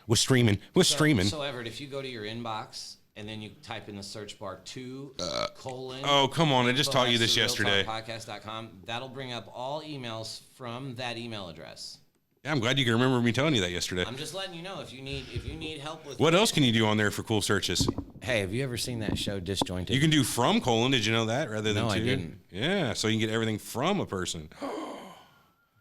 with streaming. So Everett, if you go to your inbox and then you type in the search bar colon. Oh, come on. I just taught you this yesterday. Podcast.com. That'll bring up all emails from that email address. Yeah, I'm glad you can remember me telling you that yesterday. I'm just letting you know if you need help with what else can you do on there for cool searches? Hey, have you ever seen that show Disjointed? You can do from colon. Did you know that rather than no, to? I didn't. Yeah, so you can get everything from a person.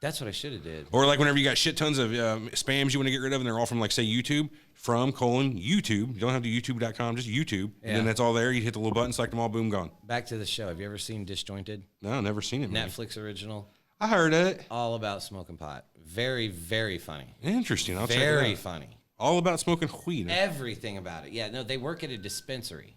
That's what I should have did. Or like whenever you got shit tons of spams you want to get rid of, and they're all from like say YouTube, from colon YouTube. You don't have to youtube.com, just YouTube, and then that's all there. You hit the little button, select them all, boom, gone. Back to the show. Have you ever seen Disjointed? No, never seen it. Netflix original. I heard it. All about smoking pot. Very, very funny. Interesting. I'll check it out. Very funny. All about smoking weed. Everything about it. Yeah, no, they work at a dispensary.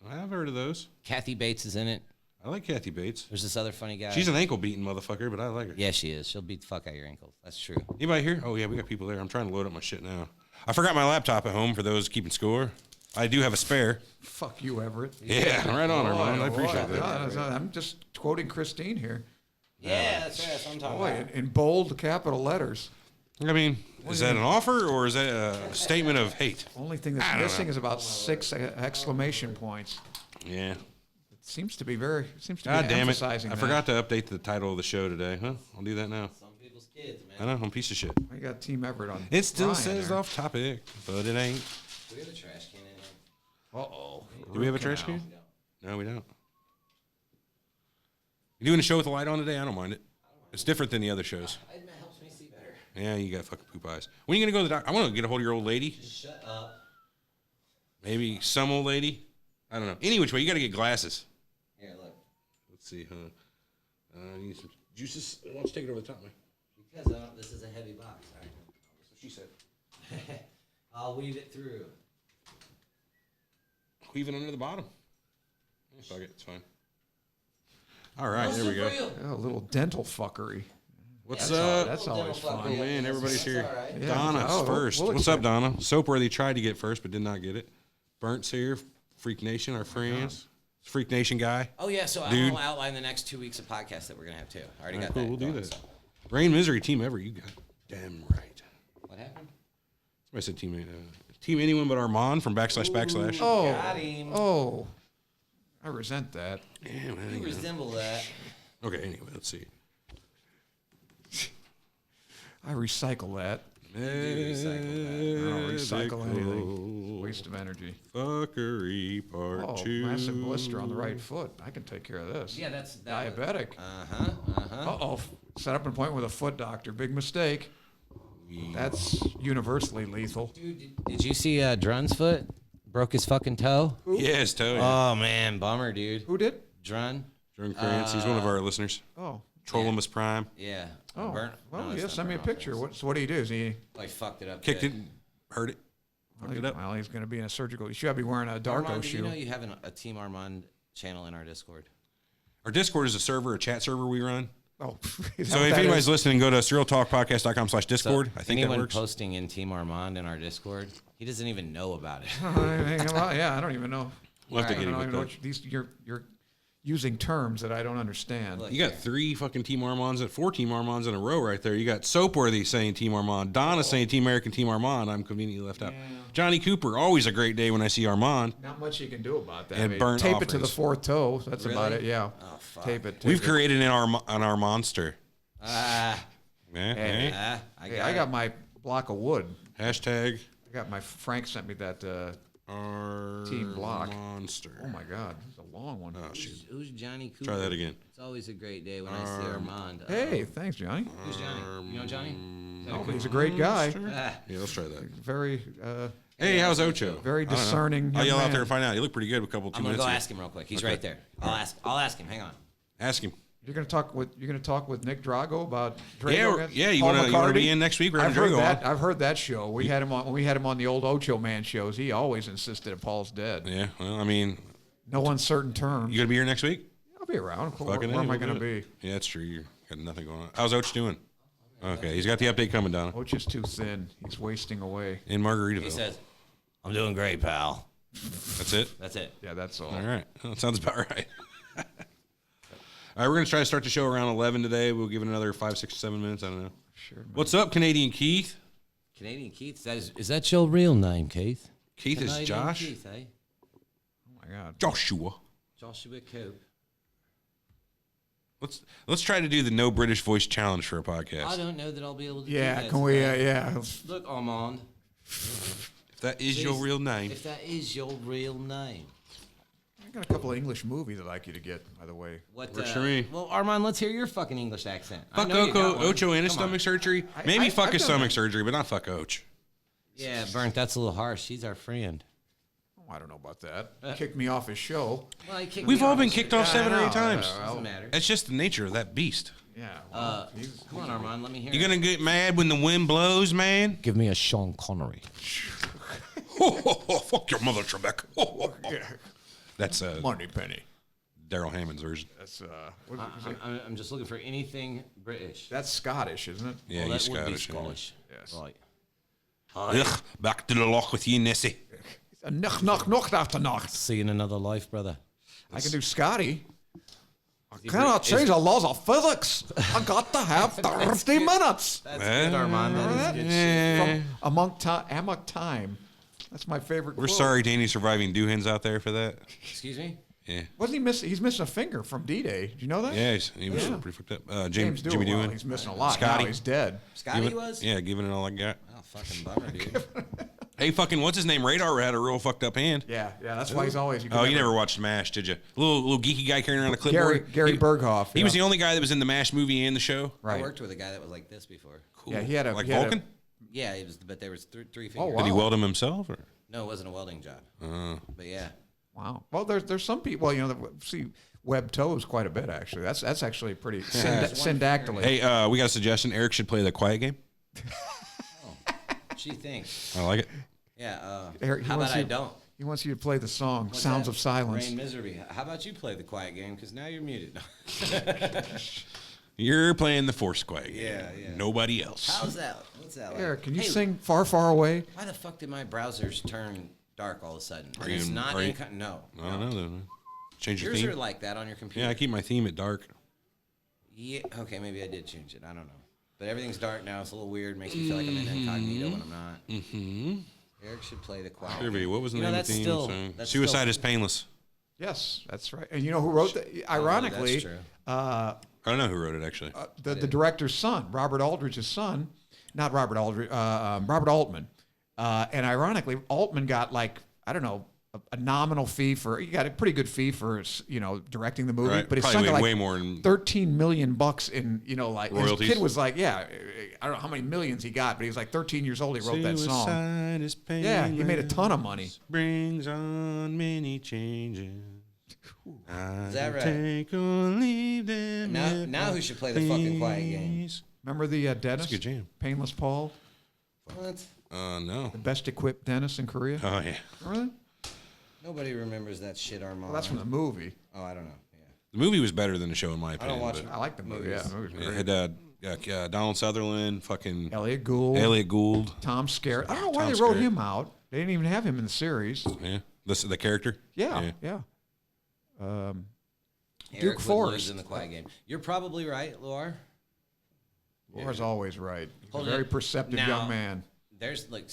I've heard of those. Kathy Bates is in it. I like Kathy Bates. There's this other funny guy. She's an ankle-beating motherfucker, but I like her. Yeah, she is. She'll beat the fuck out of your ankles. That's true. Anybody here? Oh, yeah, we got people there. I'm trying to load up my shit now. I forgot my laptop at home for those keeping score. I do have a spare. Fuck you, Everett. Yeah, right on, Armand. I appreciate that. I'm just quoting Christine here. Yeah, that's right. That's what I'm talking about. In bold capital letters. I mean, is that an offer or is that a statement of hate? Only thing that's missing is about 6 exclamation points. Yeah. Seems to be God damn it. emphasizing I forgot to update the title of the show today. Huh? I'll do that now. Some people's kids, man. I know. I'm a piece of shit. I got Team Everett on. It still Ryan says there. off topic, but it ain't. Do we have a trash can in here? Uh-oh. Do we have a trash can? No, we don't. You doing a show with the light on today? I don't mind it. It's different than the other shows. It helps me see better. Yeah, you got fucking poop eyes. When are you going to go to the doctor? I want to get a hold of your old lady. Just shut up. Maybe some old lady. I don't know. Any which way, you got to get glasses. Here, look. Let's see, huh? You need some juices. Why don't you take it over the top, man? Because this is a heavy box. All right. That's what she said. I'll weave it through. Weave it under the bottom. Yeah, fuck it. It's fine. All right, there we go. Yeah, a little dental fuckery. What's up? That's always fun. Oh, man, everybody's here. Right. Yeah. Donna's Oh, first. we'll What's up, Donna? Soapworthy tried to get first, but did not get it. Burnt's here. Freak Nation, our friends. Freak Nation guy. Oh, yeah, so Dude. I'll outline the next 2 weeks of podcasts that we're going to have, too. I already got Cool, that. we'll do going, that. so. Rain Misery, Team Ever. You got damn right. What happened? Somebody said Team Anyone But Armand from / /. Oh. Got him. Oh. I resent that. Yeah, man, You resemble that. okay, anyway, let's see. I recycle that. I don't recycle anything. Waste of energy. Fuckery part Oh, 2. massive blister on the right foot. I can take care of this. Yeah, that's... Diabetic. Uh-huh. Uh-oh. Set up an appointment with a foot doctor. Big mistake. That's universally lethal. Dude, did you see Drun's foot? Broke his fucking toe? Yes, tell you. Oh, man. Bummer, dude. Who did? Drun? Jordan Krantz, he's one of our listeners. Oh. Trollimus Prime. Yeah. Oh. Burnt? Well, No, it's yeah, not send me a burnt picture. off. What do you do? Is he... Like, fucked it up. Kicked good. it, hurt it. Fucked it up. Well, he's going to be in a surgical... You should be wearing a Darko Armand, shoe. you know you have a Team Armand channel in our Discord? Our Discord is a server, a chat server we run. Oh. So if anybody's listening, go to serialtalkpodcast.com/discord. I think that anyone works. posting in Team Armand in our Discord, he doesn't even know about it. Yeah, I don't even know. We'll have to I get don't him even know with what you're using terms that I don't understand. Look. You got 3 fucking Team Armands and 4 Team Armands in a row right there. You got Soapworthy saying Team Armand, Donna saying Team American, Team Armand. I'm conveniently left out. Johnny Cooper, always a great day when I see Armand. Not much you can do about that. And burnt tape it to the offers. 4th toe. That's about Really? it. Yeah. Oh, fuck. Tape it. We've created an our monster. Ah, Eh? I got my block of wood. Hashtag I got my Frank sent me that our team block. monster. Oh my God, it's a long one. Oh, shoot. who's Johnny Cooper? Try that again. It's always a great day when I see Armand. Hey, thanks, Johnny. Who's Johnny? You know Johnny? No, but he's a great guy. Ah, Yeah, let's try that. Very, Hey, how's Ocho? very I don't know. discerning. I'll young yell out man. there and find out. You look pretty good with a couple 2 I'm gonna minutes. go here. ask him real quick. He's Okay. right there. I'll ask him. Hang on. Ask him. You're gonna talk with Nick Drago about Drago Yeah, against yeah. You Paul want to McCarty? be in next week? We're I've having heard Drago that. on. I've heard that show. We had him on when we had him on the old Ocho Man shows. He always insisted that Paul's dead. Yeah. Well, I mean, No uncertain terms. you gonna be here next week? I'll be around. Where Fucking am A, I we'll gonna do be? it. Yeah, that's true. You got nothing going on. How's Oach doing? Okay, he's got the update coming, Donna. Ocho's too thin. He's wasting away. In Margaritaville. He says, "I'm doing great, pal." That's it? That's it. Yeah, that's all. All right. Well, that sounds about right. All right, we're going to try to start the show around 11 today. We'll give it another 5, 6, 7 minutes. I don't know. Sure. Man. What's up, Canadian Keith? Canadian Keith. Is that your real name, Keith? Keith is Canadian Josh. Keith, eh? Oh my God. Joshua. Joshua Cope. Let's try to do the no British voice challenge for a I podcast. don't know that I'll be able to do Yeah, that can we? today. Yeah. Look, Armand. If that is your real name. If that is your real name. I got a couple of English movies I'd like you to get, by the way. What? Works for me. Well, Armand, let's hear your fucking English accent. I Fuck know you got one. Ocho and his Come on. stomach surgery. Maybe fuck I've his done stomach that. surgery, but not fuck Och. Yeah, Burnt, that's a little harsh. He's our friend. Oh, I don't know about that. Kicked me off his show. Well, he kicked We've me all off been his- kicked off Yeah, 7 I or 8 know, times. Doesn't matter. That's just the nature of that beast. Yeah. Well, Come on, Armand, let me hear You it. gonna get mad when the wind blows, man? Give me a Sean Connery. Fuck your mother, Trebek. yeah. That's Money Penny. Daryl Hammond's version. That's what was it? I'm just looking for anything British. That's Scottish, isn't it? Yeah, Well, he's that would be Scottish. Scottish. Yes. Right. Ugh, back to the loch with you, Nessie. Noch, noch, noch after noch. See you in another life, brother. I can do Scotty. I Is- cannot change the laws of physics. I got to have 30 minutes. That's good, Armand. That is good shit. From Amok Time. That's my favorite We're quote. sorry to any surviving Doohans out there for that. Excuse me? Yeah. Wasn't he missing? He's missing a finger from D-Day. Do you know that? Yeah, he was Yeah. pretty fucked up. James Jimmy Doohan. Doohan. He's missing a lot. Scotty. Now he's dead. Scotty was? Yeah, giving it all I got. Oh, fucking bummer, dude. Hey, fucking, what's his name? Radar had a real fucked up hand. Yeah, that's why he's always. Oh, you never watched MASH, did you? Little geeky guy carrying around a clipboard. Gary Berghoff. He was the yeah. only guy that was in the MASH movie and the show. I Right. worked with a guy that was like this before. Cool. Yeah, he had a- like he had a- Vulcan. Yeah, it was, but there was three fingers. Oh, wow. Did he weld him himself? Or? No, it wasn't a welding job. But yeah. Wow. Well, there's some people. Well, you know, see web toes quite a bit actually. That's actually pretty syndactyly. Hey, we got a suggestion. Eric should play the quiet game. She thinks. I like it. Yeah. Eric, he How wants about I you- don't? He wants you to play the song What's "Sounds that? of Silence." Rain Misery. How about you play the quiet game? Because now you're muted. You're playing the force quiet game. Yeah, yeah. Nobody else. How's that? What's that like? Eric, can you Hey, sing "Far, Far Away"? Why the fuck did my browsers turn dark all of a sudden? And you- it's not are in you- no. I don't know. Though. Change your Yours theme. are like that on your computer. Yeah, I keep my theme at dark. Yeah, okay, maybe I did change it. I don't know. But everything's dark now. It's a little weird. Makes me feel like I'm in incognito when I'm not. Mm-hmm. Eric should play the quiet. Survey, what was the You know, name of that's the theme still- song? that's Suicide still- is painless. Yes, that's right. And you know who wrote that? Ironically, that's true. I don't know who wrote it actually. the director's son, Robert Aldridge's son, not Robert Aldridge, Robert Altman. And ironically, Altman got like, I don't know, a nominal fee for, he got a pretty good fee for, you know, directing the movie. Right. But his Probably son got like way more in 13 million bucks in, you know, like royalties. his kid was like, yeah, I don't know how many millions he got, but he was like 13 years old. He wrote that song. Suicide is painless. Yeah, he made a ton of money. Brings on many changes. Is that right? Take or leave them. Now who should play the fucking quiet game? please. Remember the dentist? good jam. Painless Paul, What? No. the best equipped dentist in Korea. Oh yeah. Remember that? Nobody remembers that shit, Armand. Well, that's from the movie. Oh, I don't know. Yeah. The movie was better than the show in my I opinion. don't watch but it. I like the movie. Yeah, the movie's It great. had Donald Sutherland, fucking Elliot Gould, Elliot Gould. Tom Skerritt. I don't know why Tom they wrote Skerritt. him out. They didn't even have him in the series. Yeah. The character. Yeah. Eric Duke would Forrest. lose in the quiet game. You're probably right, Loar. Laura's always right. He's a Hold very it. perceptive Now- young man. There's like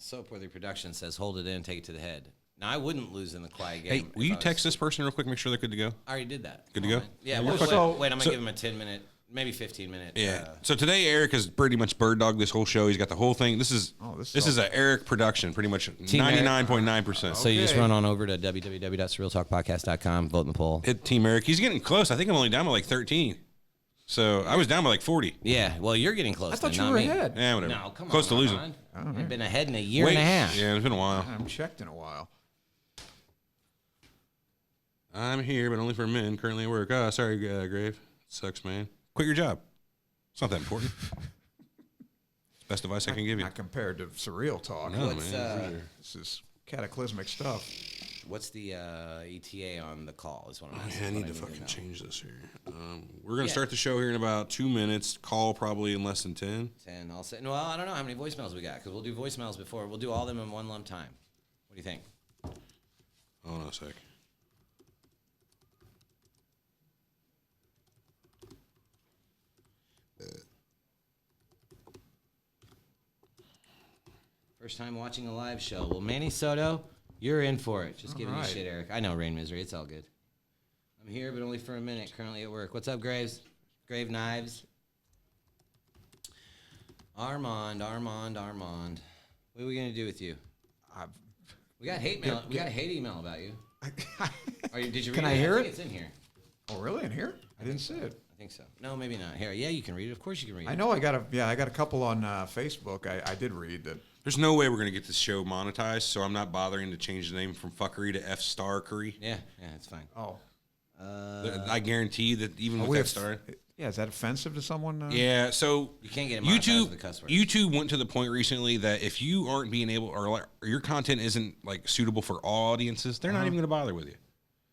Soapworthy Production says, hold it in, take it to the head. Now, I wouldn't lose in the quiet game. Hey, if will you I was- text this person real quick? Make sure they're good to go. I already did that. Good to Come go? on, man. Yeah, Yeah, wait, so- wait, I'm going so- to give him a 10-minute, maybe 15-minute. Yeah. So today Eric has pretty much bird dogged this whole show. He's got the whole thing. This is this is an Eric production, pretty much Team Eric. 99.9%. So you just Okay. run on over to www.surrealtalkpodcast.com, vote in the poll. Hit Team Eric. He's getting close. I think I'm only down by like 13. So I was down by like 40. Yeah, well, you're getting close. I thought then, you not were me. ahead. Yeah, whatever. No, come on. Close to losing. Armand. I've been ahead in a year Wait. and a half. Yeah, it's been a while. I haven't checked in a while. I'm here, but only for men. Currently at work. Oh, sorry, Grave. Sucks, man. Quit your job. It's not that important. Best advice I can give you. Not compared to surreal talk. No, What's, man. This is cataclysmic stuff. What's the ETA on the call? Is what I'm asking. Yeah, I what need to fucking know. change this here. We're going to Yeah. start the show here in about 2 minutes. Call probably in less than 10. 10. I'll say. No, I don't know how many voicemails we got because we'll do voicemails before. We'll do all of them in one lump time. What do you think? Hold on a sec. First time watching a live show. Well, Manny Soto, you're in for it. Just giving you right. shit, Eric. I know Rain Misery. It's all good. I'm here, but only for a minute. Currently at work. What's up, Graves? Grave Knives. Armand. What are we gonna do with you? We got hate mail. We got a hate email about you. Did you read Can it? I hear think it? It's in here. Oh, really? In here? I didn't see it. I think so. No, maybe not. Here, yeah, you can read it. Of course you can read it. I know. I got a couple on Facebook. I did read that. There's no way we're gonna get this show monetized, so I'm not bothering to change the name from Fuckery to F Star Curry. Yeah, it's fine. Oh. I guarantee that even with that star. Yeah, is that offensive to someone? Yeah, so You can't get it monetized with a cuss word. YouTube went to the point recently that if you aren't being able, or your content isn't like suitable for all audiences, they're not even going to bother with you.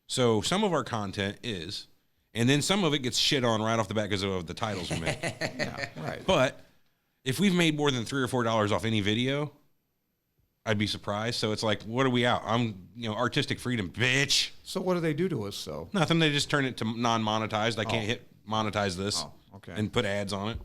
So some of our content is, and then some of it gets shit on right off the bat because of the titles we make. Yeah, right. But if we've made more than $3 or $4 off any video, I'd be surprised. So it's like, what are we out? Artistic freedom, bitch. So what do they do to us? So Nothing. They just turn it to non-monetized. I can't hit monetize this and put ads on it.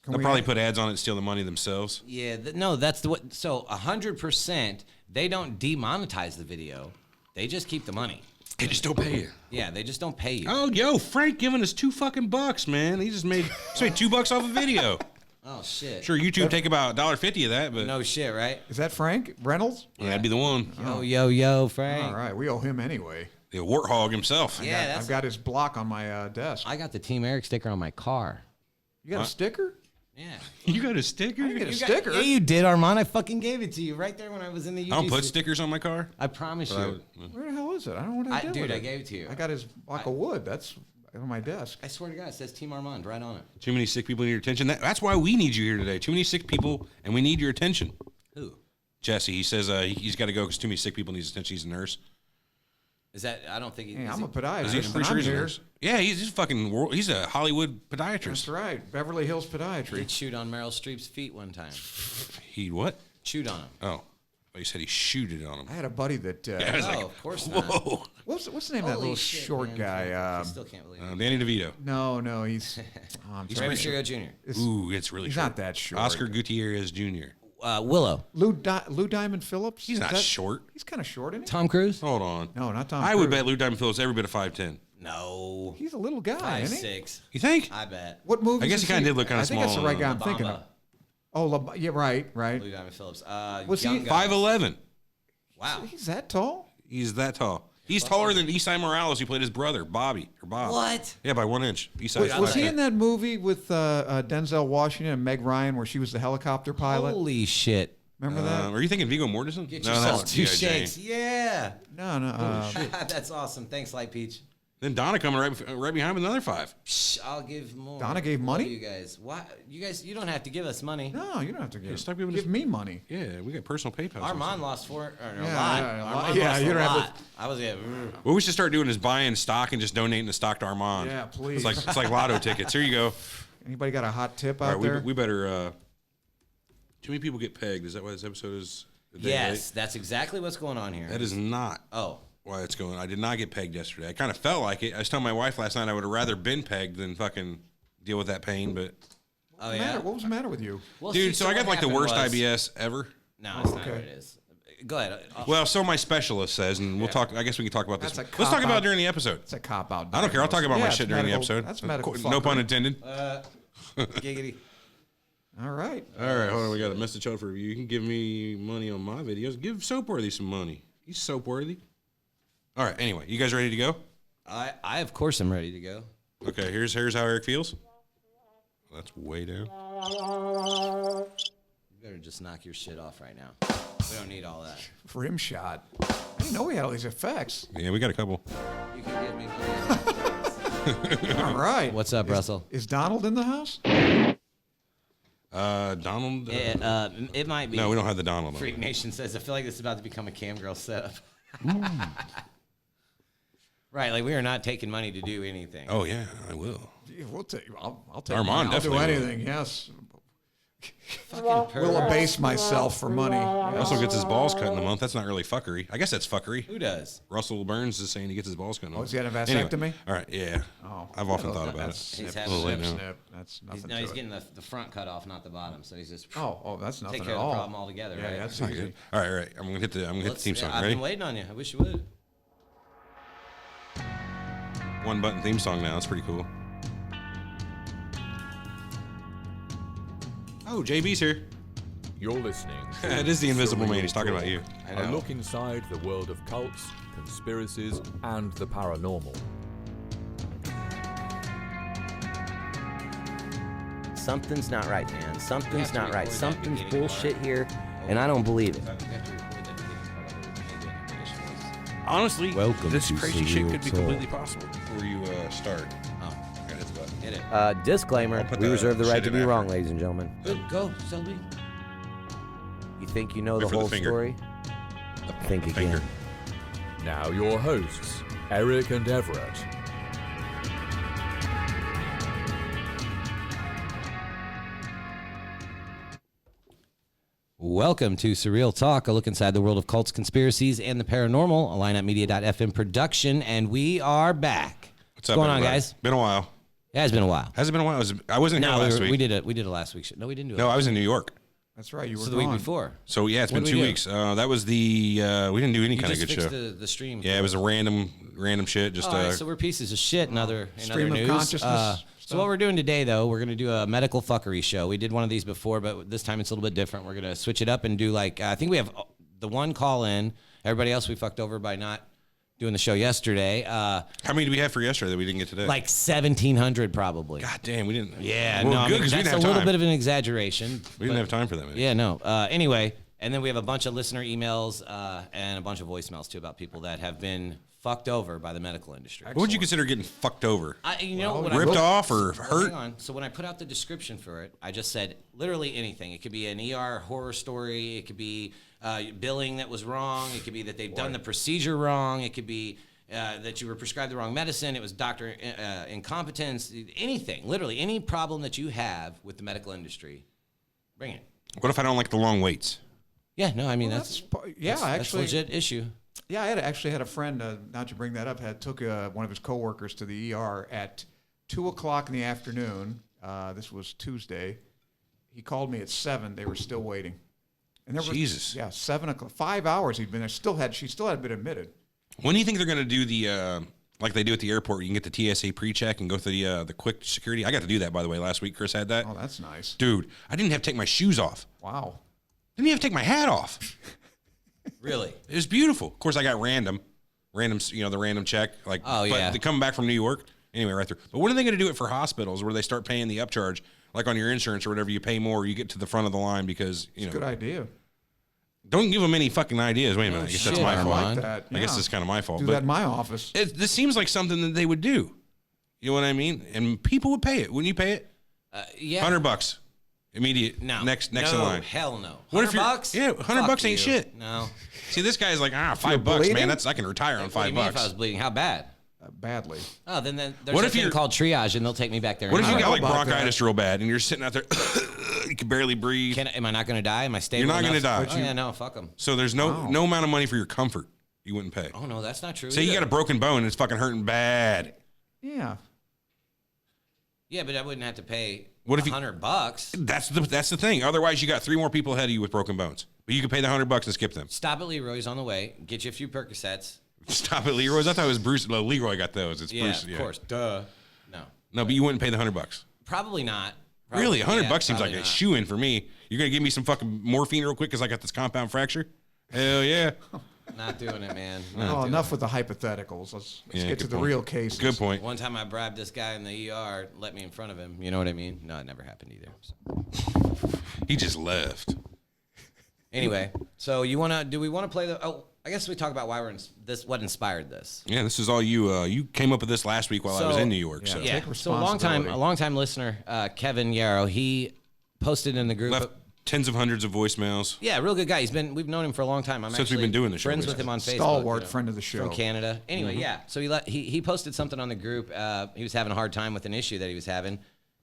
They'll probably put ads on it and steal the money themselves. Yeah, that's the what. So 100%, they don't demonetize the video. They just keep the money. They just don't pay you. Yeah, they just don't pay you. Oh, yo, Frank giving us $2 man. He just made $2 off a video. Oh shit. Sure, YouTube take about $1.50 of that, but No shit, right? is that Frank Reynolds? that'd be the one. Yo, Frank. All right, we owe him anyway. The warthog himself. Yeah, I've got his block on my desk. I got the Team Eric sticker on my car. You got a sticker? Yeah. You got a sticker? I didn't get a sticker. Yeah, you did, Armand. I fucking gave it to you right there when I was in the UGC. I don't put stickers on my car. I promise you. Where the hell is it? I don't know what I did Dude, with I it. gave it to you. I got his block of wood. That's on my desk. I swear to God, it says Team Armand right on it. Too many sick people need your attention. That's why we need you here today. Too many sick people, and we need your attention. Who? Jesse, he says he's got to go because too many sick people need his attention. He's a nurse. Is that? I don't think. Hey, I'm a Is podiatrist. he? and Pretty sure I'm he's a here. nurse. Yeah, he's fucking world. He's a Hollywood podiatrist. That's right. Beverly Hills Podiatry. He'd shoot on Meryl Streep's feet one time. He what? Shoot on him. Oh, he said he shooted on him. I had a buddy that. I was No, like, of course not. whoa. What's the name of that Holy little shit, short man. guy? I still can't believe it. Danny DeVito. No, he's. I'm He's sorry. Ray Mysterio Jr. Ooh, it's really He's short. not that short. Oscar Gutierrez Jr. Willow. Lou Diamond Phillips. He's Is not that- short. He's kind of short, isn't he? Tom Cruise. Hold on. No, not Tom. I would Cruise. bet Lou Diamond Phillips every bit of 5'10". No. He's a little guy, isn't he? 5'6". You think? I bet. What movie? I guess he kinda did look kinda I think that's the small right guy in, I'm thinking of. Bamba. Oh, yeah, right. Lou Diamond Phillips. Was he young guy. 5'11". Wow. He's that tall? He's that tall. He's taller than Eastside Morales, who played his brother, Bob. What? Yeah, by 1 inch. Eastside's Was he 5'10". in that movie with Denzel Washington and Meg Ryan where she was the helicopter pilot? Holy shit. Remember that? Are you thinking Viggo Mortensen? Get No, yourself that's two G.I. Jane. shakes. Yeah. No. That's awesome. Thanks, Light Peach. Then Donna coming right behind with another 5. Shh, I'll give more. Donna gave money? Love you guys. Why? You don't have to give us money. No, you don't have to give. stop giving give us- me money. Yeah, we got personal PayPal. Armand lost a lot. yeah, Armand yeah, lost you a don't have lot. I was getting. What we should start doing is buying stock and just donating the stock to Armand. Yeah, please. It's like lotto tickets. Here you go. Anybody got a hot tip All out right, there? we better. Too many people get pegged. Is that why this episode is? A day Yes, late? that's exactly what's going on here. That is not Oh. why it's going. I did not get pegged yesterday. I kind of felt like it. I was telling my wife last night I would have rather been pegged than fucking deal with that pain. But Oh What yeah. was the matter with you? Well, dude, see, so I got what like the happened worst was- IBS ever. No, it's not okay. what it is. Go ahead. Well, so my specialist says, and we'll talk. I guess we can talk about this. That's a Let's talk about cop-out. it during the episode. It's a cop out. I don't care. I'll talk about my it's shit during the medical- episode. That's medical. No pun fuckery. intended. Giggity. All right. All right, hold on. We got a message out for review. You can give me money on my videos. Give Soapworthy some money. He's Soapworthy. All right. Anyway, you guys ready to go? I of course am ready to go. Okay. Here's how Eric feels. That's way down. You better just knock your shit off right now. We don't need all that. Rim shot. I didn't know we had all these effects. Yeah, we got a couple. You can give me money. All right. What's up, Russell? Is Donald in the house? Donald. It might be. No, we don't have the Donald. on. Freak Nation says, I feel like this is about to become a cam girl setup. Right, like we are not taking money to do anything. Oh yeah, I will. Yeah, we'll take. I'll take. Armand I'll do definitely will. anything. Yes. Will abase myself for money. He also gets his balls cut in a month. That's not really fuckery. I guess that's fuckery. Who does? Russell Burns is saying he gets his balls cut in a Oh, month. is he had a vasectomy? Anyway, all right, yeah. Oh. I've often thought about That's it. He's snip, having snip, a little snip. That's nothing He's to getting it. the front cut off, not the bottom. So he's just Oh, that's nothing take care at of the all. problem altogether. Yeah, right? that's Not easy. good. All right. I'm gonna hit the theme song. I've Ready? been waiting on you. I wish you would. One button theme song now. That's pretty cool. Oh, JB's here. You're listening. It is the Invisible Surreal Man. He's talking about you. I A know. look inside the world of cults, conspiracies, and the paranormal. Something's not right, man. Something's not right. record that Something's beginning bullshit part. here, and I don't believe it. Honestly, Welcome this to crazy shit Surreal could be Talk. completely possible. Before you start. Oh, Okay, hit the button. Hit it. Disclaimer: I'll put we the reserve the right shit to in be after. wrong, ladies and gentlemen. Go, Selby. You think you know Wait the for the whole finger. story? Think The again. finger. Now your hosts, Eric and Everett. Welcome to Surreal Talk, a look inside the world of cults, conspiracies, and the paranormal, a lineupmedia.fm production, and we are back. What's up, going on, everybody? guys? Been a while. It has been a while. Has it been a while? I wasn't here No, last week. we did a last week show. No, we didn't do it. No, I was in New York. That's right. You were So the week gone. before. So yeah, it's What been did 2 we do? weeks. That was the we didn't do any You kind of just good fixed show. the stream. Yeah, it was a random shit. Just All right, so we're pieces of shit in other Stream of news. consciousness So what we're doing today, though, we're going to do a medical fuckery show. We did one of these before, but this time it's a little bit different. We're going to switch it up and do like I think we have the one call in. Everybody else we fucked over by not doing the show yesterday. how many did we have for yesterday that we didn't get today? Like 1,700 probably. God damn, we didn't. Yeah, well, no, I good mean, because we that's didn't have a little time. bit of an exaggeration. We didn't have time for that many. Yeah, no. Anyway, and then we have a bunch of listener emails and a bunch of voicemails too about people that have been fucked over by the medical industry. What would you consider getting fucked over? When I Ripped put- off or Well, hurt? hang on. So when I put out the description for it, I just said literally anything. It could be an ER horror story. It could be billing that was wrong. It could be that they've done the procedure wrong. It could be that you were prescribed the wrong medicine. It was doctor incompetence. Anything, literally any problem that you have with the medical industry, bring it. What if I don't like the long waits? Yeah, no, I mean That's that's yeah, that's actually. legit issue. Yeah, I actually had a friend. Now that you bring that up, took one of his coworkers to the ER at 2:00 in the afternoon. This was Tuesday. He called me at 7. They were still waiting. And there Jesus. Yeah, 7:00. 5 hours he'd been there. She still had been admitted. When do you think they're going to do the like they do at the airport? You can get the TSA pre-check and go through the quick security. I got to do that, by the way, last week. Chris had that. Oh, that's nice. Dude, I didn't have to take my shoes off. Wow. Didn't even have to take my hat off. Really? It was beautiful. Of course, I got random, the random check. Like, Oh, yeah. But they come back from New York anyway, right through. But when are they going to do it for hospitals, where they start paying the upcharge, like on your insurance or whatever? You pay more, you get to the front of the line because Good idea. Don't give them any fucking ideas. Wait a minute, I guess that's shit, my I fault. Armand. like that. I guess yeah. it's kind of my fault. Do but that in my office. this seems like something that they would do. You know what I mean? And people would pay it. Wouldn't you pay it? Yeah. $100. Immediate. No. Next no, in line. Hell no. What if you're- $100? yeah, $100 Fuck ain't you. shit. No. See, this guy's like, $5, bleeding? man. I can retire on What do you $5. mean if I was bleeding? How bad? Badly. Oh, then there's What a if thing you're- called triage, and they'll take me back there. What if you and- got like know about bronchitis real bad and you're sitting out there, you can barely breathe? Am I not going to die? Am I stable You're not enough? gonna die. Oh, yeah, no, fuck them. So there's no amount of money for your comfort you wouldn't pay. Oh, no, that's not true. Say you either. got a broken bone and it's fucking hurting bad. Yeah. Yeah, but I wouldn't have to pay What if you- $100. That's the thing. Otherwise, you got 3 more people ahead of you with broken bones. But you could pay the $100 and skip them. Stop at Leroy's on the way. Get you a few Percocets. Stop at Leroy's. I thought it was Bruce. No, Leroy got those. It's Yeah, Bruce. of course. Duh. No. No, but you wouldn't pay the $100. Probably not. Really, Probably- $100 seems like probably a not. shoe in for me. You're gonna give me some fucking morphine real quick because I got this compound fracture? Hell yeah. Not doing it, man. Oh, enough with the hypotheticals. Let's Yeah, get to good the point. real cases. Good point. One time I bribed this guy in the ER, let me in front of him. You know what I mean? No, it never happened either. So. He just left. Anyway, so do we want to play I guess we talk about why what inspired this. Yeah, this is all you. You came up with this last week while I was So- in New York. So Yeah. Take So a long time listener, Kevin Yarrow, he posted in the group. left tens of hundreds of voicemails. Yeah, real good guy. We've known him for a long time. I'm Since we've actually been doing the show, friends with him on Facebook. Stalwart friend of the show. From Canada. Anyway, yeah. So he posted something on the group. He was having a hard time with an issue that he was having,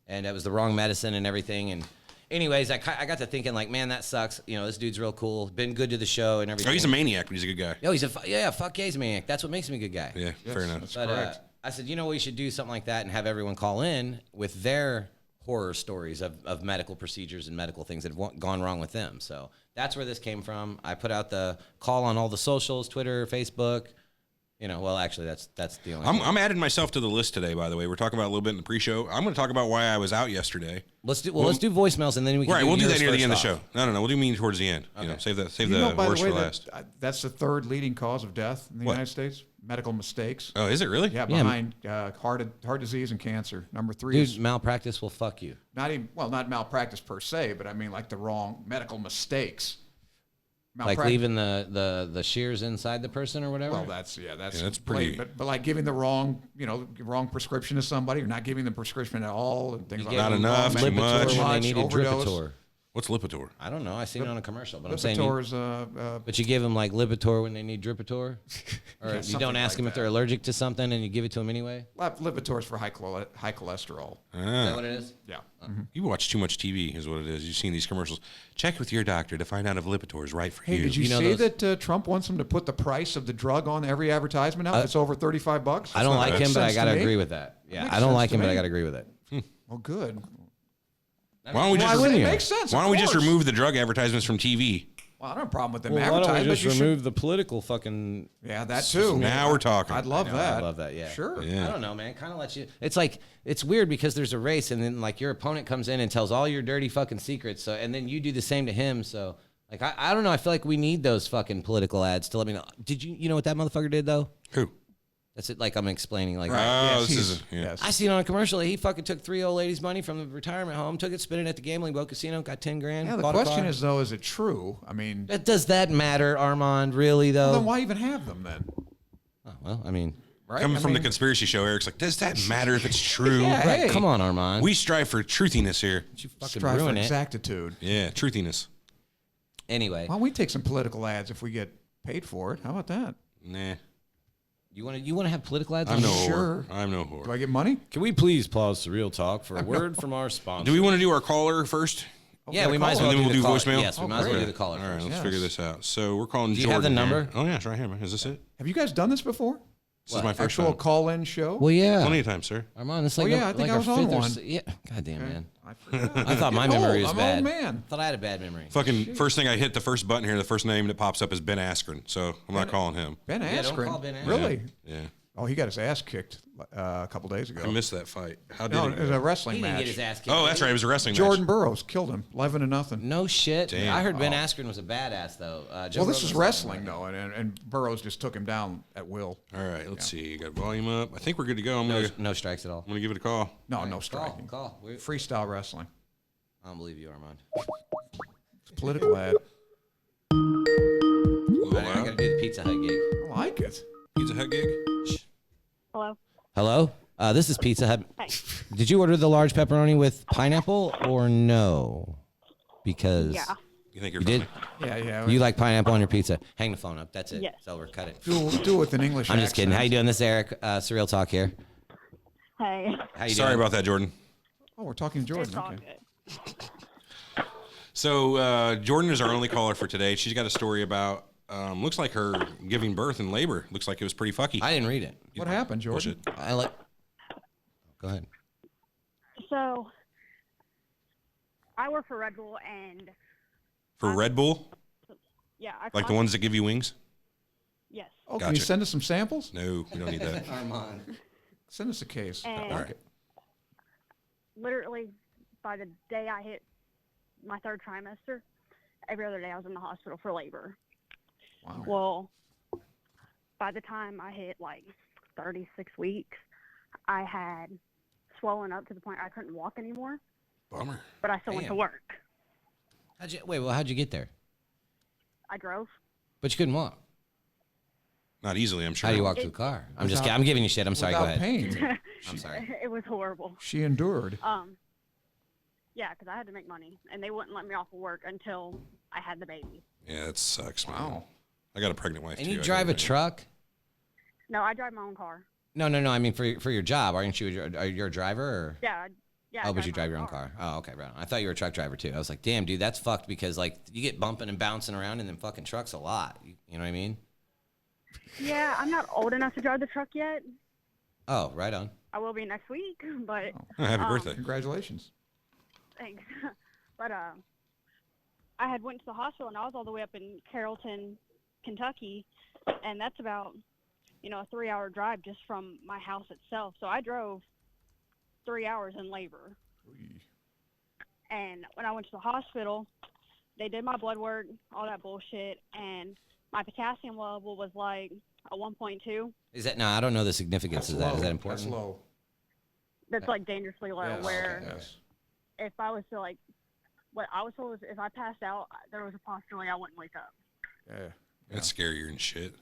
and it was the wrong medicine and everything. And anyways, I got to thinking like, man, that sucks. You know, this dude's real cool. Been good to the show and everything. Oh, he's a maniac, but he's a good guy. No, he's fuck yeah, he's a maniac. That's what makes him a good guy. Yeah, fair enough. But I said, you know, we should do something like that and have everyone call in with their horror stories of medical procedures and medical things that have gone wrong with them. So that's where this came from. I put out the call on all the socials, Twitter, Facebook. You know, well, actually, that's the only. I'm adding myself to the list today. By the way, we're talking about a little bit in the pre-show. I'm going to talk about why I was out yesterday. Let's do voicemails and then we can. Right, we'll do that near the end of the off. show. No, we'll do me towards the end. Okay. You know, save the by worst the way, for last. that's the third leading cause of death in the United States. Medical mistakes. Oh, is it really? Yeah, behind heart disease and cancer. Number 3 Dude, is malpractice will fuck you. not malpractice per se, but I mean like the wrong medical mistakes. Like leaving the shears inside the person or whatever. Well, that's pretty. But like giving the wrong prescription to somebody, or not giving the prescription at all, and things like that. Not enough, too much. Lipitor when they needed overdose. Dripitor. What's Lipitor? I don't know. I seen it on a commercial, but I'm saying. Lipitor is But you give them like Lipitor when they need Dripitor, or you something don't ask like them if that. they're allergic to something and you give it to them anyway. Lipitor is for high cholesterol. Is that what it is? Yeah. You watch too much TV, is what it is. You've seen these commercials. Check with your doctor to find out if Lipitor is right for Hey, you. did you know see those- that Trump wants him to put the price of the drug on every advertisement now? It's over $35. I don't like him, but I Makes gotta sense to me. agree with that. Yeah, Makes I don't sense like to him, but I me. gotta agree with it. Well, good. Why don't we Why just wouldn't It you? makes sense. Why of don't we just course. remove the drug advertisements from TV? Well, I don't have a problem with them Well, why don't advertising. we but just you should- remove the political fucking... Yeah, that too. Now we're talking. I'd love that. I love that, yeah. Sure. Yeah. I don't know, man. Kind of lets you. It's like it's weird because there's a race, and then like your opponent comes in and tells all your dirty fucking secrets. So, and then you do the same to him. So, like I don't know. I feel like we need those fucking political ads to let me know. Did you know what that motherfucker did though? Who? That's it. Like I'm explaining. Like Oh, Yes, this he's- is yes. I seen on a commercial that he fucking took 3 old ladies' money from the retirement home, took it, spent it at the gambling boat casino, got 10 grand. Yeah, the bought a question car. is though, is it true? I mean, Does that matter, Armand? Really though? well, then why even have them then? Oh, well, I mean, Right? Coming I from the mean, conspiracy show, Eric's like, does that matter if it's true? Yeah. right, Hey. come on, Armand. We strive for truthiness here. you fucking strive for ruin it. exactitude. Yeah, truthiness. Anyway, Why don't we take some political ads if we get paid for it? How about that? Nah, you want to have political ads? I'm on no the show? Sure. whore. I'm no Do whore. I get money? Can we please pause the real talk for a word from our sponsor? Do we want to do our caller first? Yeah, Okay, we might as call well And then do we'll the do caller. voicemail? Yes, we Oh, might as well do great. the caller All right, first. let's Yes. figure this out. So we're calling Do you Jordan. have the here. number? Oh, yeah, it's right here, man. Is this it? Have you guys done this before? This is my first Actual time. call-in show? Well, yeah. Plenty of times, sir. Armand, it's like yeah, I think I was on one. Yeah, goddamn, man. I forgot. I thought my Getting memory old. was I'm bad. old man. I thought I had a bad memory. Fucking first thing I hit the first button here, the first name that pops up is Ben Askren. So I'm not calling him. Ben Yeah, don't Askren. call Ben Askren. Really? Yeah. Oh, he got his ass kicked a couple days ago. I missed that fight. How did No, it it was go? a wrestling He didn't match. get his ass kicked. Oh, that's right. It was a wrestling Jordan match. Burroughs killed him, 11-0. No shit. Damn. I heard Ben Askren was a badass though. Joe Well, this Rogan is said wrestling that. though, and Burroughs just took him down at will. All right, let's see. You got volume up. I think we're good to go. I'm gonna No strikes at all. give it a call. No, no striking. Call. Freestyle wrestling. I don't believe you, Armand. It's a political ad. I gotta do the Pizza Hut gig. I like it. Pizza Hut gig. Hello. Hello? This is Pizza Hut. Hi. Did you order the large pepperoni with pineapple or no? Because Yeah. You think you're you did. funny? Yeah. You like pineapple on your pizza. Hang the phone up. That's it. Yes. It's over. Cut it. do it with an English I'm just kidding. How you accent. doing? This is Eric. Surreal Talk here. Hey. How you Sorry doing? about that, Jordan. Oh, we're talking to It's Jordan. all Okay. good. So Jordan is our only caller for today. She's got a story about looks like her giving birth in labor. Looks like it was pretty fucky. I didn't read it. What happened, Jordan? Bullshit. I like. Go ahead. So, I work for Red Bull, and For Red Bull, yeah, I like the ones that give you wings. Yes. Oh, can you Gotcha. send us some samples? No, we don't need that. Armand. Send us a case. And Okay. literally, by the day I hit my 3rd trimester, every other day I was in the hospital for labor. Wow. Well, by the time I hit like 36 weeks, I had swollen up to the point I couldn't walk anymore, Bummer. but I still went to Damn. work. How'd you get there? I drove. But you couldn't walk. Not easily, I'm sure. How do you walk to the car? I'm just Without- kidding. I'm giving you shit. I'm sorry. Go Without ahead. pain. I'm sorry. It was horrible. She endured. Yeah, because I had to make money, and they wouldn't let me off of work until I had the baby. Yeah, that sucks, man. Wow. I got a pregnant wife And too. you I drive a gotta- truck? No, I drive my own car. No. I mean, for your job, aren't you? Are you a driver? Or? Yeah, Yeah. I Oh, but you my drive your own car. Oh, okay, right on. I thought you were a truck driver too. I was like, damn, dude, that's fucked because like you get bumping and bouncing around in them fucking trucks a lot. You know what I mean? Yeah, I'm not old enough to drive the truck yet. Oh, right on. I will be next week, but Oh, happy birthday. Congratulations. thanks. But I had went to the hospital and I was all the way up in Carrollton, Kentucky, and that's about a 3-hour drive just from my house itself. So I drove 3 hours in labor. And when I went to the hospital, they did my blood work, all that bullshit, and my potassium level was like a 1.2. Is that no? I don't know the significance of that. Is that important? That's low. That's like dangerously low. Yes, where okay, yes. if I was to what I was told was if I passed out, there was a possibility I wouldn't wake up. Yeah. That's scarier and shit.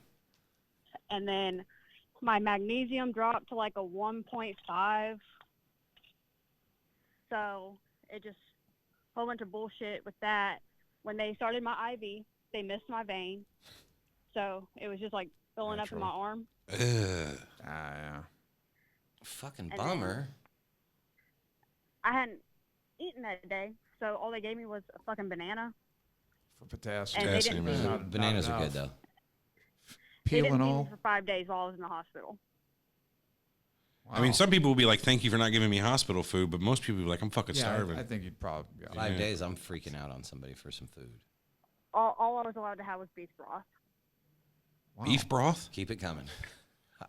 And then my magnesium dropped to like a 1.5. So it just a whole bunch of bullshit with that. When they started my IV, they missed my vein. So it was just like filling up in my arm. Yeah. Fucking And bummer. I hadn't eaten that day, so all they gave me was a fucking banana. For potassium. And they didn't Potassium, feed yeah. me. Bananas are good though. They Peel didn't and feed me all. for 5 days while I was in the hospital. Wow. I mean, some people will be like, "Thank you for not giving me hospital food," but most people will be like, "I'm fucking starving." I think you'd probably. Yeah. 5 days, I'm freaking out on somebody for some food. All I was allowed to have was beef broth. Wow. Beef broth? Keep it coming.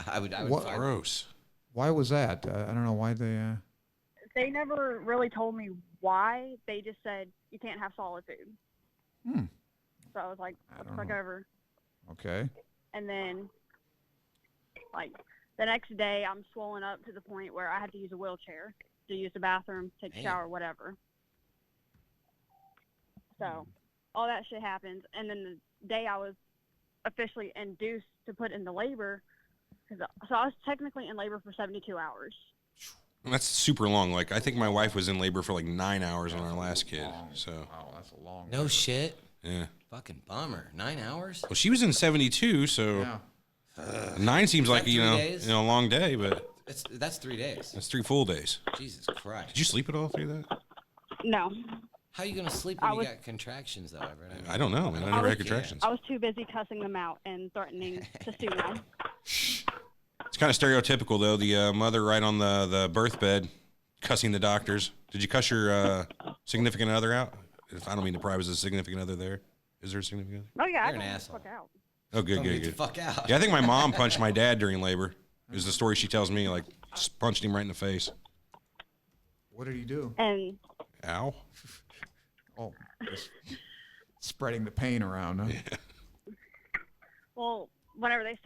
I would. What- Gross. Why was that? I don't know why they. They never really told me why. They just said you can't have solid food. So I was like, what the fuck ever. Okay. And then, like, the next day, I'm swollen up to the point where I had to use a wheelchair to use the bathroom, take a shower, whatever. So all that shit happened. And then the day I was officially induced to put into labor, so I was technically in labor for 72 hours. That's super long. Like, I think my wife was in labor for like 9 hours on our last kid. So, Wow, that's a long. No shit. yeah. Fucking bummer. 9 hours. Well, she was in 72, so Yeah. 9 seems like, 3 days? a long day, but That's 3 days. that's 3 full days. Jesus Christ. Did you sleep at all through that? No, How are you gonna sleep when you got contractions though, Everett? I mean, I don't know, man. I never had contractions. I was too busy cussing them out and threatening to sue them. It's kind of stereotypical, though. The mother right on the birth bed cussing the doctors. Did you cuss your significant other out? If I don't mean to pry, was a significant other there? Is there a significant other? Oh yeah, You're I an got asshole. the fuck out. Oh, good, Get good, the good. fuck out. Yeah, I think my mom punched my dad during labor. Is the story she tells me. Like, just punched him right in the face. What did he do? And Ow. Oh, just spreading the pain around. Huh? well, whenever they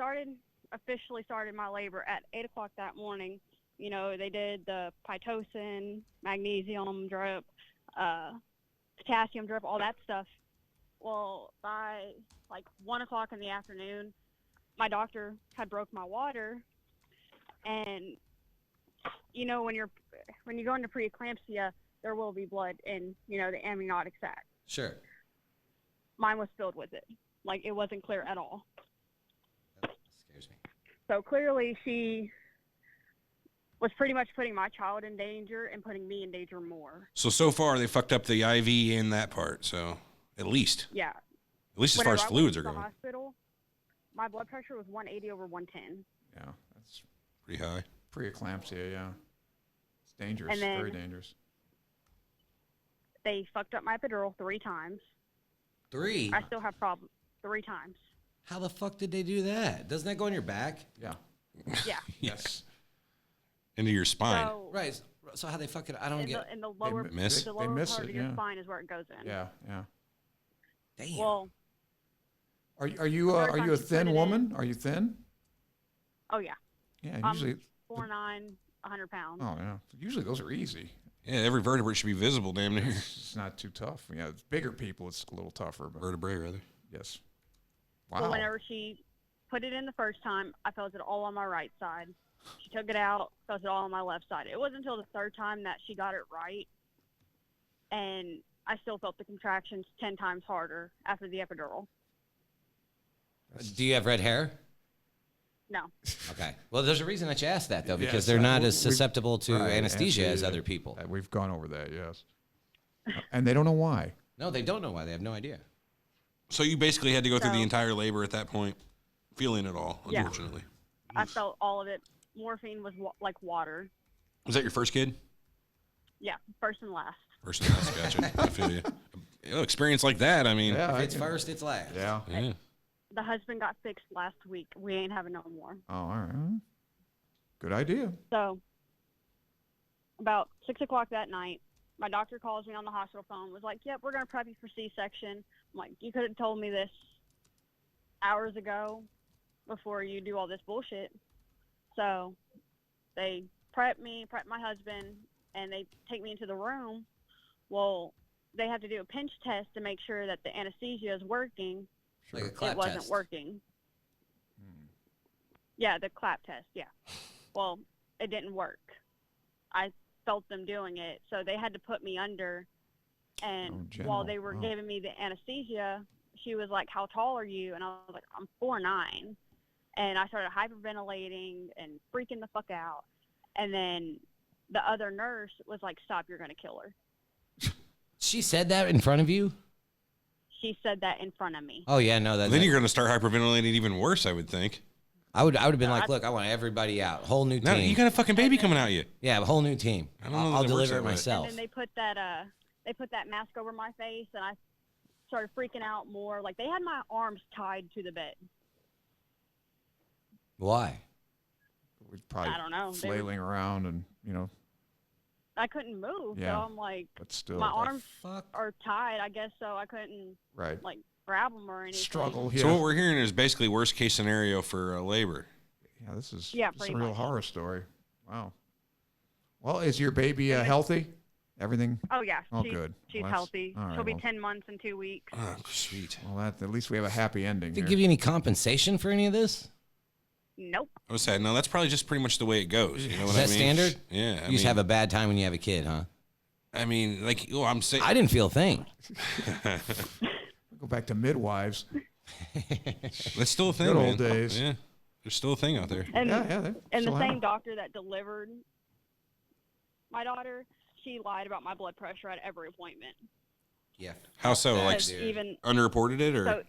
officially started my labor at 8 o'clock that morning, they did the Pitocin, magnesium drip, potassium drip, all that stuff. Well, by like 1 o'clock in the afternoon, my doctor had broke my water, and when you go into preeclampsia, there will be blood in the amniotic sac. Sure. Mine was filled with it. Like, it wasn't clear at all. That scares me. So clearly she was pretty much putting my child in danger and putting me in danger more. So far, they fucked up the IV in that part. So, at least. Yeah. At least as far as Whenever I fluids are went to going. the hospital, my blood pressure was 180 over 110. Yeah, that's Pretty high. preeclampsia. Yeah, it's dangerous. And then- Very dangerous. They fucked up my epidural 3 times. 3? I still have problems 3 times. How the fuck did they do that? Doesn't that go on your back? Yeah. Yeah. Yes. Into your spine. So Right. So how they fucking I don't get. in the lower, miss- the they lower miss part it, of your yeah. spine is where it goes in. Yeah. Yeah. Damn. Well, Are you Every are time you a she put thin it woman? Are you thin? oh yeah, Yeah. I'm Usually. 4'9", 100 pounds. Oh yeah. Usually those are easy. Yeah, every vertebrae should be visible, damn near. It's not too tough. Yeah. It's bigger people. It's a little tougher. But Vertebrae, rather. yes. So Wow. whenever she put it in the first time, I felt it all on my right side. She took it out, felt it all on my left side. It wasn't until the third time that she got it right, and I still felt the contractions 10 times harder after the epidural. Do you have red hair? No. Okay. Well, there's a reason that you asked that, though, because Yes, they're not we've- as susceptible to right, anesthesia as other people. We've gone over that, yes. And they don't know why. No, they don't know why. They have no idea. So you basically had to go through the So- entire labor at that point, feeling it all, Yeah. unfortunately. I felt all of it. Morphine was like water. Was that your first kid? Yeah, first and last. First and last, gotcha. I feel you. Experience like that, I mean, Yeah, If I it's can- first, it's last. Yeah. yeah. The husband got fixed last week. We ain't having no more. Oh, all right. Good idea. So about 6 o'clock that night, my doctor calls me on the hospital phone, was like, yep, we're going to prep you for C-section. I'm like, you could have told me this hours ago before you do all this bullshit. So they prep my husband, and they take me into the room. Well, they have to do a pinch test to make sure that the anesthesia is working. Like a clap It wasn't test. working. Yeah, the clap test, yeah. Well, it didn't work. I felt them doing it, so they had to put me under. And while they were giving me the anesthesia, she was like, how tall are you? And I was like, I'm 4'9". And I started hyperventilating and freaking the fuck out. And then the other nurse was like, stop, you're going to kill her. She said that in front of you? She said that in front of me. Oh, yeah, no. Then you're going to start hyperventilating even worse, I would think. I would have been like, look, I want everybody out. Whole new Now, team. you got a fucking baby coming out you. Yeah, a whole new team. I don't know that I'll it works deliver that it way. myself. And then they put that mask over my face, and I started freaking out more. Like, they had my arms tied to the bed. Why? We're probably I don't know. They were- flailing around and, I couldn't move, Yeah. so I'm like, but still. my arms Fuck. are tied, I guess, so I couldn't, Right. like, grab them or anything. Struggle. So what Yeah. we're hearing is basically worst case scenario for labor. Yeah, this is Yeah, this is pretty a real much. horror story. Wow. Well, is your baby healthy? Everything? Oh, yeah. Oh, she's, good. She's Well, that's- healthy. all right, She'll be well. 10 months in 2 weeks. Oh, sweet. Well, at least we have a happy ending Did here. they give you any compensation for any of this? Nope. I was saying, no, that's probably just pretty much the way it goes. You know what Is I that mean? standard? Yeah. You just have a bad time when you have a kid, huh? I mean, like, oh, I'm saying. I didn't feel a thing. Go back to midwives. It's still a thing, Good man. old days. Yeah. There's still a thing out there. And, Yeah. and the still same happen. doctor that delivered my daughter, she lied about my blood pressure at every appointment. Yeah. How so? That Like, Because dude. even underreported it, or? so,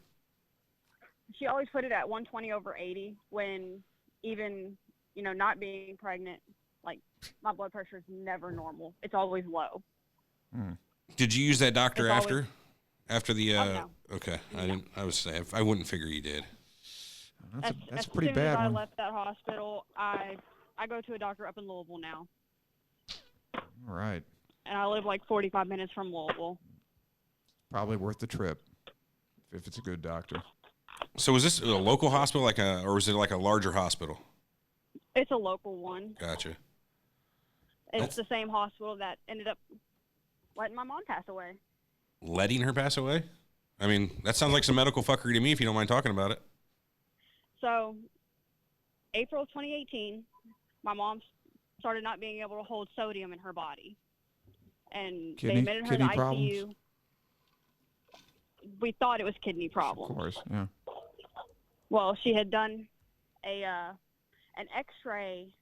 she always put it at 120/80 when even, not being pregnant, like, my blood pressure is never normal. It's always low. Did you use that doctor It's after? always- After the, no. okay. I didn't, I was saying, I wouldn't figure you did. That's As a pretty soon bad as I one. left that hospital, I go to a doctor up in Louisville now, All right. and I live like 45 minutes from Louisville. Probably worth the trip if it's a good doctor. So was this a local hospital, or was it like a larger hospital? It's a local one. Gotcha. It's the same hospital that ended up letting my mom pass away. Letting her pass away? I mean, that sounds like some medical fuckery to me if you don't mind talking about it. So, April 2018, my mom started not being able to hold sodium in her body, and they admitted her to Kidney ICU. problems? We thought it was kidney Of problems. course. Yeah. Well, she had done an X-ray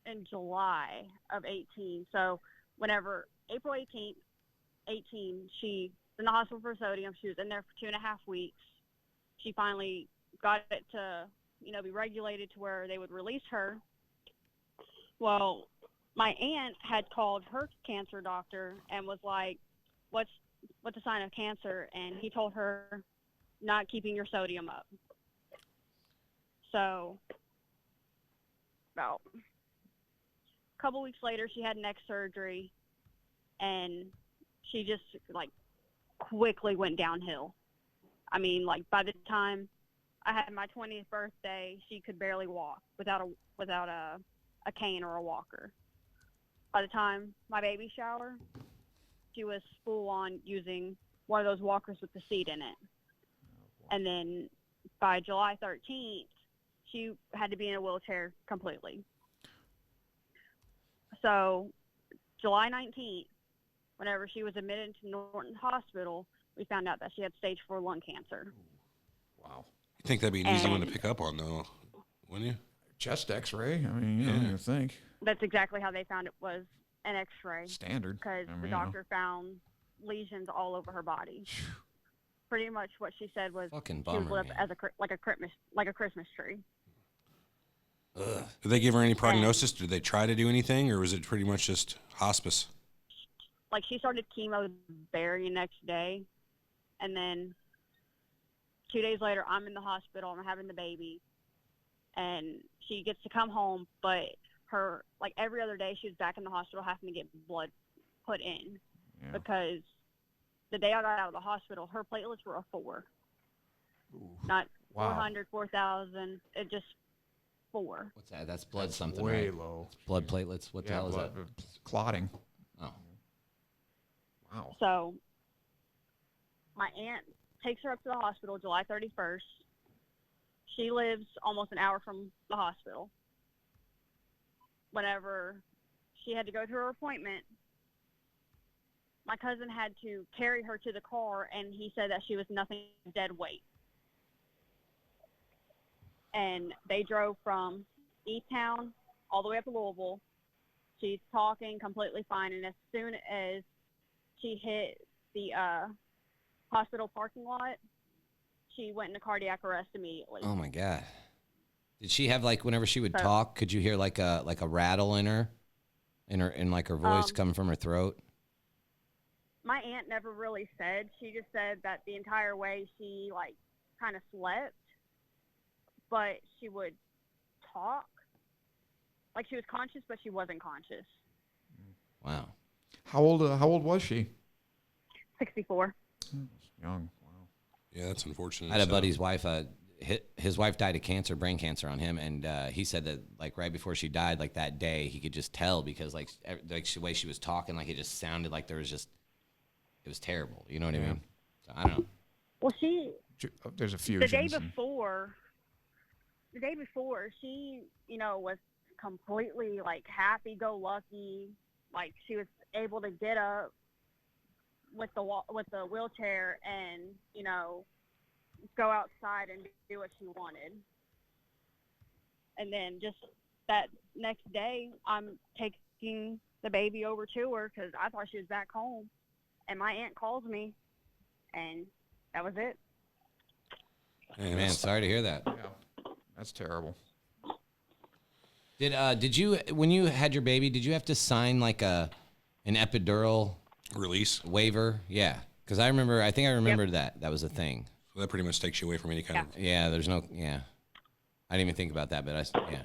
in July of 18. So, whenever April 18, she was in the hospital for sodium. She was in there for 2.5 weeks. She finally got it to, be regulated to where they would release her. Well, my aunt had called her cancer doctor and was like, what's a sign of cancer? And he told her, not keeping your sodium up. So about a couple weeks later, she had neck surgery, and she just quickly went downhill. I mean, by the time I had my 20th birthday, she could barely walk without a cane or a walker. By the time my baby shower, she was full on using one of those walkers with the seat in it. And then by July 13th, she had to be in a wheelchair completely. So July 19th, whenever she was admitted to Norton Hospital, we found out that she had stage 4 lung cancer. Wow. You think that'd be an easy one to And- pick up on, though? wouldn't you? Chest X-ray. I mean, you think That's exactly how they found it was an X-ray. standard. Because I mean, the doctor found lesions all over her body. Pretty much what she said was Fucking she was bummer, lit up man. as like a Christmas tree. Ugh. Did they give her any prognosis? Did they try to do anything, or was it pretty much just hospice? Like she started chemo the very next day, and then 2 days later, I'm in the hospital. I'm having the baby, and she gets to come home, but her like every other day she was back in the hospital having to get blood put in because the day I got out of the hospital, her platelets were a 4. Not 400, 4,000. It just 4. What's that? That's blood something, way right? low. Blood platelets. What the hell is that? Clotting. Oh. Wow. So my aunt takes her up to the hospital July 31st. She lives almost an hour from the hospital. Whenever she had to go to her appointment, my cousin had to carry her to the car, and he said that she was nothing but dead weight. And they drove from Easttown all the way up to Louisville. She's talking completely fine, and as soon as she hit the hospital parking lot, she went into cardiac arrest immediately. Oh my God. Did she have like whenever she would talk? Could you hear like a rattle in her like her voice coming from her throat? My aunt never really said. She just said that the entire way she like kind of slept, but she would talk like she was conscious, but she wasn't conscious. Wow. How old was she? 64. Young. Wow. Yeah, that's unfortunate. I had a buddy's wife. His wife died of cancer, brain cancer, on him, and he said that like right before she died, like that day, he could just tell because like the way she was talking, like it just sounded like there was just it was terrible. You know what I mean? So I don't know. Well, There's a few. the day before, she, was completely like happy-go-lucky. Like she was able to get up with the wheelchair and go outside and do what she wanted. And then just that next day, I'm taking the baby over to her because I thought she was back home. And my aunt calls me, and that was it. Hey, Man, sorry to hear that. Yeah, that's terrible. Did you when you had your baby? Did you have to sign like an epidural release. waiver? Yeah, because I think I remembered that was a thing. So that pretty much takes you away from any kind of. Yeah, there's no. Yeah, I didn't even think about that, but yeah.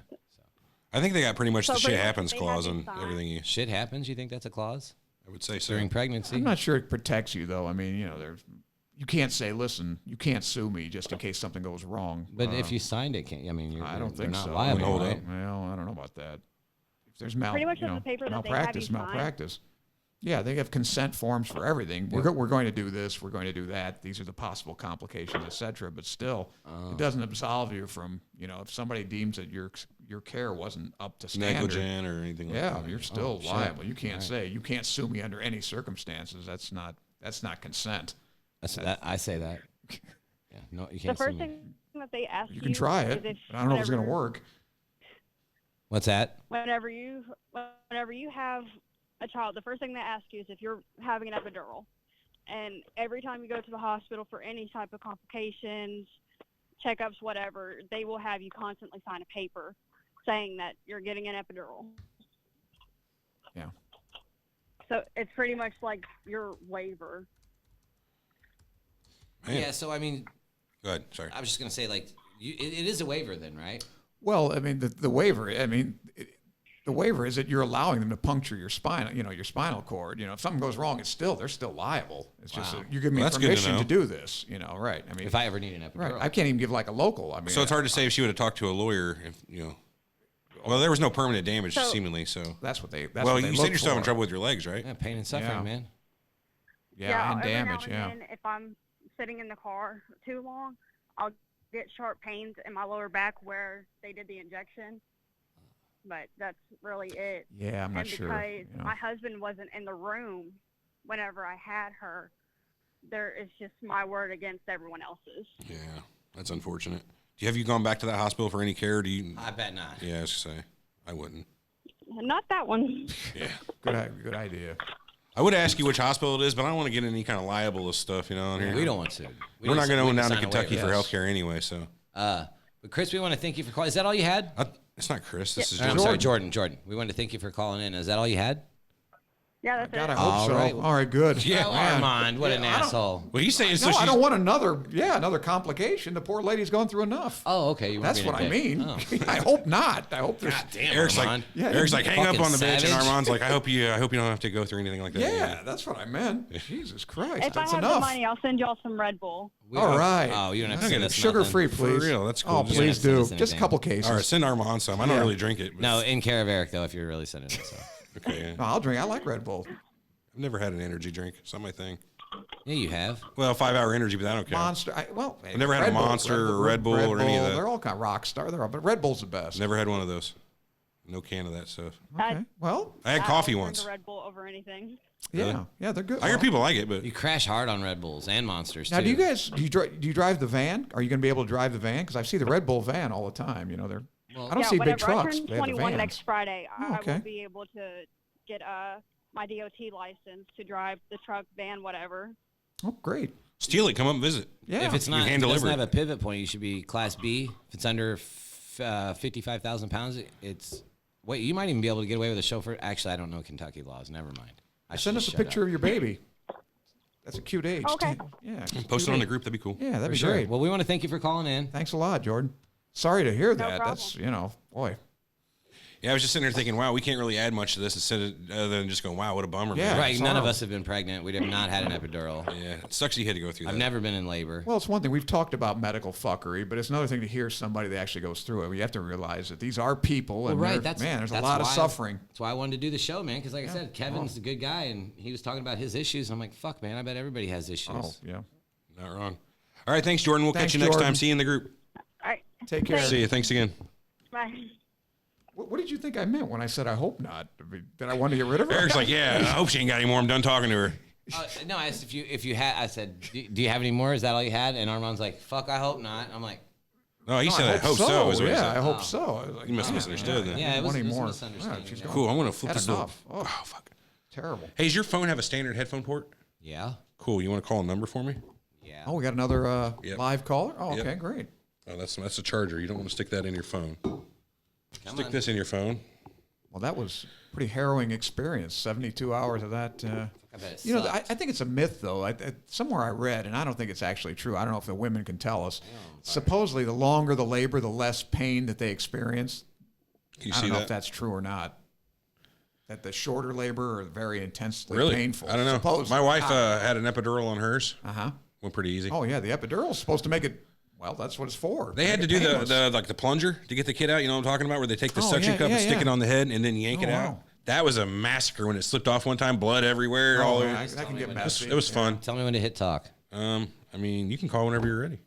I think they got pretty much So the shit pretty much happens they clause had to and sign. everything. Shit happens. You think that's a clause I would say so. during pregnancy? I'm not sure it protects you though. I mean, you can't say, listen, you can't sue me just in case something goes wrong. But if you signed it, can't I mean? I don't they're think not so. liable, Hold right? up. Well, I don't know about that. If there's Pretty much on the paper that they have you sign. malpractice. Yeah, they have consent forms for everything. We're going to do this. We're going to do that. These are the possible complications, etc. But still, it doesn't absolve you from if somebody deems that your care wasn't up to standard. Negligent or anything like that. You're still shit. liable. You can't say you can't sue me under any circumstances. That's not consent. I say that. Yeah, no, you The can't. first sue me. thing that they ask You can try is it. if But I don't know if it's going to whenever- work. What's that? Whenever you have a child, the first thing they ask you is if you're having an epidural. And every time you go to the hospital for any type of complications, checkups, whatever, they will have you constantly sign a paper saying that you're getting an epidural. Yeah. So it's pretty much like your waiver. Man. Yeah. So I mean, Go ahead. Sorry. I was just gonna say like, it is a waiver then, right? Well, I mean, the waiver. I mean, the waiver is that you're allowing them to puncture your spine. Your spinal cord. If something goes wrong, they're still liable. It's just Wow. that you give me Well, that's good to permission know. to do this. Right? I mean, If I ever need an epidural, right. I can't even give like a local. I mean, So it's hard to say if she would have talked to a lawyer. Well, there was no permanent damage, So- seemingly. So. That's what they. Well, you said you're still having for. trouble with your legs, right? Yeah, pain and suffering, Yeah. man. Yeah, and every damage. now Yeah. and then, if I'm sitting in the car too long, I'll get sharp pains in my lower back where they did the injection. But that's really it. Yeah, I'm not And sure. because my husband wasn't in the room whenever I had her, there is just my word against everyone else's. Yeah, that's unfortunate. Have you gone back to that hospital for any care? Do you? I bet not. Yeah, I was gonna say I wouldn't. Not that one. Yeah. Good idea. I would ask you which hospital it is, but I don't want to get any kind of libel stuff, on here. We don't want to. We're not going to go down to sign a Kentucky waiver. for healthcare anyway, so. But Chris, we want to thank you for calling. Is that all you had? It's not Chris. This is I'm Jordan. sorry, Jordan. We wanted to thank you for calling in. Is that all you had? Yeah, that's God, I it. hope All so. right. All right, good. Yeah. Oh, man. Armand, what an I don't- asshole. Well, he's saying so No, she's. I don't want another complication. The poor lady's going through enough. Oh, okay. You weren't That's being a what I dick. mean. Oh. I hope not. I hope there's. Damn, Eric's like, Armand. Yeah, Eric's like, hang up fucking on the bitch, and savage. Armand's like, I hope you don't have to go through anything like that. Yeah, that's what I meant. Jesus Christ, If I that's have enough. the money, I'll send y'all some Red Bull. All right. Oh, you don't have to Okay, send us Sugar nothing. free, For please. real, that's cool. Oh, You don't please have to send do. us Just a anything. couple cases. All right, send Armand some. I don't Yeah. really drink it. But No, in care of Eric, though, if you're really sending it. So. Okay. Yeah. No, I'll drink. I like Red Bull. I've never had an energy drink. It's not my thing. Yeah, you have. Well, 5-hour energy, but I don't care. Monster. I've never had a Monster or Red Bull or any of that. They're all kind of Rockstar. They're all, but Red Bull's the best. Never had one of those. No can of that stuff. Okay. Well, I had I'll coffee drink once. a Red Bull over anything. yeah, they're good. I hear people like it, but You crash hard on Red Bulls and Monsters, Now, too. do you drive the van? Are you going to be able to drive the van? Because I see the Red Bull van all the time. They're. Well, I don't yeah, see big whenever trucks. I turn They have the 21 vans. next Friday, Oh, I okay. will be able to get my DOT license to drive the truck, van, whatever. Oh, great. steal it. Come up and visit. Yeah. If it's not, if hand it doesn't deliver have a pivot point, you should be Class B. If it's under 55,000 pounds, it's... Wait, you might even be able to get away with a chauffeur. Actually, I don't know Kentucky laws. Never mind. I Send should us a shut picture up. of your baby. That's a cute age. Okay. Yeah. Post it on the group. That'd be cool. Yeah, that'd For be sure. great. Well, we want to thank you for calling in. Thanks a lot, Jordan. Sorry to hear that. problem. That's boy. Yeah, I was just sitting there thinking, wow, we can't really add much to this instead of other than just going, wow, what a bummer. Yeah. Man. Right, none of sorrow. us have been pregnant. We have not had an epidural. Yeah, it sucks you had to go through I've that. never been in labor. Well, it's one thing we've talked about medical fuckery, but it's another thing to hear somebody that actually goes through it. You have to realize that these are people, and right, there's a that's lot of why- suffering. That's why I wanted to do the show, man. Because like I said, Kevin's a good guy, and he was talking about his issues. I'm like, fuck, man. I bet everybody has issues. Oh, yeah. Not wrong. All right, thanks, Jordan. We'll Thanks, catch you next Jordan. time. See you in the group. All right. Take care. See you. Thanks again. Bye. What did you think I meant when I said I hope not? Did I want to get rid of her? Eric's like, yeah, I hope she ain't got any more. I'm done talking to her. No, I asked if you had. I said, do you have any more? Is that all you had? And Armand's like, fuck, I hope not. I'm like, No, he No, said, I hope so. Is what he Yeah, said. I hope so. I was like, You must have misunderstood then. yeah, it was, One it was a more. misunderstanding. Yeah, she's yeah. gone. Cool. I'm going to flip Had this door. enough. Oh, Oh, fuck. terrible. Hey, does your phone have a standard headphone port? Yeah. Cool. You want to call a number for me? Yeah. Oh, we got another Yep. live caller? Oh, Yep. okay, great. Oh, that's a charger. You don't want to stick that in your phone. Stick on. this in your phone. Well, that was a pretty harrowing experience. 72 hours of that. I bet it You know, I sucked. think it's a myth, though. Somewhere I read, and I don't think it's actually true. I don't know if the women can tell us. Supposedly, the longer the labor, the less pain that they experience. Can you I see don't know that? if that's true or not. That the shorter labor are very intensely Really? painful. I don't know. Supposedly. My wife had an epidural on hers. Uh-huh. Went pretty easy. Oh, yeah, the epidural is supposed to make it, well, that's what it's for. They had to Make do it painless. the plunger to get the kid out. You know what I'm talking about? Where they take the Oh, suction yeah, cup yeah, and stick yeah. it on the head and then yank it Oh, out. wow. That was a massacre when it slipped off one time. Blood everywhere. all Oh, over. that can get messy. It was fun. Tell me when to hit talk. I mean, you can call whenever you're ready.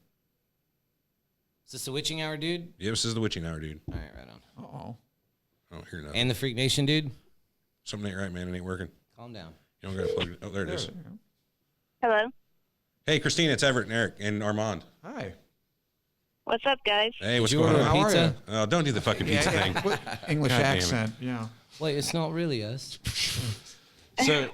Is this the witching hour, dude? Yeah, this is the witching hour, dude. All right, right on. Uh-oh. I don't hear nothing. And the Freak Nation, dude? Something ain't right, man. It ain't working. Calm down. You don't got to plug it. Oh, there it is. Hello. Hey, Christina, it's Everett and Eric and Armand. Hi. What's up, guys? Hey, what's Did you going order on? a How are pizza? Oh, don't do the fucking pizza thing. English God damn it. accent, yeah. Wait, it's not really us. So,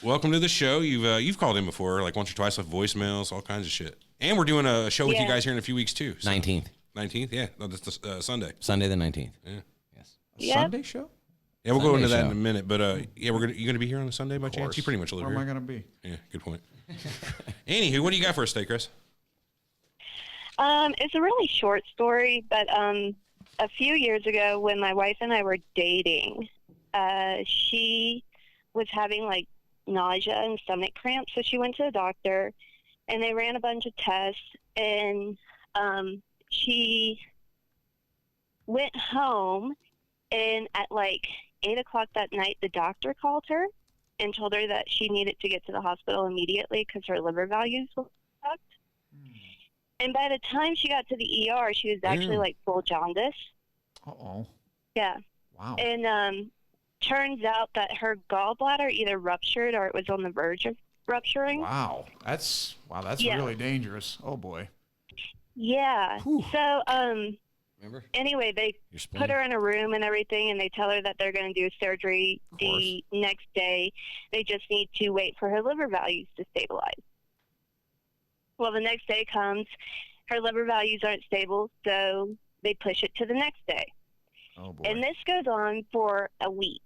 welcome to the show. You've called in before, like once or twice, left voicemails, all kinds of shit. And we're doing a show with you Yeah. guys here in a few weeks too. So. 19th. 19th, yeah, no, that's the Sunday. Sunday the 19th. Yeah, Yes. A Yep. Sunday show? yeah, we'll go Sunday into that show. in a minute. But yeah, you gonna be here on a Sunday by chance? You pretty much live Where here. am I going to be? Yeah, good point. Anywho, what do you got for us today, Chris? It's a really short story, but a few years ago when my wife and I were dating, she was having like nausea and stomach cramps, so she went to the doctor and they ran a bunch of tests, and she went home, and at like 8 o'clock that night the doctor called her and told her that she needed to get to the hospital immediately because her liver values were fucked. And by the time she got to the ER, she was actually Ew. like full jaundice. Uh-oh. Yeah. Wow. And turns out that her gallbladder either ruptured or it was on the verge of rupturing. Wow. That's Yeah. really dangerous. Oh, boy. Yeah. So, Remember? anyway, they Your put spleen? her in a room and everything, and they tell her that they're going to do surgery the next day. They just need to wait for her liver values to stabilize. Well, the next day comes, her liver values aren't stable, so they push it to the next day. Oh, boy. And this goes on for a week.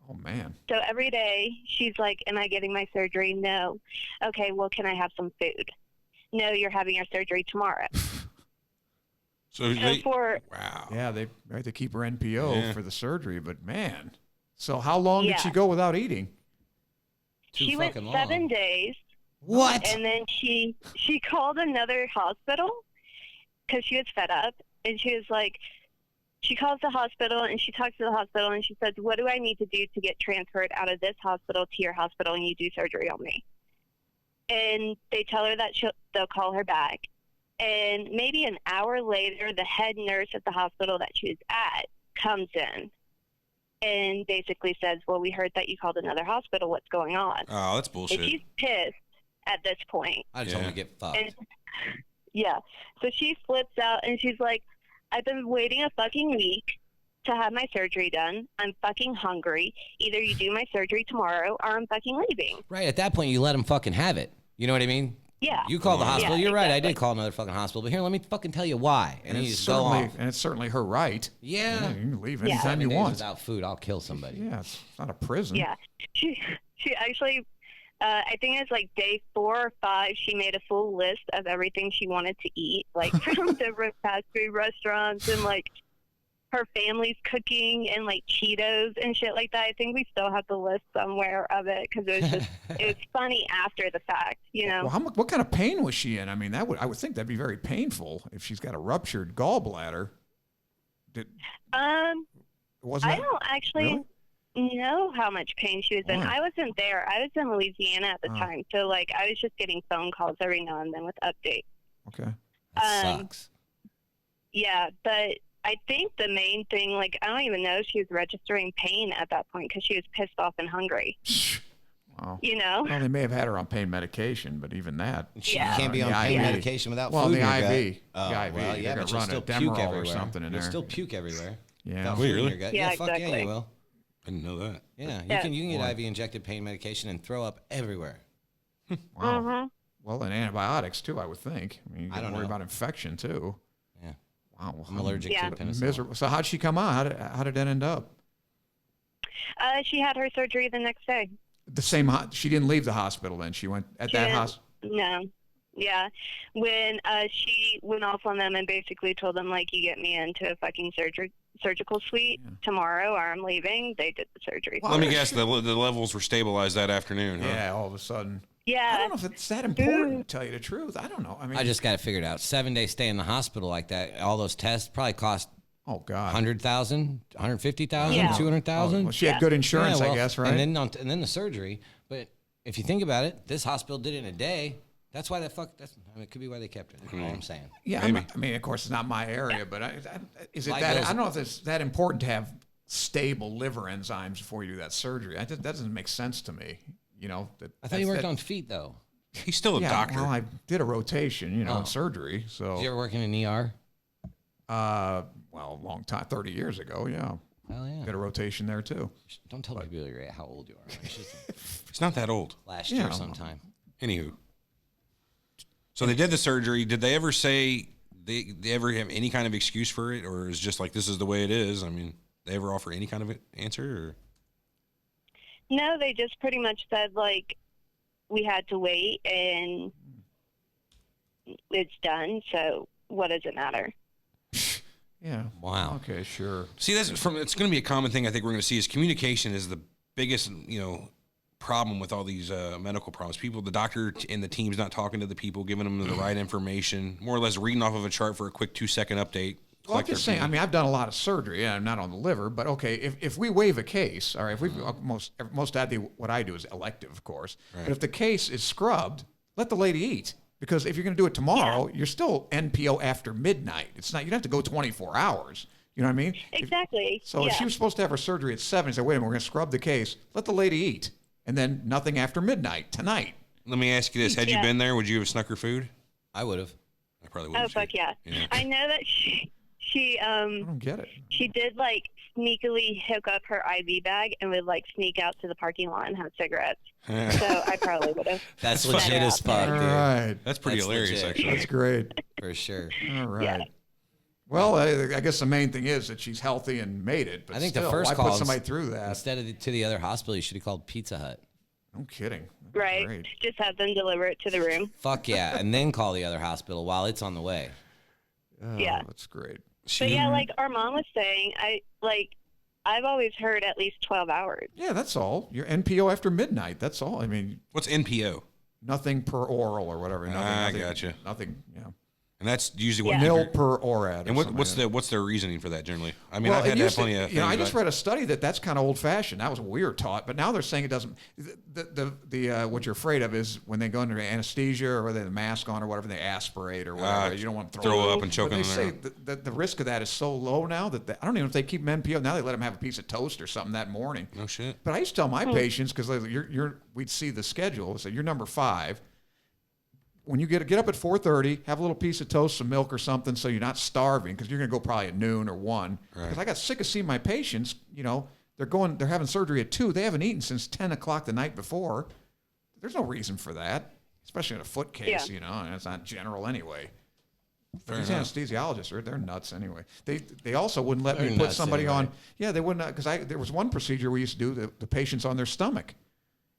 Oh, man. So every day she's like, am I getting my surgery? No. Okay, well, can I have some food? No, you're having your surgery tomorrow. So wow. Yeah, they keep her NPO Yeah. for the surgery, but man. So how long Yeah. did she go without eating? She went fucking 7 long. days. What? And then she called another hospital because she was fed up. And she was like, she calls the hospital and she talks to the hospital and she says, what do I need to do to get transferred out of this hospital to your hospital and you do surgery on me? And they tell her that they'll call her back. And maybe an hour later, the head nurse at the hospital that she was at comes in and basically says, well, we heard that you called another hospital. What's going on? Oh, that's bullshit. And she's pissed at this point. I just want to get fucked. And, yeah. So she flips out and she's like, I've been waiting a fucking week to have my surgery done. I'm fucking hungry. Either you do my surgery tomorrow or I'm fucking leaving. Right, at that point, you let him fucking have it. You know what I mean? Yeah. You called the hospital. Yeah, You're right. I exactly. did call another fucking hospital. But here, let me fucking tell you why. And you it's just go certainly off. and it's certainly her right. Yeah. You can leave Yeah. anytime 7 you days want. without food, I'll kill somebody. Yeah, it's not a prison. Yeah. She actually, I think it's like day 4 or 5, she made a full list of everything she wanted to eat, like from different fast food restaurants and like her family's cooking and like Cheetos and shit like that. I think we still have the list somewhere of it because it was just, it was funny after the fact, you know? Well, what kind of pain was she in? I mean, I would think that'd be very painful if she's got a ruptured gallbladder. Wasn't I that- don't actually know how much pain she was in. Why? I wasn't there. I was in Louisiana at the Oh. time. So like I was just getting phone calls every now and then with updates. Okay. That sucks. Yeah, but I think the main thing, like, I don't even know if she was registering pain at that point because she was pissed off and hungry. Wow. You know? Well, they may have had her on pain medication, but even that. She Yeah. can't be The on pain IV. medication without Well, food the in your IV. gut. Oh, The IV. well, They're yeah, gonna but you'll run still a puke Demerol or everywhere. something in You'll there. still puke everywhere. Yeah. Without Will you food in really? your gut. Yeah, Fuck yeah, exactly. you will. I didn't know that. Yeah, you Yeah. can get IV injected pain medication and throw up everywhere. Wow. Mm-hmm. Well, and antibiotics too, I would think. I mean, you I got to don't worry know. about infection too. Yeah. Wow. I'm allergic Yeah. to penicillin. Miserable. So how'd she come out? How did that end up? She had her surgery the next day. The same. She didn't leave the hospital then. She went at She that didn't- hospital. No. Yeah. When she went off on them and basically told them, like, you get me into a fucking surgical suite tomorrow or I'm leaving, they did the surgery. Let me guess, the levels were stabilized that afternoon, huh? Yeah. All of a sudden. I Yeah. don't know if it's that important. To tell you the truth, I don't know. I mean, I just got it figured out. 7-day stay in the hospital like that, all those tests probably cost oh God. 100,000, 150,000, Yeah. 200,000. Well, she had good insurance, Yeah, well, I guess, right? And then the surgery. But if you think about it, this hospital did it in a day. That's why it could be why they kept it. That's all I'm saying. Yeah, I mean, of course, it's not my area, but is it Light that? bills- I don't know if it's that important to have stable liver enzymes before you do that surgery. That doesn't make sense to me. You know, I thought you worked on feet though. He's still a Yeah, doctor. well, I did a rotation, Oh. in surgery. So, Did you ever work in an ER? well, a long time, 30 years ago. Yeah, Hell yeah. did a rotation there too. Don't tell people how old you are. It's just He's not that old. last Yeah. year sometime. Anywho. So they did the surgery. Did they ever say they ever have any kind of excuse for it, or is just like this is the way it is? I mean, they ever offer any kind of answer? Or? No, they just pretty much said, like, we had to wait and it's done. So what does it matter? Yeah. Wow. Okay, sure. See, it's going to be a common thing I think we're going to see is communication is the biggest, problem with all these medical problems. The doctor and the team's not talking to the people, giving them the right information, more or less reading off of a chart for a quick 2-second update. Well, I'm just saying. I mean, I've done a lot of surgery. Yeah, I'm not on the liver, but okay. If we waive a case, all right. If we most what I do is elective, of course. Right. But if the case is scrubbed, let the lady eat. Because if you're going to do it tomorrow, you're still NPO after midnight. It's not. You don't have to go 24 hours. You know what I mean? Exactly. So if she was supposed to have her surgery at 7, he said, "Wait a minute, we're going to scrub the case. Let the lady eat, and then nothing after midnight tonight." Let me ask you this: had you Yeah. been there, would you have snuck her food? I would have. I probably would. Oh, fuck yeah. I know that she I don't get it. she did like sneakily hook up her IV bag and would like sneak out to the parking lot and have cigarettes. So I probably would have. That's legit as fuck, All dude. right. That's pretty That's hilarious, legit. actually. That's great. For sure. All right. Yeah. Well, I guess the main thing is that she's healthy and made it. But I think still, the first why call put somebody through that? Instead of to the other hospital, you should have called Pizza Hut. No kidding. That's Right. Great. Just have them deliver it to the room. Fuck yeah, and then call the other hospital while it's on the way. Oh, Yeah. That's great. But yeah, like our mom was saying, I've always heard at least 12 hours. Yeah, that's all. Your NPO after midnight. That's all. I mean, What's NPO? nothing per oral or whatever. Nothing, gotcha. Nothing. Yeah. And that's usually what. Yeah. Nil per orad. And what's their reasoning for that generally? I mean, Well, I've had it to have used to- plenty of. you know, I things, just but- read a study that's kind of old fashioned. That was what we were taught, but now they're saying it doesn't. The what you're afraid of is when they go under anesthesia or whether they have a mask on or whatever, they aspirate or whatever. You don't want to throw up and choke But on they say the risk of that is so low now that I don't even know if they keep them NPO. Now they let them have a piece of toast or something that morning. No shit. But I used to tell my patients because we'd see the schedule. So you're number 5. When you get up at 4:30, have a little piece of toast, some milk or something, so you're not starving because you're going to go probably at noon or 1. Because I got sick of seeing my patients. You know, they're having surgery at 2. They haven't eaten since 10 o'clock the night before. There's no reason for that, especially in a foot case. Yeah. You know, and it's not general anyway. Fair These enough. anesthesiologists they're nuts anyway. They also wouldn't let They're me put nuts somebody anyway. on. Yeah, they wouldn't because there was one procedure we used to do the patients on their stomach,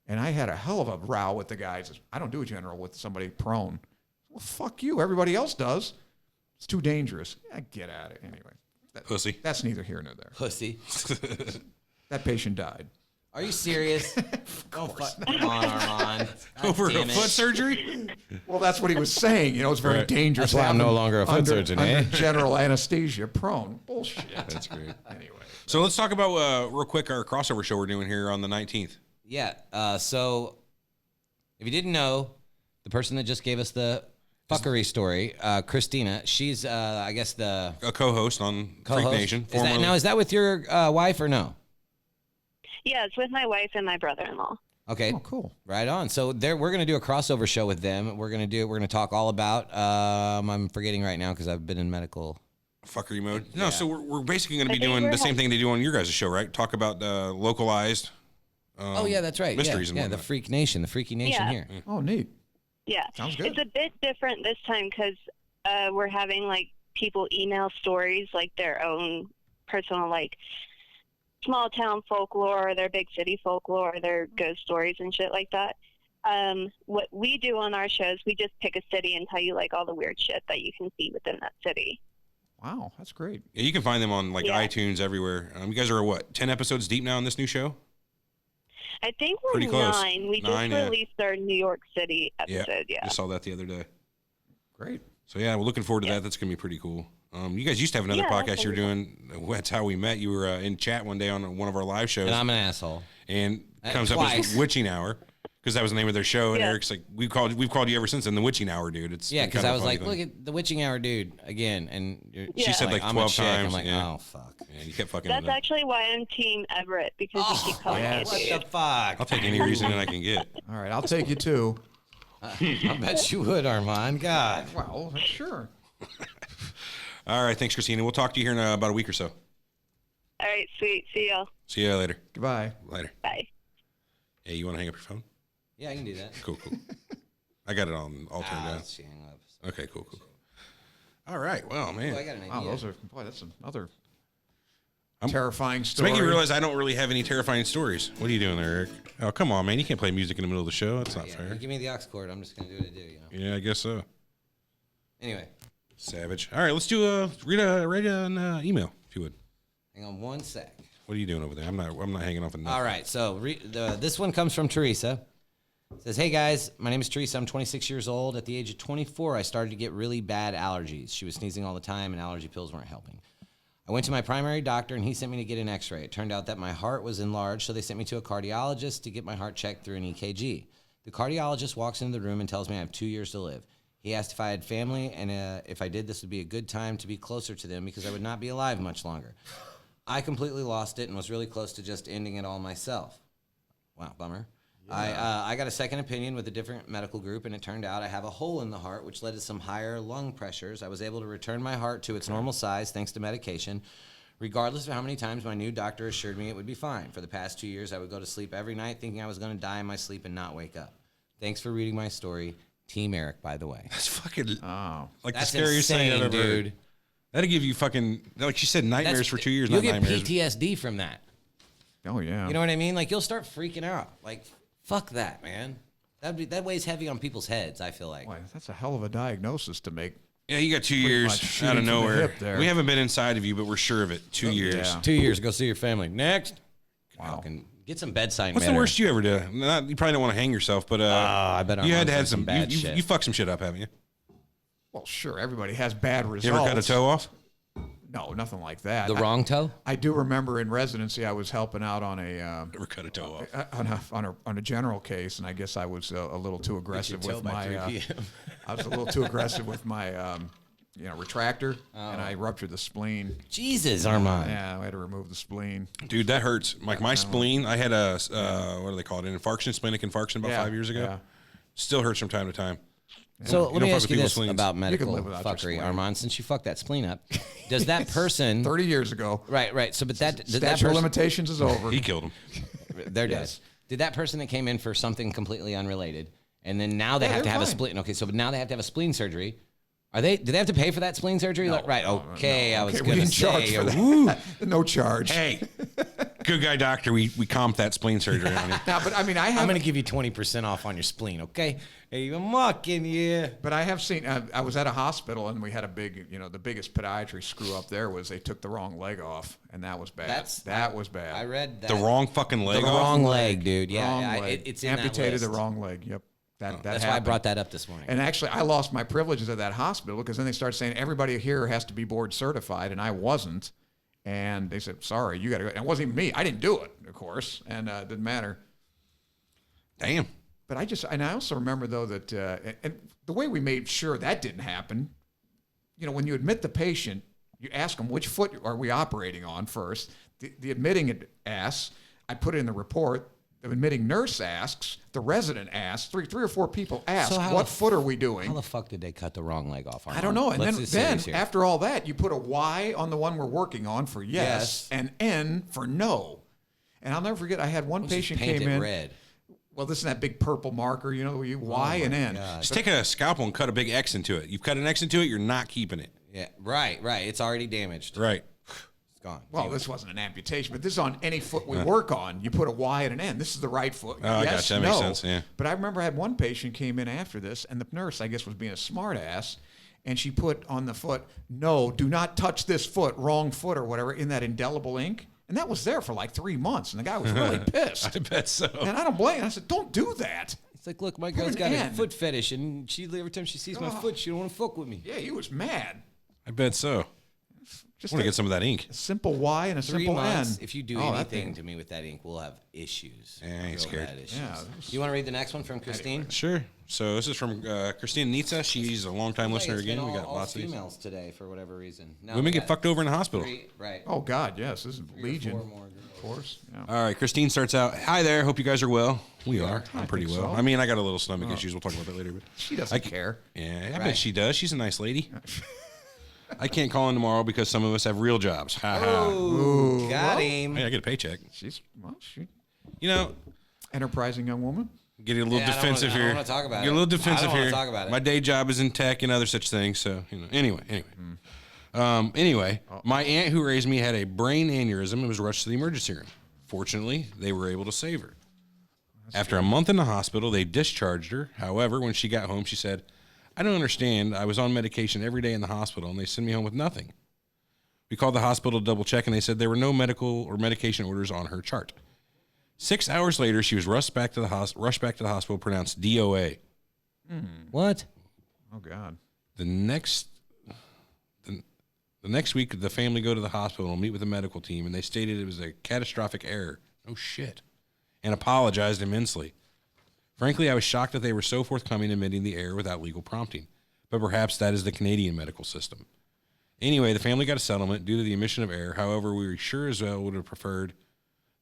and I had a hell of a row with the guys. I don't do a general with somebody prone. Well, fuck you. Everybody else does. It's too dangerous. Yeah, get at it anyway. Pussy. That's neither here nor there. Pussy. That patient died. Are you serious? Come on, Armand. God Over a damn it. foot surgery? Well, that's what he was saying. You know, it's very Right. dangerous. That's why I'm no having longer a foot surgeon, eh? under general anesthesia prone. Bullshit. That's great. Anyway. So let's talk about real quick our crossover show we're doing here on the 19th. Yeah. So, if you didn't know, the person that just gave us the fuckery story, Christina, she's, I guess, the A co-host on co-host. Freak Nation. Is that with your wife or no? Yeah, it's with my wife and my brother-in-law. Okay. Oh, cool. Right on. So we're going to do a crossover show with them. We're going to talk all about, I'm forgetting right now because I've been in medical. Fuckery mode. No, Yeah. so we're basically going to be I think doing we're the same thing they do on your guys' show, right? Talk about localized Oh, yeah, that's right. mysteries and yeah, the whatnot. Freak Nation, the Freaky Nation Yeah. here. Oh, neat. Yeah. Sounds good. It's a bit different this time because we're having like people email stories, like their own personal, like small town folklore, their big city folklore, their ghost stories and shit like that. What we do on our shows, we just pick a city and tell you like all the weird shit that you can see within that city. Wow, that's great. Yeah, you can find them on like Yeah. iTunes everywhere. You guys are what, 10 episodes deep now in this new show? I think we're Pretty close. 9. We 9, just yeah. released our New York City episode. Yeah. Just saw that the other day. Great. So yeah, we're looking forward to that. That's gonna be pretty cool. You guys used to have another Yeah, podcast that's you were gonna doing. That's how we met. You were in chat one day on one of our live shows, And I'm an asshole. and comes up twice. as Witching Hour because that was the name of their show. And Yeah. Eric's like, we've called you ever since. And the Witching Hour, dude. It's Yeah, been because kind I of a was funny like, thing. look at the Witching Hour dude again. And She said, like, I'm 12 a chick. I'm times, like, yeah. oh, fuck. Yeah, you kept fucking. That's with them. actually why I'm Team Everett because you keep calling yes. me a What dude. the fuck? I'll take any reason I can get. All right, I'll take you too. I bet you would, Armand. God. Well, sure. All right, thanks, Christina. We'll talk to you here in about a week or so. All right, sweet. See y'all. See you later. Goodbye. Later. Bye. Hey, you want to hang up your phone? Yeah, I can do that. Cool. I got it all turned down. She hung up. Okay, cool. All right. Well, man. Oh, I got an Wow, idea. that's another terrifying To story. make you realize I don't really have any terrifying stories. What are you doing there, Eric? Oh, come on, man. You can't play music in the middle of the show. That's not Yeah, fair. you give me the aux cord. I'm just going to do what I do, you know. Yeah, I guess so. Anyway, Savage. All right, let's do read an email, if you would. hang on one sec. What are you doing over there? I'm not hanging off enough. All right, so this one comes from Teresa. It says, hey guys, my name is Teresa. I'm 26 years old. At the age of 24, I started to get really bad allergies. She was sneezing all the time, and allergy pills weren't helping. I went to my primary doctor, and he sent me to get an x-ray. It turned out that my heart was enlarged, so they sent me to a cardiologist to get my heart checked through an EKG. The cardiologist walks into the room and tells me I have 2 years to live. He asked if I had family, and if I did, this would be a good time to be closer to them because I would not be alive much longer. I completely lost it and was really close to just ending it all myself. Wow, bummer. I got a second opinion with a different medical group, and it turned out I have a hole in the heart, which led to some higher lung pressures. I was able to return my heart to its normal size thanks to medication, regardless of how many times my new doctor assured me it would be fine. For the past 2 years, I would go to sleep every night thinking I was going to die in my sleep and not wake up. Thanks for reading my story. Team Eric, by the way. That's fucking like That's the scariest thing I've insane, ever heard. dude. That'll give you fucking, like you said, nightmares for 2 years, You'll not get nightmares. PTSD from that. Oh yeah. You know what I mean? Like, you'll start freaking out. Like, fuck that, man. That weighs heavy on people's heads, I feel like. Boy, that's a hell of a diagnosis to make. Yeah, you got 2 much years shooting out of from the nowhere. hip there. We haven't been inside of you, but we're sure of it. 2 years. yeah. 2 years, go see your family. Next. Wow. Fucking get some bedside What's manner. the worst you ever did? Not, you probably don't want to hang yourself, but I bet you had Armand's to have done some bad you shit. fucked some shit up, haven't you? Well, sure. Everybody has bad results. You ever cut a toe off? No, nothing like that. The wrong toe? I do remember in residency, I was helping out on a Never cut a toe off. on a general case, and I guess I was a little too aggressive Toe with by my. 3 p.m. I was a little too aggressive with my, retractor, and I ruptured the spleen. Jesus, Armand. Yeah, I had to remove the spleen. Dude, that hurts. Like my spleen, I had a what do they call it? An infarction, splenic infarction about 5 years ago. Yeah. Still hurts from time to time. So You let me don't fuck ask with you people's this spleens. about medical live without your fuckery, spleen. Armand. Since you fucked that spleen up, does that person? 30 years ago. Right. So, but that did that Statute of person, limitations is over. He killed him. they're Yes. dead. Did that person that came in for something completely unrelated, and then now they Yeah, have to they're have a fine. spleen? Okay, so now they have to have a spleen surgery. Do they have to pay for that spleen surgery? Right. Okay. I was Okay, we gonna didn't charge say. for that. Woo. No charge. Hey, good guy doctor. We comped that spleen surgery on you. Now, but I mean, I I'm have. gonna give you 20% off on your spleen. Okay. Hey, I'm mocking you. But I have seen. I was at a hospital and we had a big. The biggest podiatry screw up there was they took the wrong leg off, and that was bad. That was bad. I read that. The wrong fucking leg The off. wrong leg, dude. Yeah, Wrong leg. it's in amputated that the list. wrong leg. Yep. That That's why I happened. brought that up this morning. And actually, I lost my privileges at that hospital because then they started saying everybody here has to be board certified, and I wasn't. And they said, "Sorry, you got to go." And it wasn't even me. I didn't do it, of course, and it didn't matter. Damn. But I also remember though that and the way we made sure that didn't happen. When you admit the patient, you ask them which foot are we operating on first. The admitting asks. I put it in the report. The admitting nurse asks. The resident asks. Three or four people ask, So how "What the foot are we doing?" How the fuck did they cut the wrong leg off? I don't know. And Let's just then serious here. after all that, you put a Y on the one we're working on for yes, and N for no. And I'll never forget, I had one Let's just patient paint came it in. red. Well, this is that big purple marker, where you Y and N. Just take a scalpel and cut a big X into it. You've cut an X into it, you're not keeping it. Yeah, right. It's already damaged. Right. It's gone. Well, this wasn't an amputation, but this is on any foot we work on. You put a Y and an N. This is the right foot. Oh, I yes, gotcha. That no. makes sense, yeah. But I remember I had one patient came in after this, and the nurse, I guess, was being a smart ass, and she put on the foot, "No, do not touch this foot, wrong foot," or whatever, in that indelible ink. And that was there for like 3 months, and the guy was really pissed. I bet so. And I don't blame him. I said, "Don't do that." It's like, look, my Put girl's an got a N. foot fetish, and every time she sees my foot, she don't want to fuck with me. Yeah, he was mad. I bet so. Just I want to a get some of that ink. simple Y and a 3 simple months. N. If you do Oh, that anything thing. to me with that ink, we'll have issues. Yeah, I ain't Real scared. bad issues. Yeah. You want to read the next one from Christine? Sure. So this is from Christine Nitsa. She's a longtime listener It's been again. We all- got all lots of these. females today for whatever reason. No, Women we get got fucked over in the hospital. 3, right. Oh, God, yes. This is Three or Legion. 4 more girls. Of course. Yeah. All right, Christine starts out. Hi there. Hope you guys are well. We are. I'm pretty think well. so. I mean, I got a little stomach issues. We'll talk about that later. But She doesn't care. yeah, I Right. bet she does. She's a nice lady. I can't call in tomorrow because some of us have real jobs. Ha ha. Ooh, got him. Hey, I get a paycheck. She's You know, enterprising young woman. get a little Yeah, I don't defensive wanna- I here. don't wanna talk about Get a it. little I don't defensive wanna here. talk about it. My day job is in tech and other such things. So anyway. My aunt who raised me had a brain aneurysm and was rushed to the emergency room. Fortunately, they were able to save her. After a month in the hospital, they discharged her. However, when she got home, she said, "I don't understand. I was on medication every day in the hospital, and they sent me home with nothing." We called the hospital to double check, and they said there were no medical or medication orders on her chart. 6 hours later, she was rushed back to the hospital, pronounced DOA. What? Oh, God. The next week, the family go to the hospital and meet with the medical team, and they stated it was a catastrophic error. Oh, shit. And apologized immensely. Frankly, I was shocked that they were so forthcoming admitting the error without legal prompting. But perhaps that is the Canadian medical system. Anyway, the family got a settlement due to the admission of error. However, we sure as well would have preferred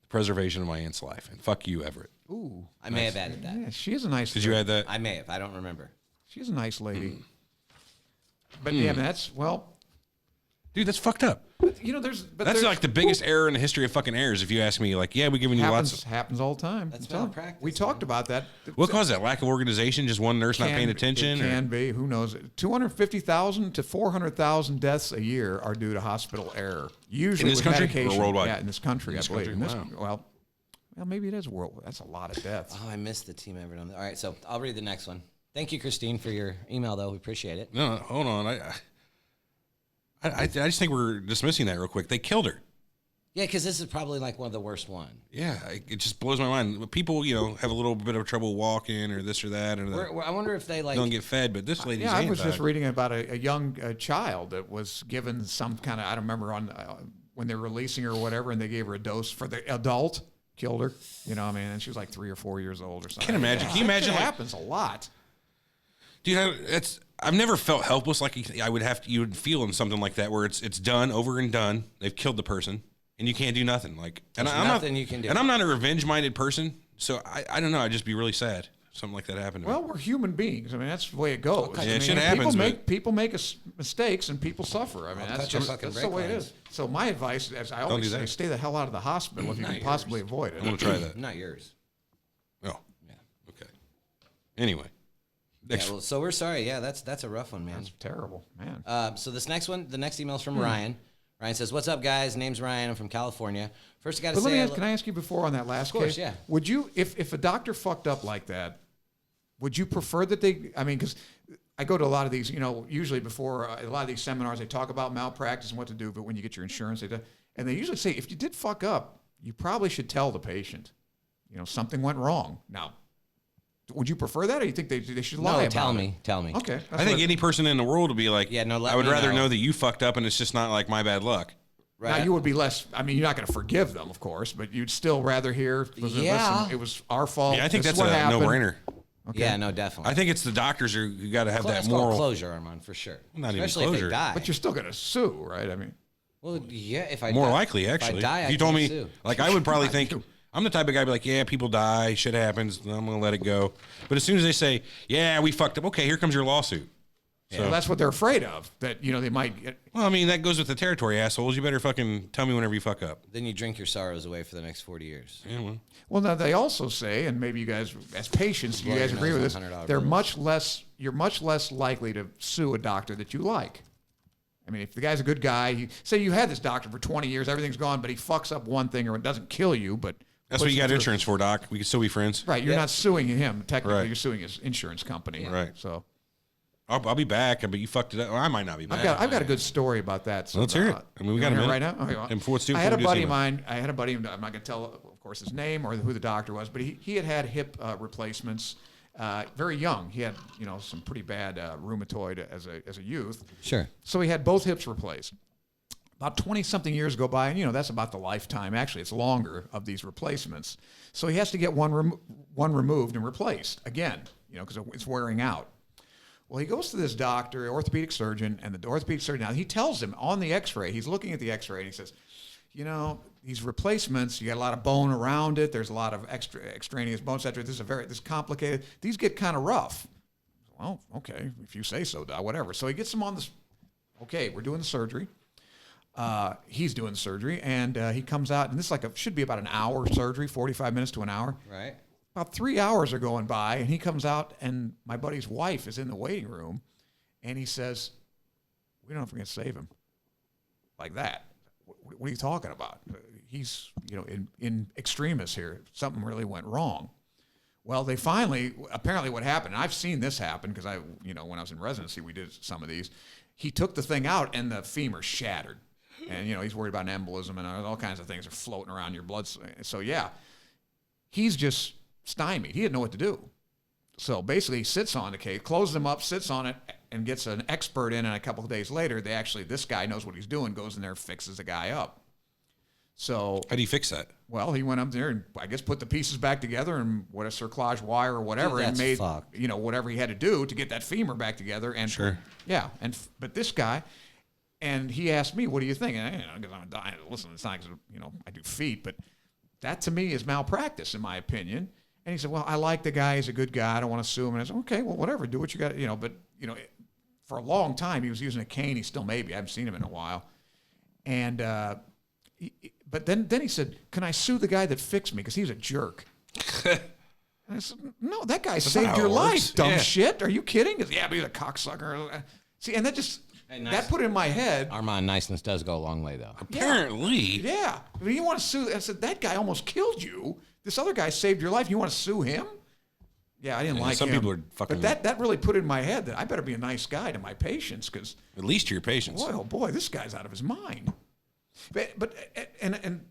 the preservation of my aunt's life. And fuck you, Everett. Ooh. I may have added that. Yeah, she is a nice Did you add that? I may have. I don't remember. She's a nice lady. But yeah, that's, well, Dude, that's fucked up. you know, that's That's like the biggest error in the history of fucking errors. If you ask me, like, yeah, we're giving you lots of. happens all the time. That's I'm telling you. malpractice, We talked about that. What caused that? Lack of organization? Just one nurse not paying attention? It or- can be. Who knows? 250,000 to 400,000 deaths a year are due to hospital error. Usually this with country or medication. worldwide? Yeah, in this country, In this I believe. country? Wow. Well, maybe it is world. That's a lot of deaths. Oh, I missed the team Everett on that. All right, so I'll read the next one. Thank you, Christine, for your email, though. We appreciate it. No, hold on. I just think we're dismissing that real quick. They killed her. Yeah, because this is probably like one of the worst one. Yeah, it just blows my mind. People, have a little bit of trouble walking or this or that, or I wonder if they like. don't get fed. But this lady's Yeah, I aunt was just died. reading about a young child that was given some kind of, I don't remember when they were releasing her or whatever, and they gave her a dose for the adult, killed her. And she was like 3 or 4 years old or something. Can't imagine. Can you imagine? It Like, happens a lot. dude, I've never felt helpless like you would feel in something like that where it's done, over and done. They've killed the person, and you can't do nothing. There's nothing you can do. And I'm not a revenge-minded person, so I don't know. I'd just be really sad if something like that happened to me. Well, we're human beings. I mean, that's the way it goes. Yeah, shit happens, People make mistakes and people suffer. I mean, that's cut your just fucking that's the way it brake is. So my advice, as I always do say, that. stay the hell out of the hospital if you can possibly avoid it. I'm gonna try that. Not yours. Oh, yeah. Okay. Anyway, next. Yeah, well, so we're sorry. Yeah, that's a rough one, man. That's terrible, man. So this next one, the next email is from Ryan. Ryan says, "What's up, guys? Name's Ryan. I'm from California. First, I got to But let say, me ask, can I ask you before on that last Of course, case? yeah. Would you, if a doctor fucked up like that, would you prefer that they? I mean, because I go to a lot of these. Usually before a lot of these seminars, they talk about malpractice and what to do. But when you get your insurance, and they usually say if you did fuck up, you probably should tell the patient. Something went wrong. Now, would you prefer that, or you think they should lie no, about tell it? me, tell me. Okay, I think any person in the world would be like, Yeah, no, let I would me rather know. know that you fucked up and it's just not like my bad luck. Right. Now you would be less. I mean, you're not going to forgive them, of course, but you'd still rather hear. Listen, Yeah. it was our fault. Yeah, I think This is that's what a happened. no-brainer. Yeah, no, definitely. I think it's the doctors who got to have that That's called moral. closure, Armand, for sure. Not even Especially if closure. they die. But you're still going to sue, right? I mean, well, yeah. If I More die, likely, actually. If I die, If I you told can't me, sue. like, I would probably think, I'm the type of guy to be like, yeah, people die, shit happens, I'm going to let it go. But as soon as they say, yeah, we fucked up, okay, here comes your lawsuit. well, that's what they're afraid of. That they might get. Well, I mean, that goes with the territory, assholes. You better fucking tell me whenever you fuck up. Then you drink your sorrows away for the next 40 years. Yeah, well. Well, now they also say, and maybe you guys, as patients, you Lawyer guys agree knows with the this. $100 They're bills. much less. You're much less likely to sue a doctor that you like. I mean, if the guy's a good guy, say you had this doctor for 20 years, everything's gone, but he fucks up one thing or it doesn't kill you, but That's what puts you got through. insurance for, Doc. We can still be friends. Right, you're not suing him. Technically, Right. you're suing his insurance company. Right. So I'll be back, but you fucked it up. Well, I might not be back. I've got a good story about that. So Let's hear it. I mean, we you got a wanna hear it minute. right now. Okay, well, And before it's due, I had a before we do buddy of this mine. I'm not going to tell, of course, his name or who the doctor was, but he had hip replacements. Very young. He had some pretty bad rheumatoid as a youth. Sure. So he had both hips replaced. About 20-something years go by, and that's about the lifetime. Actually, it's longer of these replacements. So he has to get one removed and replaced again, because it's wearing out. Well, he goes to this doctor, orthopedic surgeon, and the orthopedic surgeon, now he tells him on the x-ray, he's looking at the x-ray, and he says, these replacements, you got a lot of bone around it, there's a lot of extraneous bone, etc. This is complicated. These get kind of rough. Well, okay, if you say so, Doc, whatever. So he gets him on this, okay, we're doing the surgery. He's doing the surgery, and he comes out, and this is should be about an hour surgery, 45 minutes to an hour. Right. About 3 hours are going by, and he comes out, and my buddy's wife is in the waiting room, and he says, we don't know if we're going to save him. Like that. What are you talking about? He's, in extremis here. Something really went wrong. Well, they finally, apparently what happened, and I've seen this happen because when I was in residency, we did some of these. He took the thing out, and the femur shattered. And, he's worried about an embolism, and all kinds of things are floating around your blood. So, yeah, he's just stymied. He didn't know what to do. So basically he sits on the case, closes him up, sits on it, and gets an expert in, and a couple of days later, this guy knows what he's doing, goes in there, fixes the guy up. So, How do you fix that? well, he went up there and I guess put the pieces back together and what a cerclage wire or whatever, Dude, and that's made fucked. whatever he had to do to get that femur back together. And Sure. yeah, but this guy, and he asked me, "What do you think?" And because I'm dying. Listen, it's not because I do feet, but that to me is malpractice, in my opinion. And he said, well, I like the guy. He's a good guy. I don't want to sue him. And I said, okay, well, whatever. Do what you got to, but, for a long time, he was using a cane. He still maybe. I haven't seen him in a while. And, but then he said, can I sue the guy that fixed me? Because he was a jerk. And I said, no, that guy saved your life, dumb shit. Are you kidding? He goes, yeah, but he's a cocksucker. See, and that just, that put it in my head. Armand, niceness does go a long way, though. Apparently. Yeah. I mean, you want to sue, I said, that guy almost killed you. This other guy saved your life. You want to sue him? Yeah, I didn't like some him. people are fucking. But that really put it in my head that I better be a nice guy to my patients because. At least to your patients. Boy, oh boy, this guy's out of his mind. But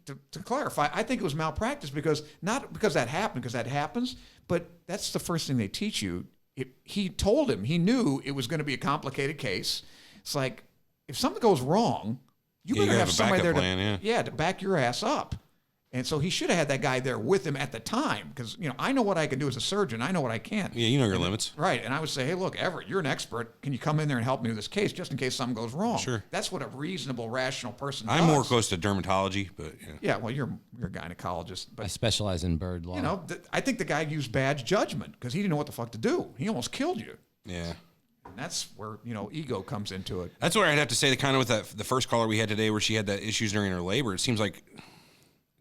to clarify, I think it was malpractice because not because that happened, because that happens, but that's the first thing they teach you. He told him, he knew it was going to be a complicated case. It's like, if something goes wrong, you better have somebody there to back your ass up. And so he should have had that guy there with him at the time because, I know what I can do as a surgeon. I know what I can't. Yeah, you know your limits. Right. And I would say, hey, look, Everett, you're an expert. Can you come in there and help me with this case just in case something goes wrong? Sure. That's what a reasonable, rational person does. I'm more close to dermatology, but yeah. Yeah, well, you're a gynecologist. But, I specialize in bird law. I think the guy used bad judgment because he didn't know what the fuck to do. He almost killed you. Yeah. And that's where, ego comes into it. That's where I'd have to say the kind of with the first caller we had today where she had that issues during her labor. It seems like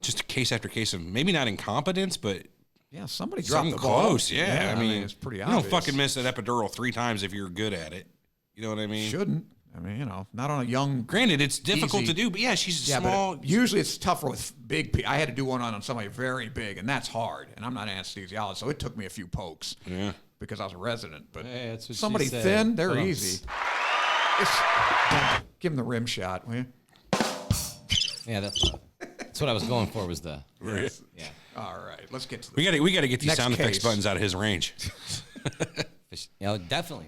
just a case after case of maybe not incompetence, but yeah, somebody dropped the ball. Close. Yeah, I mean, it's pretty you obvious. don't fucking miss that epidural 3 times if you're good at it. You know what I mean? Shouldn't. I mean, not on a young. Granted, it's difficult to do, but yeah, she's small. But usually it's tougher with big people. I had to do one on somebody very big, and that's hard. And I'm not an anesthesiologist, so it took me a few pokes. Yeah. Because I was a resident. But that's what somebody she said. thin, they're easy. Give them the rim shot, will you? Yeah, that's what I was going for. Was the yes. Yeah. All right, let's get to we got to get these next sound effects case. buttons out of his range. Definitely.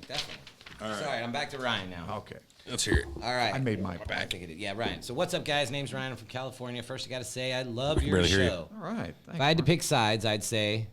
All right. Sorry, I'm back to Ryan now. Okay. Let's hear it. All right. I made my I think I did. Yeah, Ryan. So what's up, guys? Name's Ryan. I'm from California. First, I got to say I love your barely hear you. show. All right. If I had to pick sides, I'd say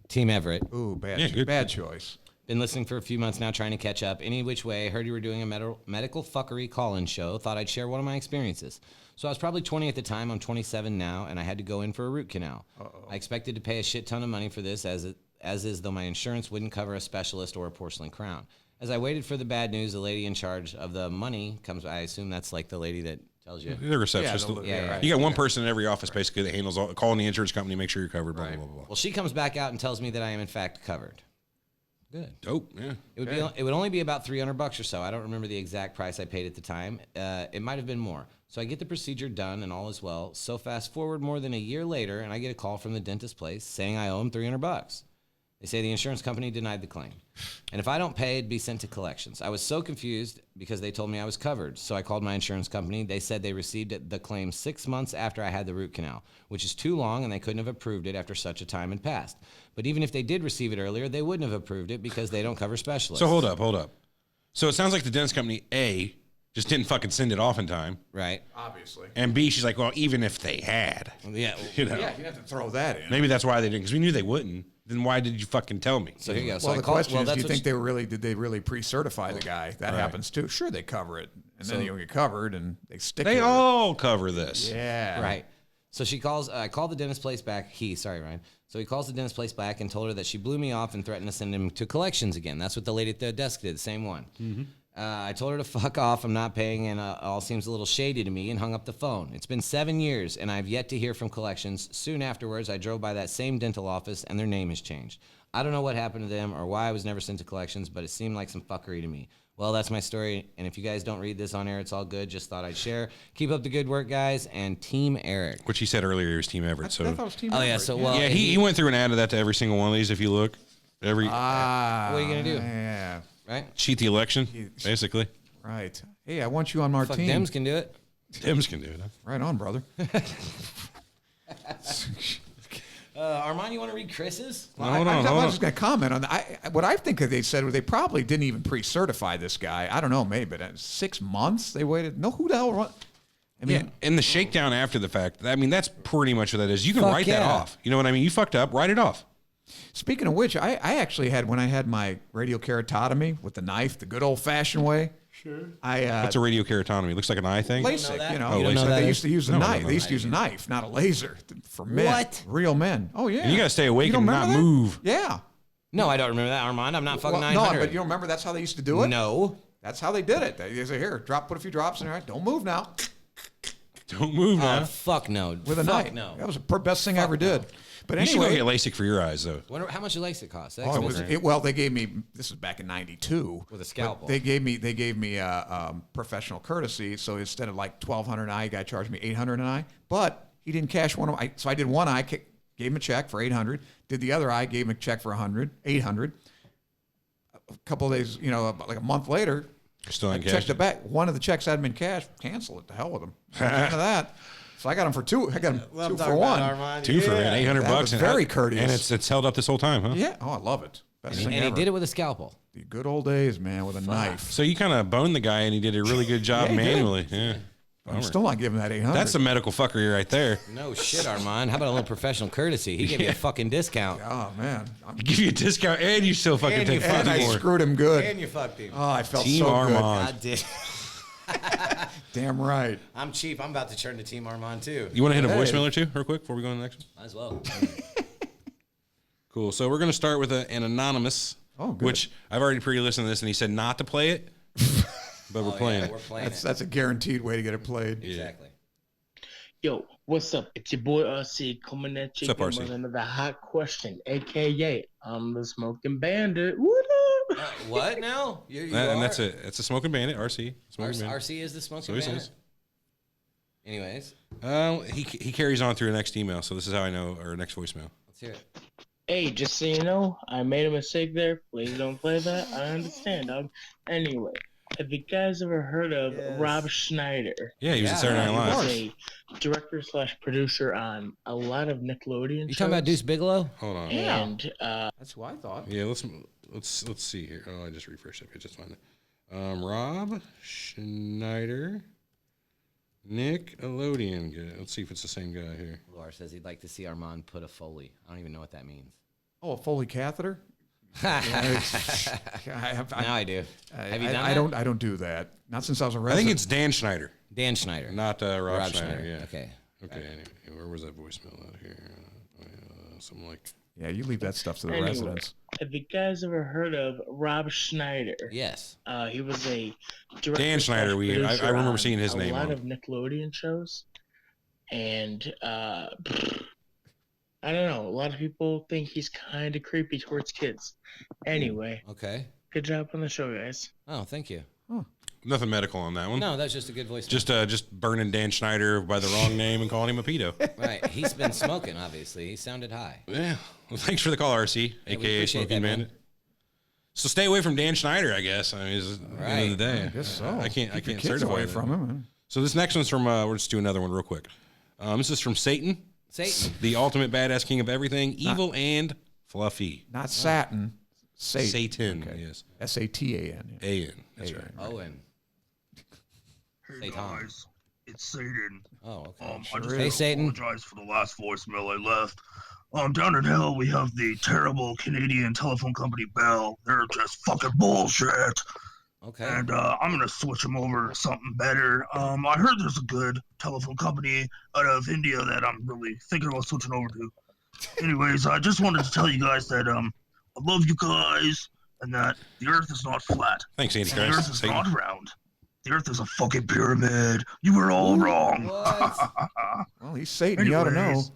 Team Everett. Ooh, good. bad choice. Been listening for a few months now, trying to catch up. Any which way, heard you were doing a medical fuckery call-in show. Thought I'd share one of my experiences. So I was probably 20 at the time. I'm 27 now, and I had to go in for a root canal. I expected to pay a shit ton of money for this, as is, though my insurance wouldn't cover a specialist or a porcelain crown. As I waited for the bad news, the lady in charge of the money comes. I assume that's like the lady that tells you. The receptionist. Yeah. You got one person in every office basically that handles all. Calling the insurance company, make sure you're covered. Blah, blah, blah, blah. Well, she comes back out and tells me that I am in fact covered. Good. Dope. Yeah. It would only be about $300 or so. I don't remember the exact price I paid at the time. It might have been more. So I get the procedure done and all is well. So fast forward more than a year later, and I get a call from the dentist place saying I owe him $300. They say the insurance company denied the claim. And if I don't pay, it'd be sent to collections. I was so confused because they told me I was covered. So I called my insurance company. They said they received the claim 6 months after I had the root canal, which is too long, and they couldn't have approved it after such a time had passed. But even if they did receive it earlier, they wouldn't have approved it because they don't cover specialists. So hold up. So it sounds like the dentist company, A, just didn't fucking send it off in time. Right. Obviously. And B, she's like, well, even if they had. Yeah. You know. Yeah, you have to throw that in. Maybe that's why they didn't, because we knew they wouldn't. Then why did you fucking tell me? So here you go. So Well, I the called, question is, do you that's think did they really pre-certify the guy? That happens too. Sure, they cover it, and then you get covered, and they stick. They with all cover this. it. Yeah. Right. So she calls. I called the dentist place back. Ryan. So he calls the dentist place back and told her that she blew me off and threatened to send him to collections again. That's what the lady at the desk did. The same one. Mm-hmm. I told her to fuck off. I'm not paying, and all seems a little shady to me, and hung up the phone. It's been 7 years, and I've yet to hear from collections. Soon afterwards, I drove by that same dental office, and their name has changed. I don't know what happened to them or why I was never sent to collections, but it seemed like some fuckery to me. Well, that's my story, and if you guys don't read this on air, it's all good. Just thought I'd share. Keep up the good work, guys, and Team Eric. Which he said earlier was Team Everett. I So thought it was Team Oh, yeah, Everett. so, well, yeah, he went through and added that to every single one of these. If you look, every what are you going to do? Yeah. Right? cheat the election, basically. Right. Hey, I want you on our Fuck, team. Dems can do it. Tim's can do it. Huh? Right on, brother. Armand, you want to read Chris's? Hold I on. was just going to comment on that. What I think that they said was they probably didn't even pre-certify this guy. I don't know, maybe, but 6 months they waited. No, who the hell? I mean, Yeah, and the shakedown after the fact, I mean, that's pretty much what that is. You can Fuck write that yeah. off. You know what I mean? You fucked up, write it off. speaking of which, I actually had, when I had my radial keratotomy with the knife, the good old-fashioned way, What's a radiokeratotomy? Looks like an eye thing. LASIK, that? you know. Oh, You don't know LASIK. that They is? used to use a No, I don't knife. know They used that. to use a knife, not a laser for men. What? Real men. Oh, yeah. And you got to stay awake You don't and remember not that? move. Yeah. No, I don't remember that, Armand. I'm not fucking Well, 900. no, but you don't remember that's how they used to do it? No. That's how they did it. They say, here, put a few drops in there. Don't move now. Don't move Oh, now. fuck no. With a Fuck knife. no. That was the best thing I ever did. But You should go anyway. get LASIK for your eyes, though. Wonder how much a LASIK cost. That's Oh, expensive. well, they gave me. This was back in '92. With a scalpel. They gave me professional courtesy. So instead of like $1,200 an eye, a guy charged me $800 an eye. But he didn't cash one of my. So I did one eye, gave him a check for $800. Did the other eye, gave him a check for $800. A couple of days, like a month later, Still I in checked cash. it back. One of the checks hadn't been cashed. Cancel it. To hell with them. None of that. So I got them for two. I got them two for one. Two for $800 That bucks. was very courteous. And it's held up this whole time, huh? Yeah. Oh, I love it. Best thing And he ever. did it with a scalpel. The good old days, man, with a knife. So you kind of boned the guy, and he did a really good job Yeah, he did. manually. Yeah. I'm still not giving that 800. That's the medical fuckery right there. No shit, Armand. How about a little professional courtesy? He gave you a fucking discount. Oh man, Give you a discount, and you still fucking And take you and I 54. screwed him good. And you fucked him. Oh, I felt Team so Armand. God damn. good. Damn right. I'm cheap. I'm about to turn to Team Armand too. You want to hit a Hey. voicemail or two real quick before we go on to the next one? Might as well. Cool. So we're going to start with an anonymous, Oh, good. which I've already pre-listened to this, and he said not to play it, but we're playing Oh, We're it. playing it. That's a guaranteed way to get it played. Exactly. Yo, what's up? It's your boy RC coming at you What's up, again RC? with another hot question, aka I'm the Smoking Bandit. Woo What now? You And are? that's it. It's a Smoking Bandit, RC. Smoking Bandit. RC is the smoking So he bandit. says. Anyways, He carries on through the next email, so this is how I know, or next voicemail. let's hear it. Hey, just so you know, I made a mistake there. Please don't play that. I understand, dog. Anyway, have you guys ever heard of Rob Schneider? Yeah, he was Yeah, at Saturday Night He Live. was a director/producer on a lot of Nickelodeon You shows. talking about Deuce Bigelow? Hold on. And That's who I thought. Yeah, let's see here. Oh, I just refreshed it. I just find it. Rob Schneider, Nickelodeon. Good. Let's see if it's the same guy here. Laura says he'd like to see Armand put a Foley. I don't even know what that means. Oh, a Foley catheter. Now I do. Have you done that? I don't do that. Not since I was a I resident. think it's Dan Schneider, Dan Schneider. not Rob, Rob Schneider. Schneider. Yeah. Okay. Okay. Anyway, where was that voicemail out here? Something like. Yeah, you leave that stuff to the Anyway. residents. have you guys ever heard of Rob Schneider? Yes. He was a director. Dan Schneider, I remember seeing his name A lot on of Nickelodeon shows, and I don't know. A lot of people think he's kind of creepy towards kids. Anyway, Okay. good job on the show, guys. Oh, thank you. Nothing medical on that one. No, that's just a good voice. Just burning Dan Schneider by the wrong name and calling him a pedo. Right. He's been smoking, obviously. He sounded high. Yeah. Well, thanks for the call, RC, we aka appreciate Smoking that, man. Bandit. So stay away from Dan Schneider, I guess. I mean, at the end of the day, I guess so. I can't Keep your kids certify away that. from him. So this next one's from. We'll just do another one real quick. This is from Satan, Satan. the ultimate badass king of everything, evil and fluffy. Not satin. Satan. Satan, Okay. yes, Satan. Yeah. A-N. That's right. Owen. Hey Say Tom. guys, it's Satan. Oh, okay. I Sure just is. Hey, want to Satan. apologize for the last voicemail I left. Down in hell, we have the terrible Canadian telephone company Bell. They're just fucking bullshit. Okay. And I'm gonna switch them over to something better. I heard there's a good telephone company out of India that I'm really thinking about switching over to. Anyways, I just wanted to tell you guys that I love you guys, and that the Earth is not flat. Thanks, And the Antichrist. Earth is Satan. not round. The Earth is a fucking pyramid. You were all wrong. Well, he's Satan. You ought to know. Anyways,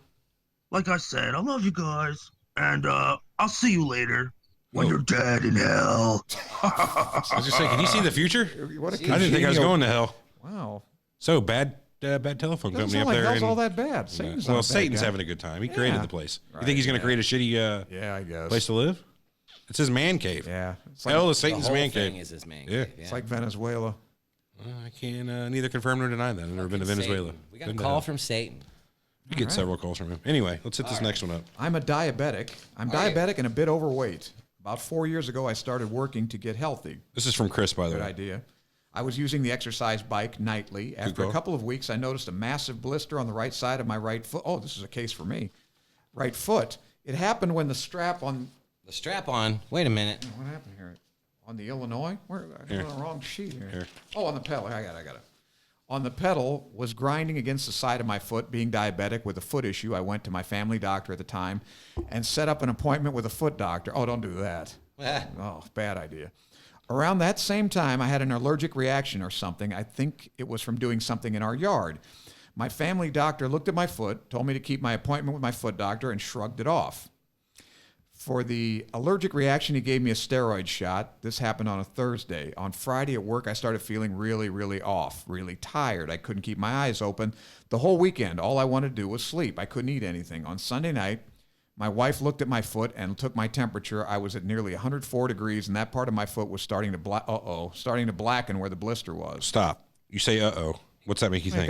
like I said, I love you guys, and I'll see you later when Whoa. you're dead in hell. I was just saying, can you see the future? What a I didn't think I was congenial- going to hell. Wow. So bad telephone Doesn't company sound up like there. hell's in- all that bad. Satan's not well, a bad Satan's guy. having a good time. He created Yeah. the place. You Right, think he's going to yeah. create a shitty Yeah, I guess. place to live? It's his man cave. Yeah. It's like, Hell is The Satan's whole man thing cave. is his man Yeah. cave. it's like Venezuela. I can neither confirm nor deny that. I've never been to Venezuela. Satan. We got a Been to call hell. from Satan. You get several calls from him. Anyway, let's hit this next one up. I'm a diabetic. I'm Are you? diabetic and a bit overweight. About 4 years ago, I started working to get healthy. This is from Chris, by the Good way. idea. I was using the exercise bike nightly. After a call. couple of weeks, I noticed a massive blister on the right side of my right foot. Oh, this is a case for me. Right foot. It happened when the strap on. The strap on. Wait a minute. What happened here? On the Illinois? Where? I Here. got on the wrong sheet here. Here. Oh, on the pedal. I got it. On the pedal was grinding against the side of my foot. Being diabetic with a foot issue, I went to my family doctor at the time and set up an appointment with a foot doctor. Oh, don't do that. Oh, bad idea. Around that same time, I had an allergic reaction or something. I think it was from doing something in our yard. My family doctor looked at my foot, told me to keep my appointment with my foot doctor, and shrugged it off. For the allergic reaction, he gave me a steroid shot. This happened on a Thursday. On Friday at work, I started feeling really, really off, really tired. I couldn't keep my eyes open. The whole weekend, all I wanted to do was sleep. I couldn't eat anything. On Sunday night, my wife looked at my foot and took my temperature. I was at nearly 104 degrees, and that part of my foot was starting to blacken where the blister was. Stop. You say uh-oh. What's that make you think? He's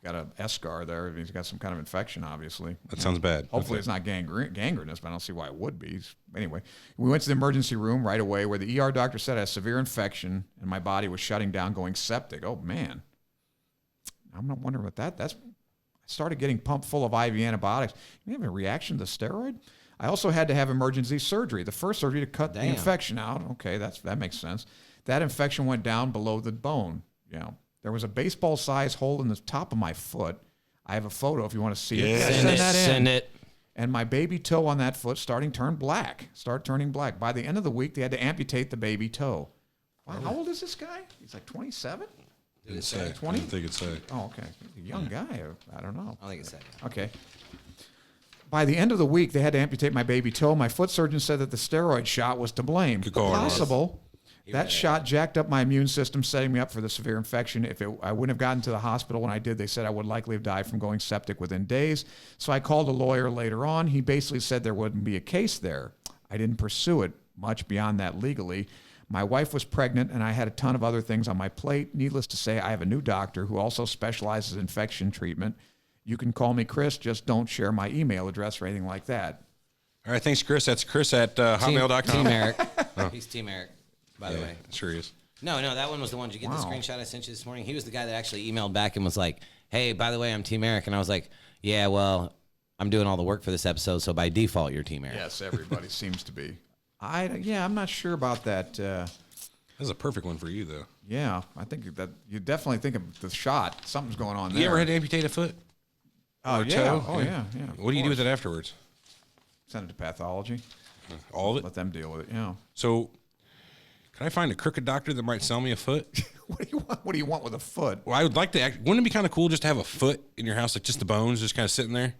got a eschar there. He's got some kind of infection, obviously. That sounds bad. Hopefully it's not gangrenous, but I don't see why it would be. Anyway, we went to the emergency room right away where the ER doctor said I had a severe infection and my body was shutting down, going septic. Oh, man. I'm not wondering what that's. I started getting pumped full of IV antibiotics. You have a reaction to steroid? I also had to have emergency surgery. The first surgery to cut the infection out. Okay, that makes sense. That infection went down below the bone. Yeah. There was a baseball-sized hole in the top of my foot. I have a photo if you want to see it. Send it. And my baby toe on that foot starting turning black. By the end of the week, they had to amputate the baby toe. Wow, how old is this guy? He's like 27? Did it say? 20? I didn't think it said. Oh, okay. He's a young guy. I don't know. I think it said. Okay. By the end of the week, they had to amputate my baby toe. My foot surgeon said that the steroid shot was to blame. Good call, Possible. That shot jacked up my immune system, setting me up for the severe infection. I wouldn't have gotten to the hospital when I did, they said I would likely have died from going septic within days. So I called a lawyer later on. He basically said there wouldn't be a case there. I didn't pursue it much beyond that legally. My wife was pregnant, and I had a ton of other things on my plate. Needless to say, I have a new doctor who also specializes in infection treatment. You can call me Chris. Just don't share my email address or anything like that. All right, thanks, Chris. That's Chris at hotmail.com. Team Eric. He's Team Eric. By the way. Sure is. No, that one was the one. Did you get the screenshot I sent you this morning? He was the guy that actually emailed back and was like, hey, by the way, I'm Team Eric. And I was like, yeah, well, I'm doing all the work for this episode, so by default, you're Team Eric. Yes, everybody seems to be. I'm not sure about that. That's a perfect one for you, though. Yeah, I think that you definitely think of the shot. Something's going on there. You ever had to amputate a foot? Oh, yeah. Toe? Oh, yeah. What do you do with it afterwards? Send it to pathology. All of it? Let them deal with it, yeah. So, can I find a crooked doctor that might sell me a foot? What do you want with a foot? Well, I would like to. Wouldn't it be kind of cool just to have a foot in your house, like just the bones, just kind of sitting there?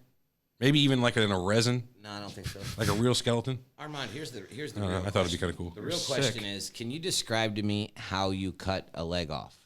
Maybe even like in a resin. No, I don't think so. Like a real skeleton. Armand, here's the real I thought it'd be kind of cool. The real question is, can you describe to me how you cut a leg off?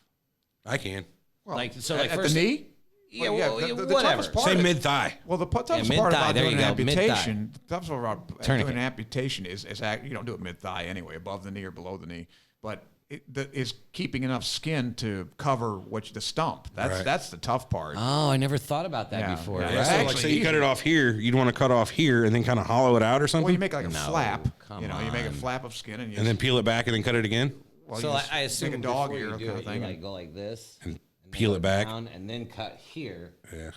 I can. Well, like at first, the knee? Yeah, Well, whatever. toughest part Say of it- mid thigh. Well, the toughest mid-thigh, part about there doing you an go, mid-thigh. amputation, the toughest part about Tourniquet. doing an amputation is you don't do it mid thigh anyway, above the knee or below the knee, but is keeping enough skin to cover the stump. That's the tough part. Oh, I never thought about that before. Yeah, Right? it's So, like, actually say you cut easy. it off here, you'd want to cut off here and then kind of hollow it out or something, Well, you make like a flap. come You make a on. flap of skin and and then peel it back and then cut it again, well, So you just I assume make a dog before ear you do kind it, of thing. you like go like this and then peel go it back. down, and then cut here. Yeah.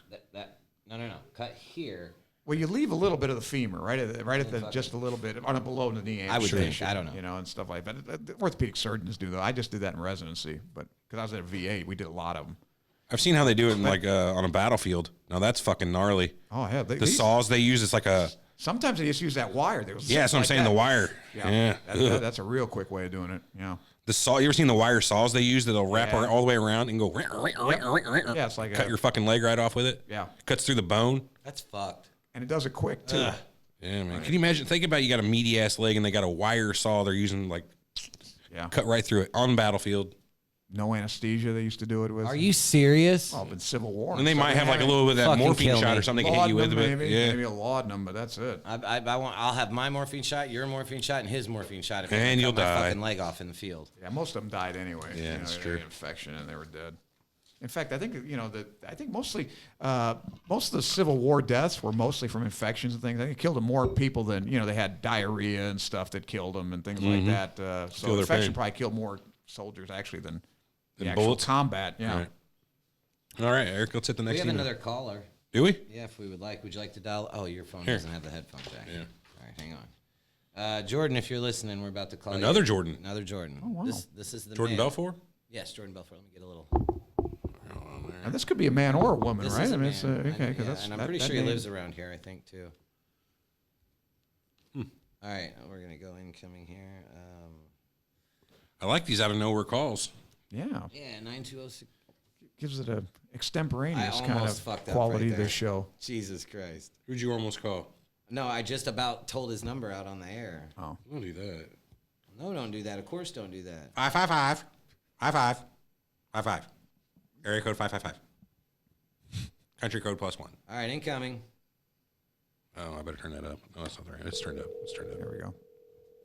No. Cut here. Well, you leave a little bit of the femur, right at the just a little bit on a below the knee. I would think. amputation, I don't know. and stuff like that. The orthopedic surgeons do though. I just did that in residency, but because I was at a VA, we did a lot of them. I've seen how they do it in on a battlefield. Now that's fucking gnarly. Oh yeah, The saws they use, it's like a. Sometimes they just use that wire. Yeah, that's what I'm saying. The wire. Yeah. That's a real quick way of doing it. Yeah. The saw. You ever seen the wire saws they use that'll wrap all the way around and go? Yeah, it's like cut your fucking leg right off with it. Yeah. Cuts through the bone. That's fucked. And it does it quick too. Yeah, man. Can you imagine? Think about you got a meaty ass leg and they got a wire saw they're using cut right through it on the battlefield. No anesthesia. They used to do it with. Are you serious? Oh, in Civil War. And they might have like a little bit of that Fucking morphine kill shot me. or something they can hit you with. Laudanum, But maybe a laudanum, but that's it. I'll have my morphine shot, your morphine shot, and his morphine shot. If And you'll cut my die. fucking leg off in the field. Yeah, most of them died anyway. Yeah, that's they true. had an infection and they were dead. In fact, I think mostly most of the Civil War deaths were mostly from infections and things. I think it killed more people than they had diarrhea and stuff that killed them and things like that. So Feel their infection pain. probably killed more soldiers actually than the Than actual bullets? combat. Yeah. All right, Eric, let's hit the We next have email. another caller. Do we? Yeah, if we would like. Would you like to dial? Oh, your phone Here. doesn't have the headphone jack. Yeah. All right, hang on. Jordan, if you're listening, we're about to call Another you. Jordan. Another Jordan. Oh, wow. This is the Jordan man. Belfort? Yes, Jordan Belfort. Let me get a little. Now, this could be a man or a woman, This right? is a I mean, man. it's, okay, Yeah, that's, and I'm that- pretty that sure he name- lives around here, I think, too. All right, we're going to go incoming here. I like these out of nowhere calls. Yeah, Yeah, 9206. gives it a extemporaneous I kind almost of fucked up quality right to there. this show. Jesus Christ. Who'd you almost call? No, I just about told his number out on the air. Oh, Don't do that. No, don't do that. Of course, don't do that. 555. 55. Area code 555. Country code +1. All right, incoming. Oh, I better turn that up. No, that's not right. It's turned up. It's turned up. there we go.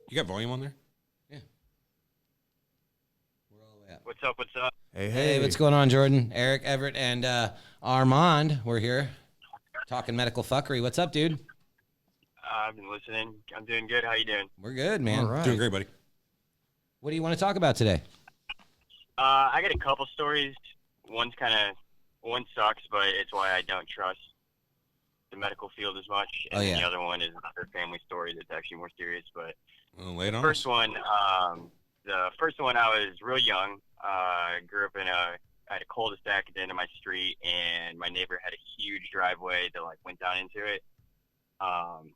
You got volume on there? Yeah. We're all the way up. What's up? What's up? Hey, Hey, what's going on, Jordan? Eric, Everett, and Armand, we're here talking medical fuckery. What's up, dude? I've been listening. I'm doing good. How you doing? We're good, man. All right. Doing great, buddy. What do you want to talk about today? I got a couple stories. One sucks, but it's why I don't trust the medical field as much. And Oh, yeah. the other one is another family story that's actually more serious. But Well, lay it on first us. one, the first one, I was real young. Grew up I had a cul-de-sac at the end of my street, and my neighbor had a huge driveway that like went down into it.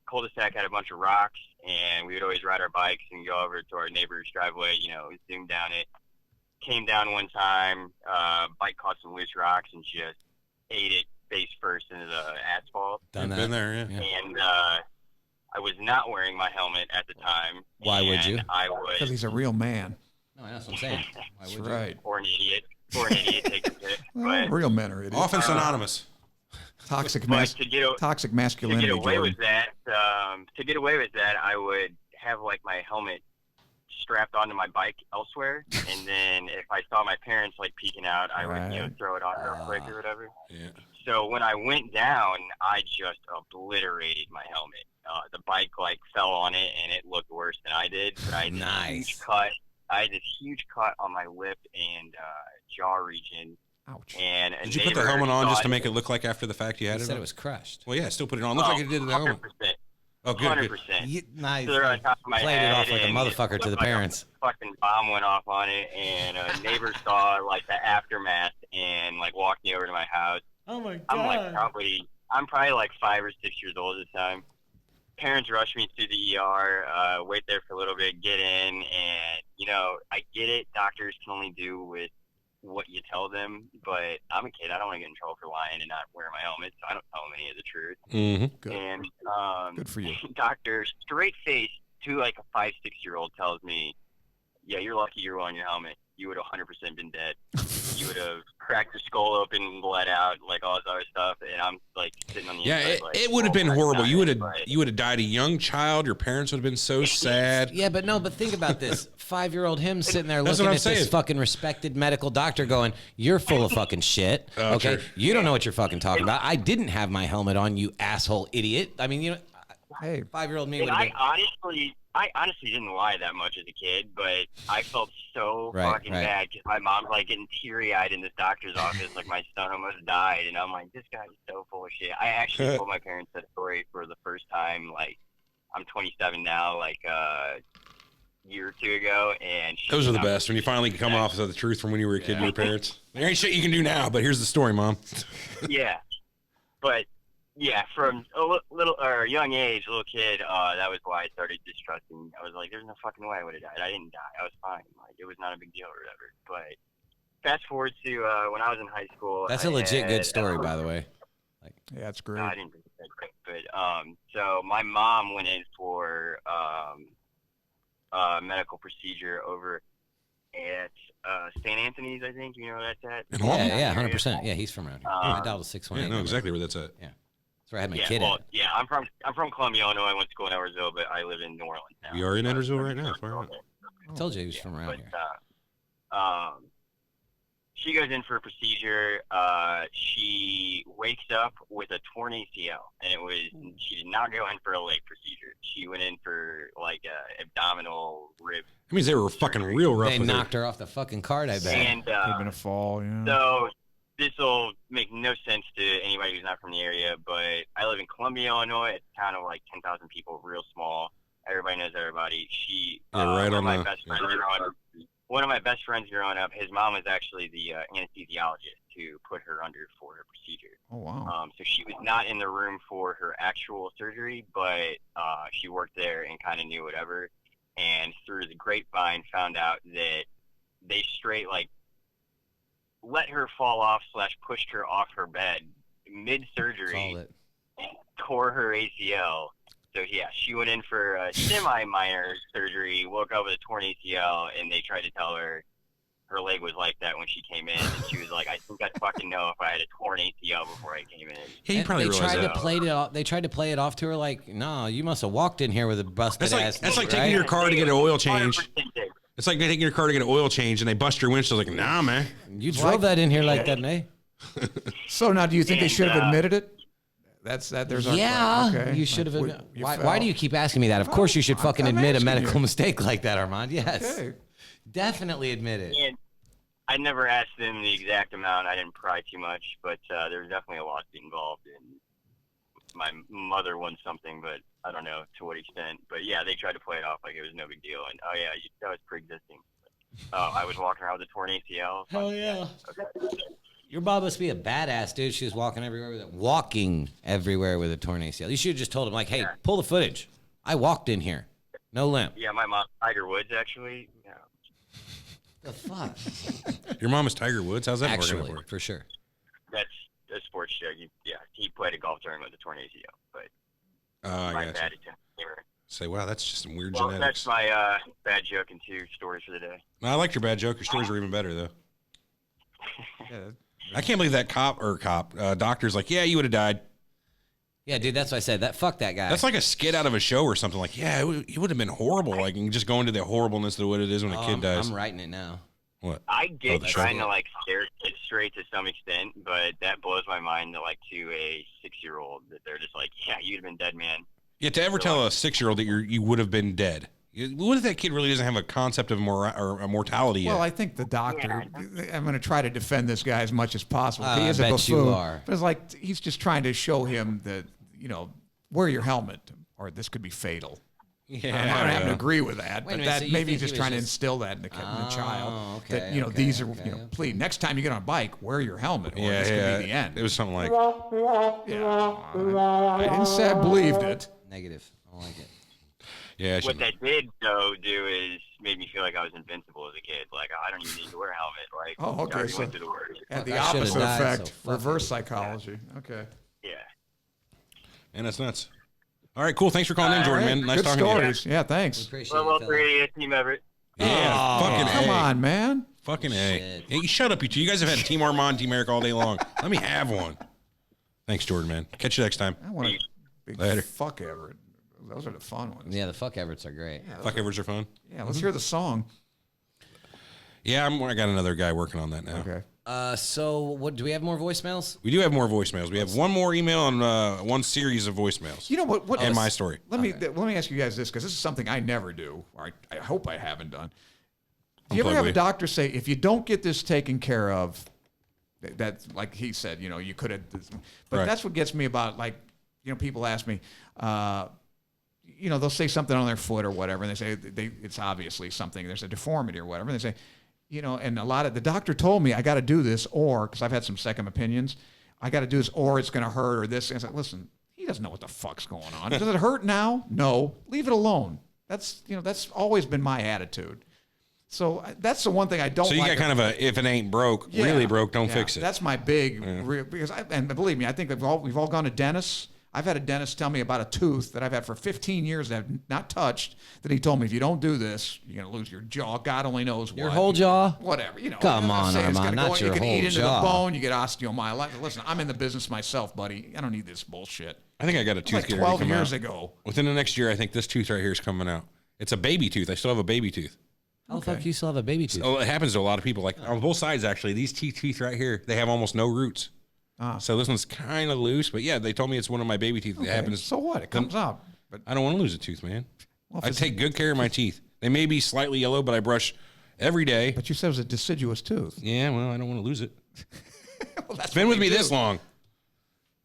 Cul-de-sac had a bunch of rocks, and we would always ride our bikes and go over to our neighbor's driveway, zoom down it. Came down one time, bike caught some loose rocks and just ate it face first into the asphalt. Done Been that. there, yeah. Yeah. And I was not wearing my helmet at the time. Why would you? and I Because was he's a real man. No, that's what I'm saying. Why That's would you? right. or an idiot. Or an idiot takes a pic. Well, But real men are idiots. Often synonymous. Toxic, but to get toxic to masculinity. get away Jordan. with that, I would have like my helmet strapped onto my bike elsewhere, and then if I saw my parents like peeking out, I would Right. throw it on real quick or whatever. Yeah. So when I went down, I just obliterated my helmet. The bike like fell on it, and it looked worse than I did. But I had this Nice. huge cut. I had this huge cut on my lip and jaw region. Ouch. And a Did you put the neighbor helmet on just thought- to make it look like after the fact you had He it said on? it was crushed. Well, yeah, still put it on. Looks like it did in the helmet. 100%. Oh, good, good. 100%. Nice. So they're on top of my Played it head, off like a and motherfucker it to the looked like a parents. Fucking bomb went off on it, and a neighbor saw like the aftermath and like walked me over to my house. Oh my I'm probably like 5 or 6 years old at the time. Parents rush me to the ER, wait there for a little bit, get in, and I get it. Doctors can only do with what you tell them, but I'm a kid. I don't want to get in trouble for lying and not wearing my helmet, so I don't tell them any of the truth. Mm-hmm. Good. And Good for you. doctor, straight face to like a 5, 6-year-old tells me, "Yeah, you're lucky you're wearing your helmet. You would have 100% been dead. You would have cracked your skull open, bled out, like all this other stuff." And I'm like sitting on the Yeah, inside, like, it would have been oh my horrible. God, You would have died a young child. Your parents would have been so sad. Yeah, but think about this. 5-year-old him sitting there That's looking what I'm at this saying. fucking respected medical doctor going, "You're full of fucking shit." Oh, Okay? true. You don't know what you're fucking talking about. I didn't have my helmet on, you asshole idiot. I mean, Hey, 5-year-old me And would have I honestly didn't lie that much as a kid, but I felt so Right, fucking right. bad because my mom's like getting teary-eyed in this doctor's office, like my son almost died, and I'm like, this guy's so full of shit. I actually told my parents that story for the first time. Like, I'm 27 now, like a year or two ago, and she Those are the did not best when you finally come that. off of the truth from when you were a kid to your parents. There ain't shit you can do now, but here's the story, Mom. Yeah, but yeah, from a young age, little kid, that was why I started distrusting. I was like, "There's no fucking way I would have died. I didn't die. I was fine. Like, it was not a big deal or whatever." But fast forward to when I was in high school. That's I a legit had, good story, by the way. yeah, that's No, great. I didn't think that great, but so my mom went in for medical procedure over at St. Anthony's, I think. You know where that's at? Yeah, 100%. Yeah, he's from around here. I dialed a 618. Yeah, I know exactly where that's at. Yeah. That's where I had my Yeah, kid well, at. yeah, I'm from Columbia, Illinois. I went to school in Edwardsville, but I live in New Orleans now. We are in Edwardsville right now. Far out. I told you he was from around here. But she goes in for a procedure. She wakes up with a torn ACL, and she did not go in for a leg procedure. She went in for like a abdominal rib. That means they were fucking real rough They with knocked her off the fucking cart, I bet. And Could have been a fall. Yeah. so this will make no sense to anybody who's not from the area, but I live in Columbia, Illinois. It's a town of like 10,000 people, real small. Everybody knows everybody. She, right on my the. best friends growing up. One of my best friends growing up, his mom was actually the anesthesiologist who put her under for her procedure. Oh, wow. So she was not in the room for her actual surgery, but she worked there and kind of knew whatever. And through the grapevine, found out that they straight like let her fall off / pushed her off her bed mid-surgery, tore her ACL. So yeah, she went in for a semi-minor surgery, woke up with a torn ACL, and they tried to tell her her leg was like that when she came in. And she was like, I think I'd fucking know if I had a torn ACL before I came in. Yeah, you probably they realize tried that. to play it off. They tried to play it off to her like, no, you must have walked in here with a busted ass. That's like right? taking your car to get an oil change. 100% did. It's like taking your car to get an oil change and they bust your windshield. Like, nah, man. You drove that in here like that, eh? So now, do you think they And, should have admitted it? That's that. There's our Yeah, okay. you should have. Like, Why do you keep asking me that? Of course, you should fucking I'm admit a asking medical you. mistake like that, Armand. Yes, Okay. definitely admit it. And I never asked them the exact amount. I didn't pry too much, but there was definitely a lawsuit involved. And my mother won something, but I don't know to what extent. But yeah, they tried to play it off like it was no big deal. And oh yeah, that was pre-existing. I was walking around with a torn ACL. Hell yeah. Okay. Your mom must be a badass, dude. She was walking everywhere with a torn ACL. You should have just told him, like, hey, pull the footage. I walked in here. No limp. Yeah, my mom, Tiger Woods, actually. Yeah. The fuck? Your mom is Tiger Woods? How's that Actually, working for? for sure. That's a sports show. He played a golf tournament with a torn ACL, but I my got bad you. attempt. Say, wow, that's just some weird Well, genetics. that's my bad joke and 2 stories for the day. No, I liked your bad joke. Your stories were even better, though. Yeah. I can't believe that doctor's like, yeah, you would have died. Yeah, dude, that's what I said. Fuck that guy. That's like a skit out of a show or something. Like, yeah, it would have been horrible. Like, and just go into the horribleness of what it is when a kid dies. I'm writing it now. What? I get that's trying right. to like scare kids straight to some extent, but that blows my mind to a 6-year-old that they're just like, yeah, you'd have been dead, man. Yeah, to ever tell a 6-year-old that you would have been dead. What if that kid really doesn't have a concept of mortality yet? Well, I think the doctor. I'm going to try to defend this guy as much as possible. He is I a bet you buffoon. are. But it's like he's just trying to show him that wear your helmet, or this could be fatal. Yeah, I don't have to agree with that, Wait a but minute, so that you maybe think he's just he was trying to just- instill that in the child. okay, That okay, these are okay. please next time you get on a bike, wear your helmet, or yeah, this could be the end. It was something like, I didn't say I believed it. Negative. I don't like it. yeah, What that did though do is made me feel like I was invincible as a kid. Like I don't even need to wear a helmet. Like Oh, okay, I already so- went through the work. Had the I should've opposite died, effect, so fuck reverse it. psychology. Okay. Yeah. and that's nuts. All right, cool. Thanks for calling in, Jordan, man. Nice Good talking stories. Yeah, We thanks. appreciate Well, it. fella. 388 Team Everett. to you. Yeah, fucking Come A. on, man. Fucking A. Shit. Hey, shut up, you two. You guys have had Team Armand, Team Eric all day long. Let me have one. Thanks, Jordan, man. Catch you next time. I want to big Later. fuck Everett. Those are the fun ones. Yeah, the fuck Everetts are great. Fuck Everett's are fun. Yeah, let's hear the song. Yeah, I got another guy working on that now. Okay. So what? Do we have more voicemails? We do have more voicemails. We have one more email and one series of voicemails. You know what? And my story. Let me ask you guys this, because this is something I never do, or I hope I haven't done. Do you ever have a doctor say, if you don't get this taken care of, that's like he said, you could have. But Right. that's what gets me about, like, people ask me, they'll say something on their foot or whatever, and they say it's obviously something, there's a deformity or whatever, and they say, and a lot of the doctor told me I got to do this, or because I've had some second opinions, I got to do this, or it's going to hurt, or this. And it's like, listen, he doesn't know what the fuck's going on. Does it hurt now? No, leave it alone. That's always been my attitude. So that's the one thing I don't. So you like got kind of a, if it ain't broke, really broke, don't fix it. That's my big, because and believe me, I think we've all gone to dentists. I've had a dentist tell me about a tooth that I've had for 15 years that I've not touched, that he told me, if you don't do this, you're going to lose your jaw. God only knows what. Your whole jaw? Whatever. Come on, It's Armand, gonna not your It can whole eat into jaw. the bone. You get osteomyelitis. Listen, I'm in the business myself, buddy. I don't need this bullshit. I think I got a tooth Like getting ready to 12 come years out. ago. Within the next year, I think this tooth right here is coming out. It's a baby tooth. I still have a baby tooth. How the fuck you still have a baby tooth? Oh, it happens to a lot of people. Like on both sides, actually. These teeth right here, they have almost no roots. So this one's kind of loose, but yeah, they told me it's one of my baby teeth. That happens. So what? It comes out. But I don't want to lose a tooth, man. Well, if I it's- take good care of my teeth. They may be slightly yellow, but I brush every day. But you said it was a deciduous tooth. Yeah, well, I don't want to lose it. Well, that's It's been what with we me do. this long.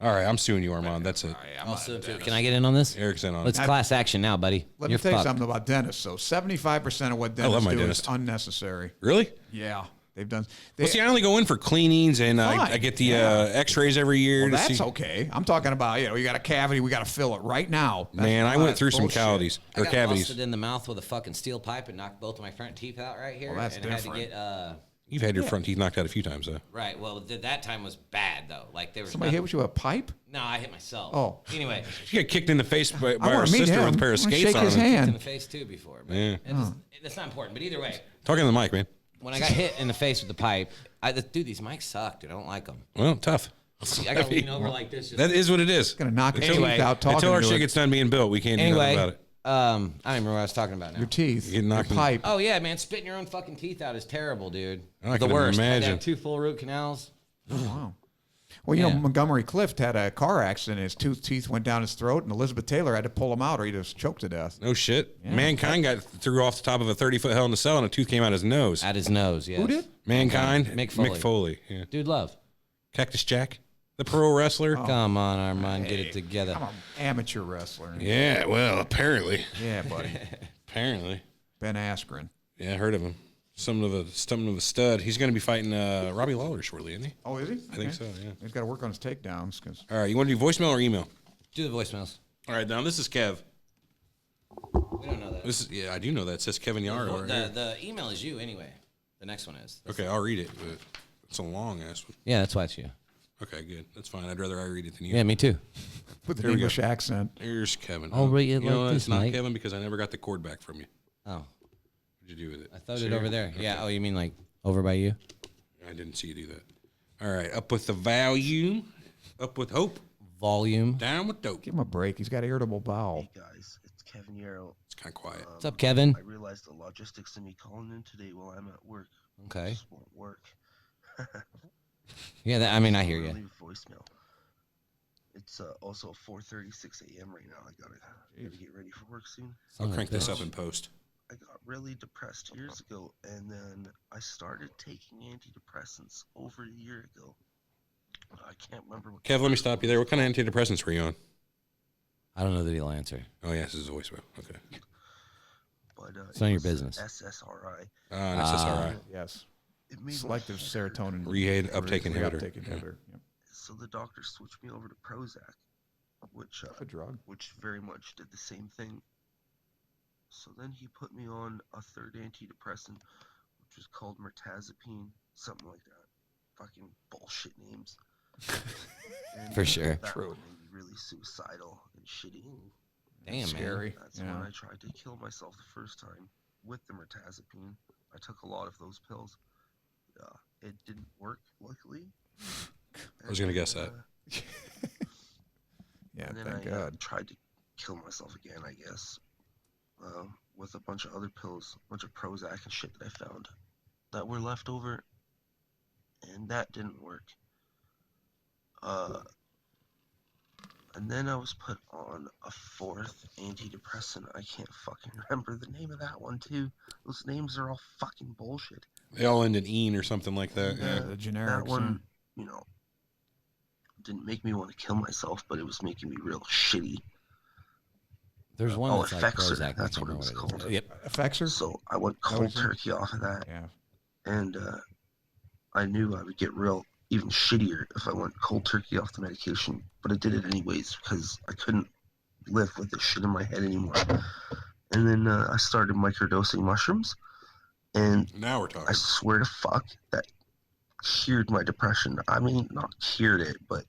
All right, I'm suing you, Armand. That's it. I'll sue him too. Can I get in on this? Eric's in on Let's it. class action now, buddy. Let me You're tell you fucked. something about dentists. So 75% of what I love dentists my do dentist. is unnecessary. Really? Yeah, they've done. Well, see, I only go in for cleanings, and I get the X-rays every year. Well, to that's see. okay. I'm talking about, you got a cavity, we got to fill it right now. Man, I went through some bullshit. cavities I or got cavities. busted in the mouth with a fucking steel pipe and knocked both of my front teeth out right here. Well, that's and different. had to get You've had your front teeth knocked out a few times, though. right. Well, that time was bad though. Like there was Somebody hit you with a pipe? No, I hit myself. Oh. Anyway, She got kicked in the face by I our wanna meet sister him. with a pair of I wanna skates shake on. his her. hand. in the face too before. But Yeah. that's not important. But either way, Talking to the mic, man. when I got hit in the face with the pipe, dude, these mics suck. Dude, I don't like them. Well, tough. I got to lean over like this. Just That is what it is. Gonna knock your Anyway, teeth out talking Until our to shit it. gets done being built, we can't do nothing anyway, about it. I don't even remember what I was talking about now. Your teeth, You get your knocked in- pipe. Oh yeah, man, spitting your own fucking teeth out is terrible, dude. I the can worst. I had to imagine. have 2 full root canals. Wow. Well, you know, Yeah. Montgomery Clift had a car accident. His teeth went down his throat, and Elizabeth Taylor had to pull him out, or he'd have choked to death. No shit. Mankind got threw off the top of a 30-foot Hell in a Cell, and a tooth came out his nose. At his nose, yes. Who did? Mankind. Mick Foley. Mick Foley. Yeah. Dude, love. Cactus Jack, the pro wrestler. Come on, Armand, get it together. I'm an amateur wrestler. Yeah, well, apparently. Yeah, buddy. Apparently. Ben Askren. Yeah, I heard of him. Something of a stud. He's going to be fighting Robbie Lawler shortly, isn't he? Oh, is he? I think so, yeah. He's got to work on his takedowns. Cause All right, you want to do voicemail or email? Do the voicemails. All right, now this is Kev. We don't know that. This is I do know that. It says Kevin Yard. Well, right here. the email is you anyway. The next one is. Okay, I'll read it, but it's a long ass one. Yeah, that's why it's you. Okay, good. That's fine. I'd rather I read it than you. Yeah, me too. with an Here we go. English accent. Here's Kevin. I'll read it you know like what? this, It's not Mike. Kevin because I never got the cord back from you. Oh, What'd you do with it? I thought See it over here? there. Okay. Yeah. Oh, you mean like over by you? I didn't see you do that. All right, up with the volume, up with hope, Volume. down with dope. Give him a break. He's got irritable bowel. Hey guys, it's Kevin Yarrow. It's kind of quiet. What's up, Kevin? I realized the logistics of me calling in today while I'm at work Okay. just won't work. Yeah, I mean, I hear I'm gonna you. leave a voicemail. It's also 4:36 a.m. right now. I gotta get ready for work soon. I'll Son of crank a this bitch. up in post. I got really depressed years ago, and then I started taking antidepressants over a year ago. I can't remember what. Kev, let me stop you there. What kind of antidepressants were you on? I don't know that he'll answer. Oh, yes, this is a voicemail. Okay. But It's none of your it was business. SSRI. An SSRI. Yes. It made me Selective serotonin. Reuptake Uptake inhibitor. inhibitor. Yep. So the doctor switched me over to Prozac, which A drug. which very much did the same thing. So then he put me on a third antidepressant, which was called mirtazapine, something like that. Fucking bullshit names. And For sure. That True. one made me really suicidal and shitty. Damn, man. Scary. That's Yeah. when I tried to kill myself the first time with the mirtazapine. I took a lot of those pills. It didn't work, luckily. I was gonna guess that. Yeah, And then thank I God. tried to kill myself again, I guess, with a bunch of other pills, a bunch of Prozac and shit that I found that were left over, and that didn't work. And then I was put on a fourth antidepressant. I can't fucking remember the name of that one, too. Those names are all fucking bullshit. They all end in "een" or something like that. Yeah. The generics. That one, you know, didn't make me want to kill myself, but it was making me real shitty. There's one Oh, that's like Effexor, Prozac. I that's can't what it was remember what called. Yep. Effexor? So I went That cold was it? turkey off of that. Yeah. And I knew I would get even shittier if I went cold turkey off the medication, but I did it anyways because I couldn't live with this shit in my head anymore. And then I started microdosing mushrooms, and Now we're talking. I swear to fuck that cured my depression. I mean, not cured it, but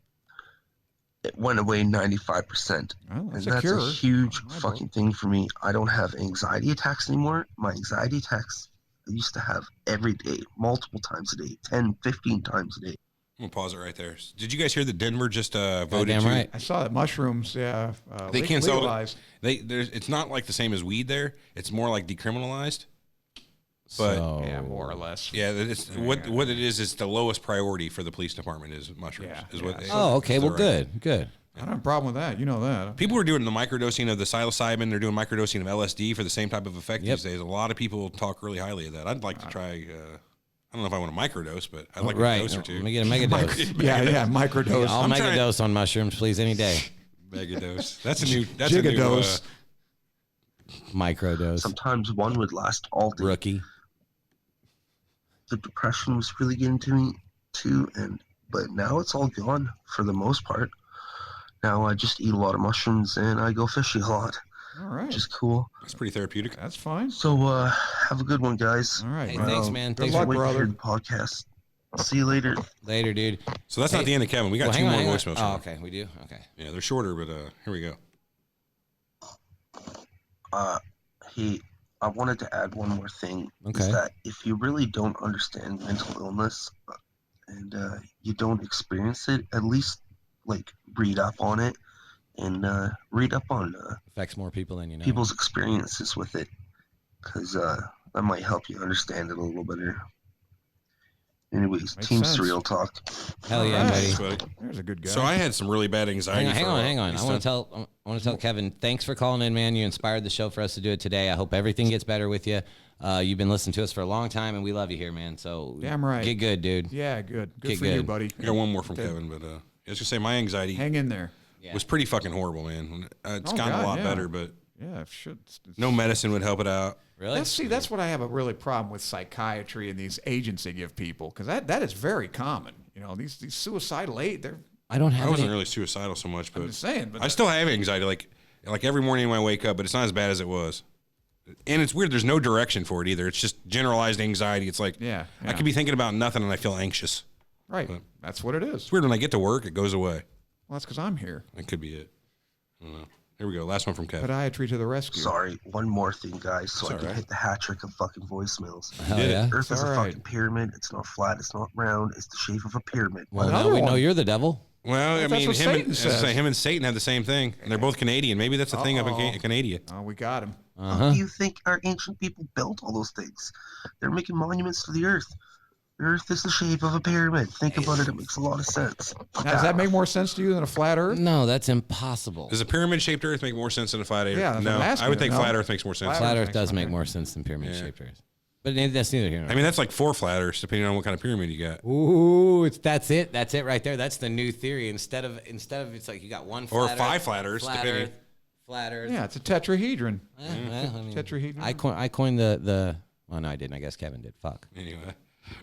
it went away 95%. Well, that's And a that's cure. a huge My fucking thing for me. I don't have anxiety attacks anymore. My anxiety attacks I used to have every day, multiple times a day, 10, 15 times a day. I'm gonna pause it right there. Did you guys hear that Denver just voted Goddamn to? right. I saw that mushrooms, yeah. They can't sell legalized. it. It's not like the same as weed there. It's more like decriminalized. But So, Yeah, more or less. yeah, it's what it is. It's the lowest priority for the police department is mushrooms. Yeah, is what yeah. they, Oh, okay. is Well, right. good. Good. I don't have a problem with that. You know that. People are doing the microdosing of the psilocybin. They're doing microdosing of LSD for the same type of effect Yep. these days. A lot of people talk really highly of that. I'd like to try. I don't know if I want a microdose, but I'd like a Right. dose or two. Let me get a mega dose. Microdose. I'll mega dose on mushrooms, please, any day. Mega dose. That's a new. Gigadose. Micro dose. Sometimes one would last all day. Rookie. The depression was really getting to me too, but now it's all gone for the most part. Now I just eat a lot of mushrooms and I go fishing a lot. All right. Which is cool. That's pretty therapeutic. That's fine. So have a good one, guys. All right. Hey, thanks, man. Good Thanks luck, for brother. The podcast. I'll see you later. Later, dude. So that's not the end of Kevin. We got two more voicemails. Oh, okay. We do? Okay. Yeah, they're shorter, but here we go. Hey, I wanted to add one more thing. Okay. Is that if you really don't understand mental illness and you don't experience it, at least read up on it and read up on affects more people than you know. people's experiences with it, because that might help you understand it a little better. Anyways, Makes Team sense. Surreal Talk. Hell yeah, buddy. Thanks, buddy. There's a good guy. So I had some really bad anxiety. Hang on. I want to to tell Kevin, thanks for calling in, man. You inspired the show for us to do it today. I hope everything gets better with you. You've been listening to us for a long time, and we love you here, man. So Damn right. get good, dude. Yeah, good. Good Get for you, good. buddy. I got one more from Kevin, but I was gonna say my anxiety Hang in there. was pretty fucking horrible, man. It's Oh, gotten God, a lot yeah. better, but Yeah, it should. no medicine would help it out. Really? That's what I have a really problem with psychiatry and these agents they give people, because that is very common. You know, these suicidal they're. I don't I have wasn't any. really suicidal so much, but I'm just saying. But I still have anxiety, like every morning when I wake up, but it's not as bad as it was. And it's weird. There's no direction for it either. It's just generalized anxiety. It's like Yeah, I yeah. could be thinking about nothing and I feel anxious. right. But That's what it is. it's weird when I get to work, it goes away. Well, that's because I'm here. That could be it. I don't know. Here we go. Last one from Kevin. Podiatry to the rescue. Sorry, one more thing, guys, so It's I can alright. hit the hat trick of fucking voicemails. Hell did it. yeah. Earth is a alright. fucking pyramid. It's not flat. It's not round. It's the shape of a pyramid. Well, Another now we know one. you're the devil. Well, I That's mean, what him Satan and, says. him and Satan have the same thing, and they're both Canadian. Maybe that's the thing up in Canada. Oh, we got him. How do you think our ancient people built all those things? They're making monuments to the Earth. The Earth is the shape of a pyramid. Think about it. It makes a lot of sense. Now, does that make more sense to you than a flat Earth? No, that's impossible. Does a pyramid-shaped Earth make more sense than a flat Earth? Yeah, that's what no. I'm asking I would you. think No. flat Earth makes more sense. Flat Earth Earth makes does sense. make more sense than pyramid-shaped Yeah. Earth. But that's neither here nor I mean, that's like 4 flat Earths, depending on what kind of pyramid you got. Ooh, that's it. That's it right there. That's the new theory. Instead of it's like you got one Or flat 5 Earth, flat Earths, flat depending. Earth, flat Earth. Yeah, it's a tetrahedron. Well, I mean, Tetrahedron. I coined the. Well, no, I didn't. I guess Kevin did. Fuck. Anyway.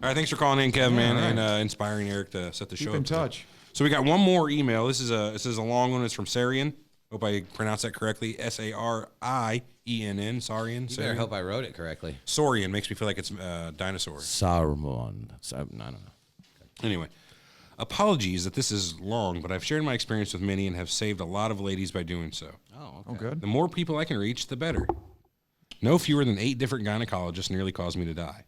All right, thanks for calling in, Kevin, man, all right. and inspiring Eric to set the show Keep up in today. touch. So we got one more email. This is a long one. It's from Sarian. Hope I pronounced that correctly. Sarienn. Sarian. You better hope I wrote it correctly. Saurian makes me feel like it's dinosaur. Saruman. I don't know. Anyway, apologies that this is long, but I've shared my experience with many and have saved a lot of ladies by doing so. Oh, Oh, good. The more people I can reach, the better. No fewer than 8 different gynecologists nearly caused me to die.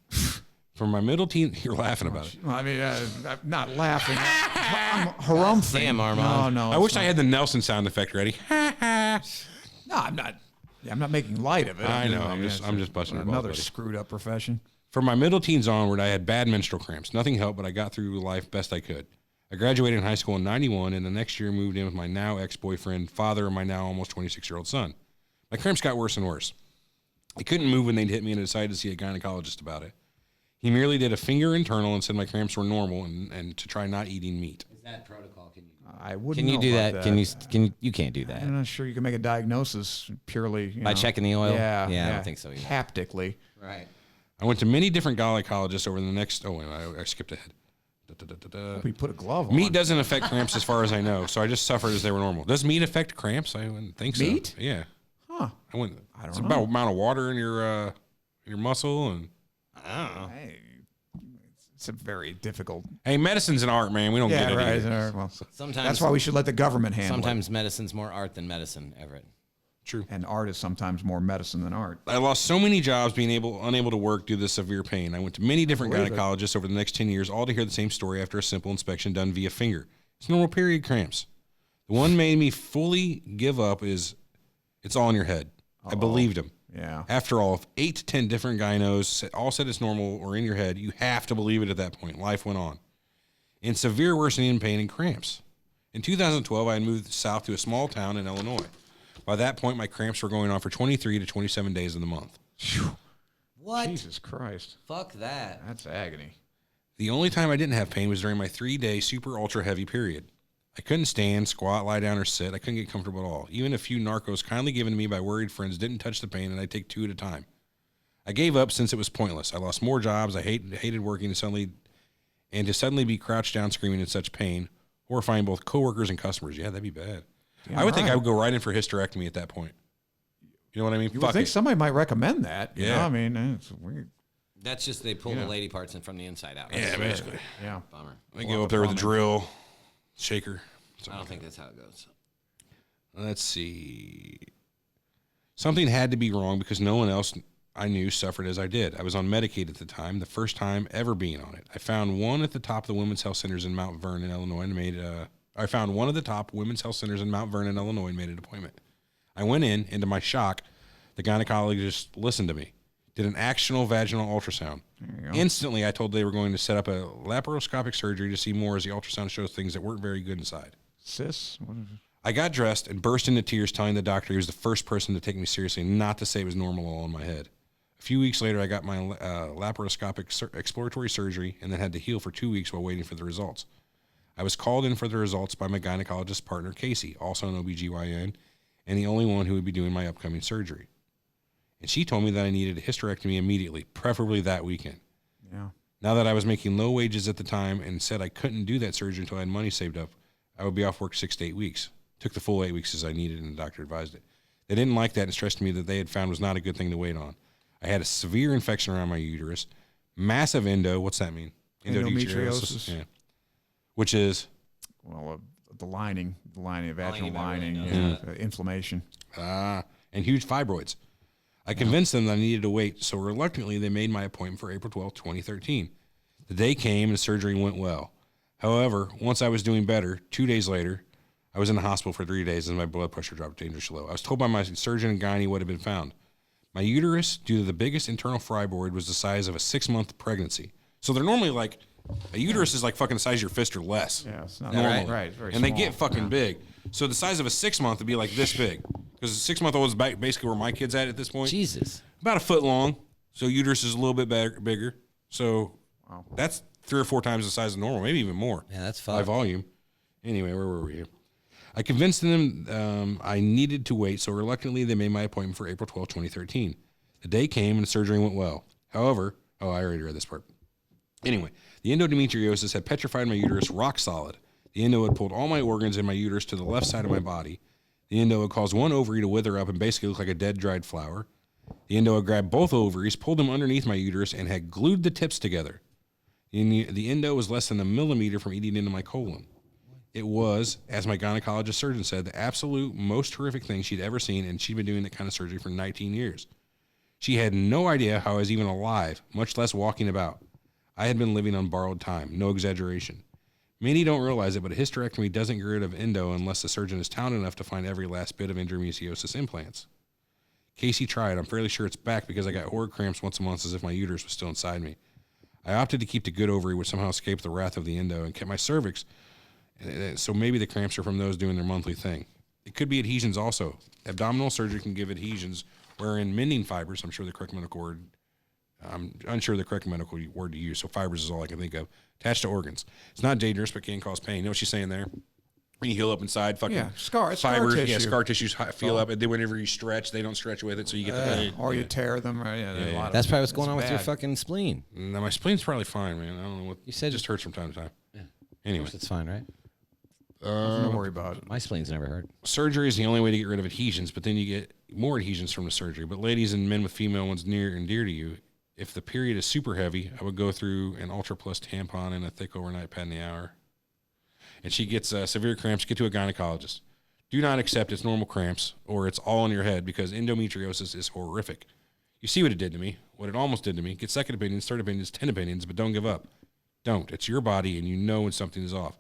From my middle teen, you're laughing about it. Well, I mean, I'm not laughing. I'm harumphing. Damn, Armand. No, I wish I had the Nelson sound effect ready. No, I'm not. Yeah, I'm not making light of it. I know, I'm it's just busting your balls, another buddy. screwed up profession. From my middle teens onward, I had bad menstrual cramps. Nothing helped, but I got through life best I could. I graduated in high school in 91, and the next year moved in with my now ex-boyfriend, father of my now almost 26-year-old son. My cramps got worse and worse. I couldn't move when they'd hit me and I decided to see a gynecologist about it. He merely did a finger internal and said my cramps were normal and to try not eating meat. Is that protocol? Can you? I wouldn't. Can you know do about that? You can't do that. I'm not sure you can make a diagnosis purely By checking the oil? Yeah, Yeah, I don't think so either. Haptically. Right. I went to many different gynecologists over the next... Oh, wait, I skipped ahead. We put a glove on. Meat doesn't affect cramps as far as I know, so I just suffered as they were normal. Does meat affect cramps? I wouldn't think so. Meat? Yeah. Huh. I wouldn't. I don't It's know. about amount of water in your muscle and... I don't know. Hey, it's a very difficult. Hey, medicine's an art, man. We don't get Yeah, it right. either. Well, Sometimes that's why we should let the government handle Sometimes medicine's more art than medicine, Everett. True. it. And art is sometimes more medicine than art. I lost so many jobs being unable to work due to the severe pain. I went to many different Believe it. gynecologists over the next 10 years, all to hear the same story after a simple inspection done via finger. It's normal period cramps. The one made me fully give up is it's all in your head. I believed him. Yeah. After all, if 8 to 10 different gynos all said it's normal or in your head, you have to believe it at that point. Life went on. In severe worsening pain and cramps. In 2012, I had moved south to a small town in Illinois. By that point, my cramps were going on for 23 to 27 days of the month. What? Jesus Christ. Fuck that. That's agony. The only time I didn't have pain was during my 3-day super ultra heavy period. I couldn't stand, squat, lie down, or sit. I couldn't get comfortable at all. Even a few narcos kindly given to me by worried friends didn't touch the pain, and I take 2 at a time. I gave up since it was pointless. I lost more jobs. I hated working to suddenly be crouched down screaming in such pain, horrifying both coworkers and customers. Yeah, that'd be bad. Yeah, I would think I would go right in for hysterectomy at that point. You know what I mean? You Fuck would think it. somebody might recommend that. You Yeah. know? I mean, it's weird. That's just they pull the lady parts in from the inside out. Yeah, That's basically. Yeah. Bummer. I go up there with a drill, shaker. I don't think that's how it goes. Let's see. Something had to be wrong because no one else I knew suffered as I did. I was on Medicaid at the time, the first time ever being on it. I found one at the top of the women's health centers in Mount Vernon, Illinois, and I found one of the top women's health centers in Mount Vernon, Illinois, and made an appointment. I went in, and to my shock, the gynecologist listened to me, did an actional vaginal ultrasound. Instantly, I told they were going to set up a laparoscopic surgery to see more as the ultrasound shows things that weren't very good inside. Sis? What is it? I got dressed and burst into tears telling the doctor he was the first person to take me seriously, not to say it was normal all in my head. A few weeks later, I got my laparoscopic exploratory surgery and then had to heal for 2 weeks while waiting for the results. I was called in for the results by my gynecologist partner, Casey, also an OBGYN, and the only one who would be doing my upcoming surgery. And she told me that I needed a hysterectomy immediately, preferably that weekend. Yeah. Now that I was making low wages at the time and said I couldn't do that surgery until I had money saved up, I would be off work 6 to 8 weeks. Took the full 8 weeks as I needed, and the doctor advised it. They didn't like that and stressed to me that they had found was not a good thing to wait on. I had a severe infection around my uterus, massive endo. What's that mean? Endometriosis. Yeah. Which is? Well, the lining, vaginal lining, lining, inflammation. And huge fibroids. I convinced them that I needed to wait, so reluctantly they made my appointment for April 12, 2013. The day came and the surgery went well. However, once I was doing better, 2 days later, I was in the hospital for 3 days and my blood pressure dropped dangerously low. I was told by my surgeon and gynae what had been found. My uterus, due to the biggest internal fibroid, was the size of a 6-month pregnancy. So they're normally like, a uterus is like fucking the size of your fist or less. Yeah, it's not normally. right. Very and small. they get fucking big. So the size of a 6-month would be like this big. Because a 6-month-old is basically where my kid's at this point. Jesus. About a foot long. So uterus is a little bit bigger. So that's 3 or 4 times the size of normal, maybe even more. Yeah, that's by fine. volume. Anyway, where were we here? I convinced them I needed to wait, so reluctantly they made my appointment for April 12, 2013. The day came and the surgery went well. However, I already read this part. Anyway, the endometriosis had petrified my uterus rock solid. The endo had pulled all my organs in my uterus to the left side of my body. The endo had caused one ovary to wither up and basically look like a dead, dried flower. The endo had grabbed both ovaries, pulled them underneath my uterus, and had glued the tips together. The endo was less than a millimeter from eating into my colon. It was, as my gynecologist surgeon said, the absolute most horrific thing she'd ever seen, and she'd been doing that kind of surgery for 19 years. She had no idea how I was even alive, much less walking about. I had been living on borrowed time, no exaggeration. Many don't realize it, but a hysterectomy doesn't get rid of endo unless the surgeon is talented enough to find every last bit of endometriosis implants. Casey tried. I'm fairly sure it's back because I got horrid cramps once a month as if my uterus was still inside me. I opted to keep the good ovary, which somehow escaped the wrath of the endo, and kept my cervix. So maybe the cramps are from those doing their monthly thing. It could be adhesions also. Abdominal surgery can give adhesions, wherein mending fibers, I'm unsure the correct medical word to use, so fibers is all I can think of, attached to organs. It's not dangerous, but can cause pain. You know what she's saying there? When you heal up inside, fucking scar fibers, tissue. scar tissues feel up, and then whenever you stretch, they don't stretch with it, so you get the pain. Or you tear them. Right? That's probably what's going on with your fucking spleen. No, my spleen's probably fine, man. I don't know what you said. It just hurts from time to time. Yeah. Anyway, it's fine, right? Don't worry about it. My spleen's never hurt. Surgery is the only way to get rid of adhesions, but then you get more adhesions from the surgery. But ladies and men with female ones near and dear to you, if the period is super heavy, I would go through an Ultra Plus tampon and a thick overnight pad in the hour. And she gets severe cramps, get to a gynecologist. Do not accept it's normal cramps or it's all in your head because endometriosis is horrific. You see what it did to me, what it almost did to me. Get second opinions, third opinions, 10 opinions, but don't give up. Don't. It's your body and you know when something is off.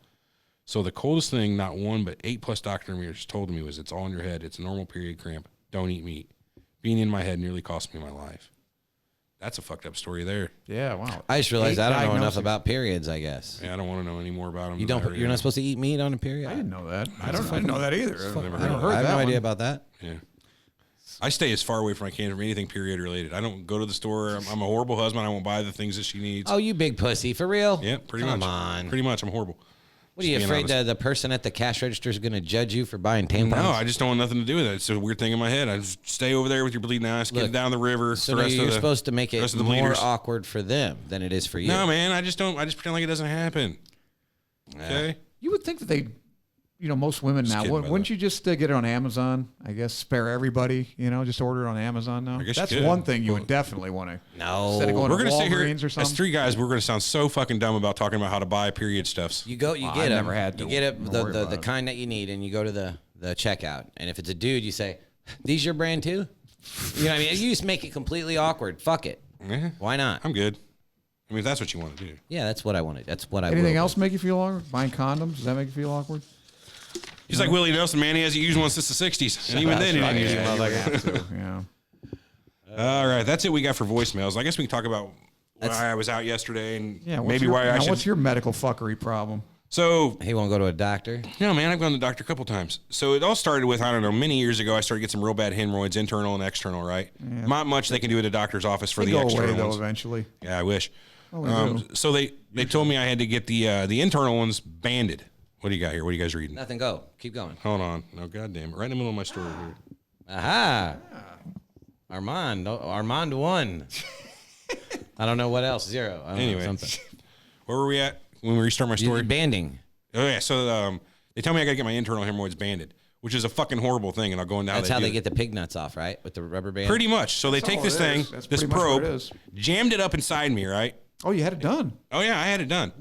So the coldest thing, not one, but 8+ doctors told me was it's all in your head. It's a normal period cramp. Don't eat meat. Being in my head nearly cost me my life. That's a fucked up story there. Yeah, wow. I just realized I don't know enough about periods, I guess. Yeah, I don't want to know any more about them. You're not supposed to eat meat on a period? I didn't know that. I didn't know that either. I have no idea about that. Yeah. I stay as far away from I can from anything period related. I don't go to the store. I'm a horrible husband. I won't buy the things that she needs. Oh, you big pussy. For real? Yeah, pretty Come much. on. Pretty much. I'm horrible. What are you Just being afraid honest. the person at the cash register is going to judge you for buying tampons? No, I just don't want nothing to do with it. It's a weird thing in my head. I just stay over there with your bleeding ass, get Look, it down the river. So the now rest you're of the, supposed to make it rest of the more bleeders. awkward for them than it is for you. No, man, I just don't. I just pretend like it doesn't happen. Okay. You would think that they, most women Just now, kidding, by the wouldn't you just get it on Amazon? I guess spare everybody, just order it on Amazon now. I guess you That's could. one thing you would definitely want to. No. Instead of going We're to gonna sit here Walgreens or as something. three guys. We're gonna sound so fucking dumb about talking about how to buy period stuffs. You go, I've get them. never had to You get it, worry the about it. kind that you need, and you go to the checkout. And if it's a dude, you say, "These your brand too?" You know what I mean? You just make it completely awkward. Fuck it. Yeah, Why not? I'm good. I mean, if that's what you want to do. Yeah, that's what I wanted. That's what I. Anything will else make you feel awkward? Buying condoms? Does that make you feel awkward? He's like Willie Nelson, man. He hasn't used one since the '60s, and even then he didn't use Yeah, one. you have to, yeah. All right, that's it. We got for voicemails. I guess we can talk about why That's- I was out yesterday and Yeah. maybe why I should. What's your medical fuckery problem? So He won't go to a doctor. no, man, I've gone to the doctor a couple times. So it all started with, I don't know, many years ago, I started getting some real bad hemorrhoids, internal and external, right? Not much they can do at a doctor's office for They the go away external though ones. eventually. Yeah, I wish. Oh, they do. So they told me I had to get the internal ones banded. What do you got here? What are you guys reading? Nothing. Go. Keep going. Hold on. No, goddamn it. Right in the middle of my story here. Aha. Armand won. I don't know what else. Zero. I don't know, Anyway, something. where were we at when we restart my story? Banding. Oh yeah, so they tell me I gotta get my internal hemorrhoids banded, which is a fucking horrible thing, and I'll go into That's how how they they do get the pig nuts off, right? With the rubber band. Pretty much. So they That's take all this it thing, is. That's this pretty much what probe, it is. jammed it up inside me, right? Oh, you had it done. Oh yeah, I had it done.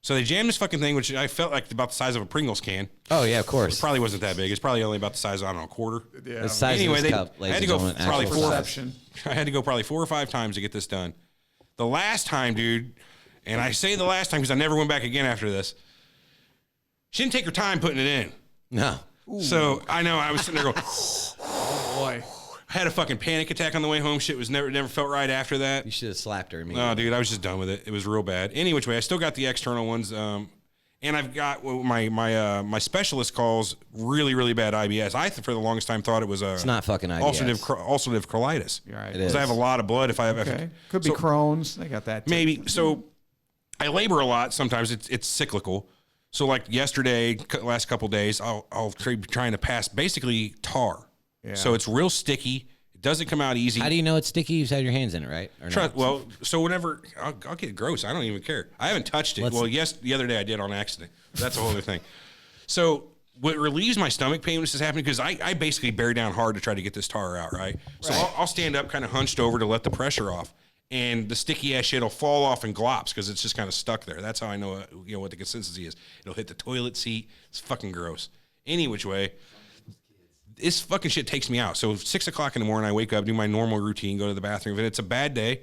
So they jammed this fucking thing, which I felt like about the size of a Pringles can. Oh yeah, of It course. probably wasn't that big. It's probably only about the size of, I don't know, a quarter. Yeah. The size Anyway, of they this cup, I ladies had to and go gentlemen, probably actual four. size. Perception. I had to go probably 4 or 5 times to get this done. The last time, dude, and I say the last time because I never went back again after this. She didn't take her time putting it in. No. So I know I was sitting there going, Boy. I had a fucking panic attack on the way home. Shit was never felt right after that. You should have slapped her immediately. No, dude, I was just done with it. It was real bad. Any which way, I still got the external ones. And I've got what my specialist calls really, really bad IBS. I, for the longest time, thought it was It's not fucking IBS. ulcerative colitis. You're right. It Because is. I have a lot of blood. If I have, Okay. Could be so- Crohn's. They got that. Too. maybe. So I labor a lot. Sometimes it's cyclical. So like yesterday, last couple days, I'll be trying to pass basically tar. Yeah. So it's real sticky. It doesn't come out easy. How do you know it's sticky? You've had your hands in it, right? Or Try, not? well, so whenever I'll get gross, I don't even care. I haven't touched it. Let's- Well, yes, the other day I did on accident. That's a whole other thing. So what relieves my stomach pain when this is happening, because I basically bear down hard to try to get this tar out, right? So I'll stand up kind of hunched over to let the pressure off, and the sticky ass shit will fall off and glops because it's just kind of stuck there. That's how I know what the consistency is. It'll hit the toilet seat. It's fucking gross. Any which way. This fucking shit takes me out. So 6 o'clock in the morning, I wake up, do my normal routine, go to the bathroom. If it's a bad day,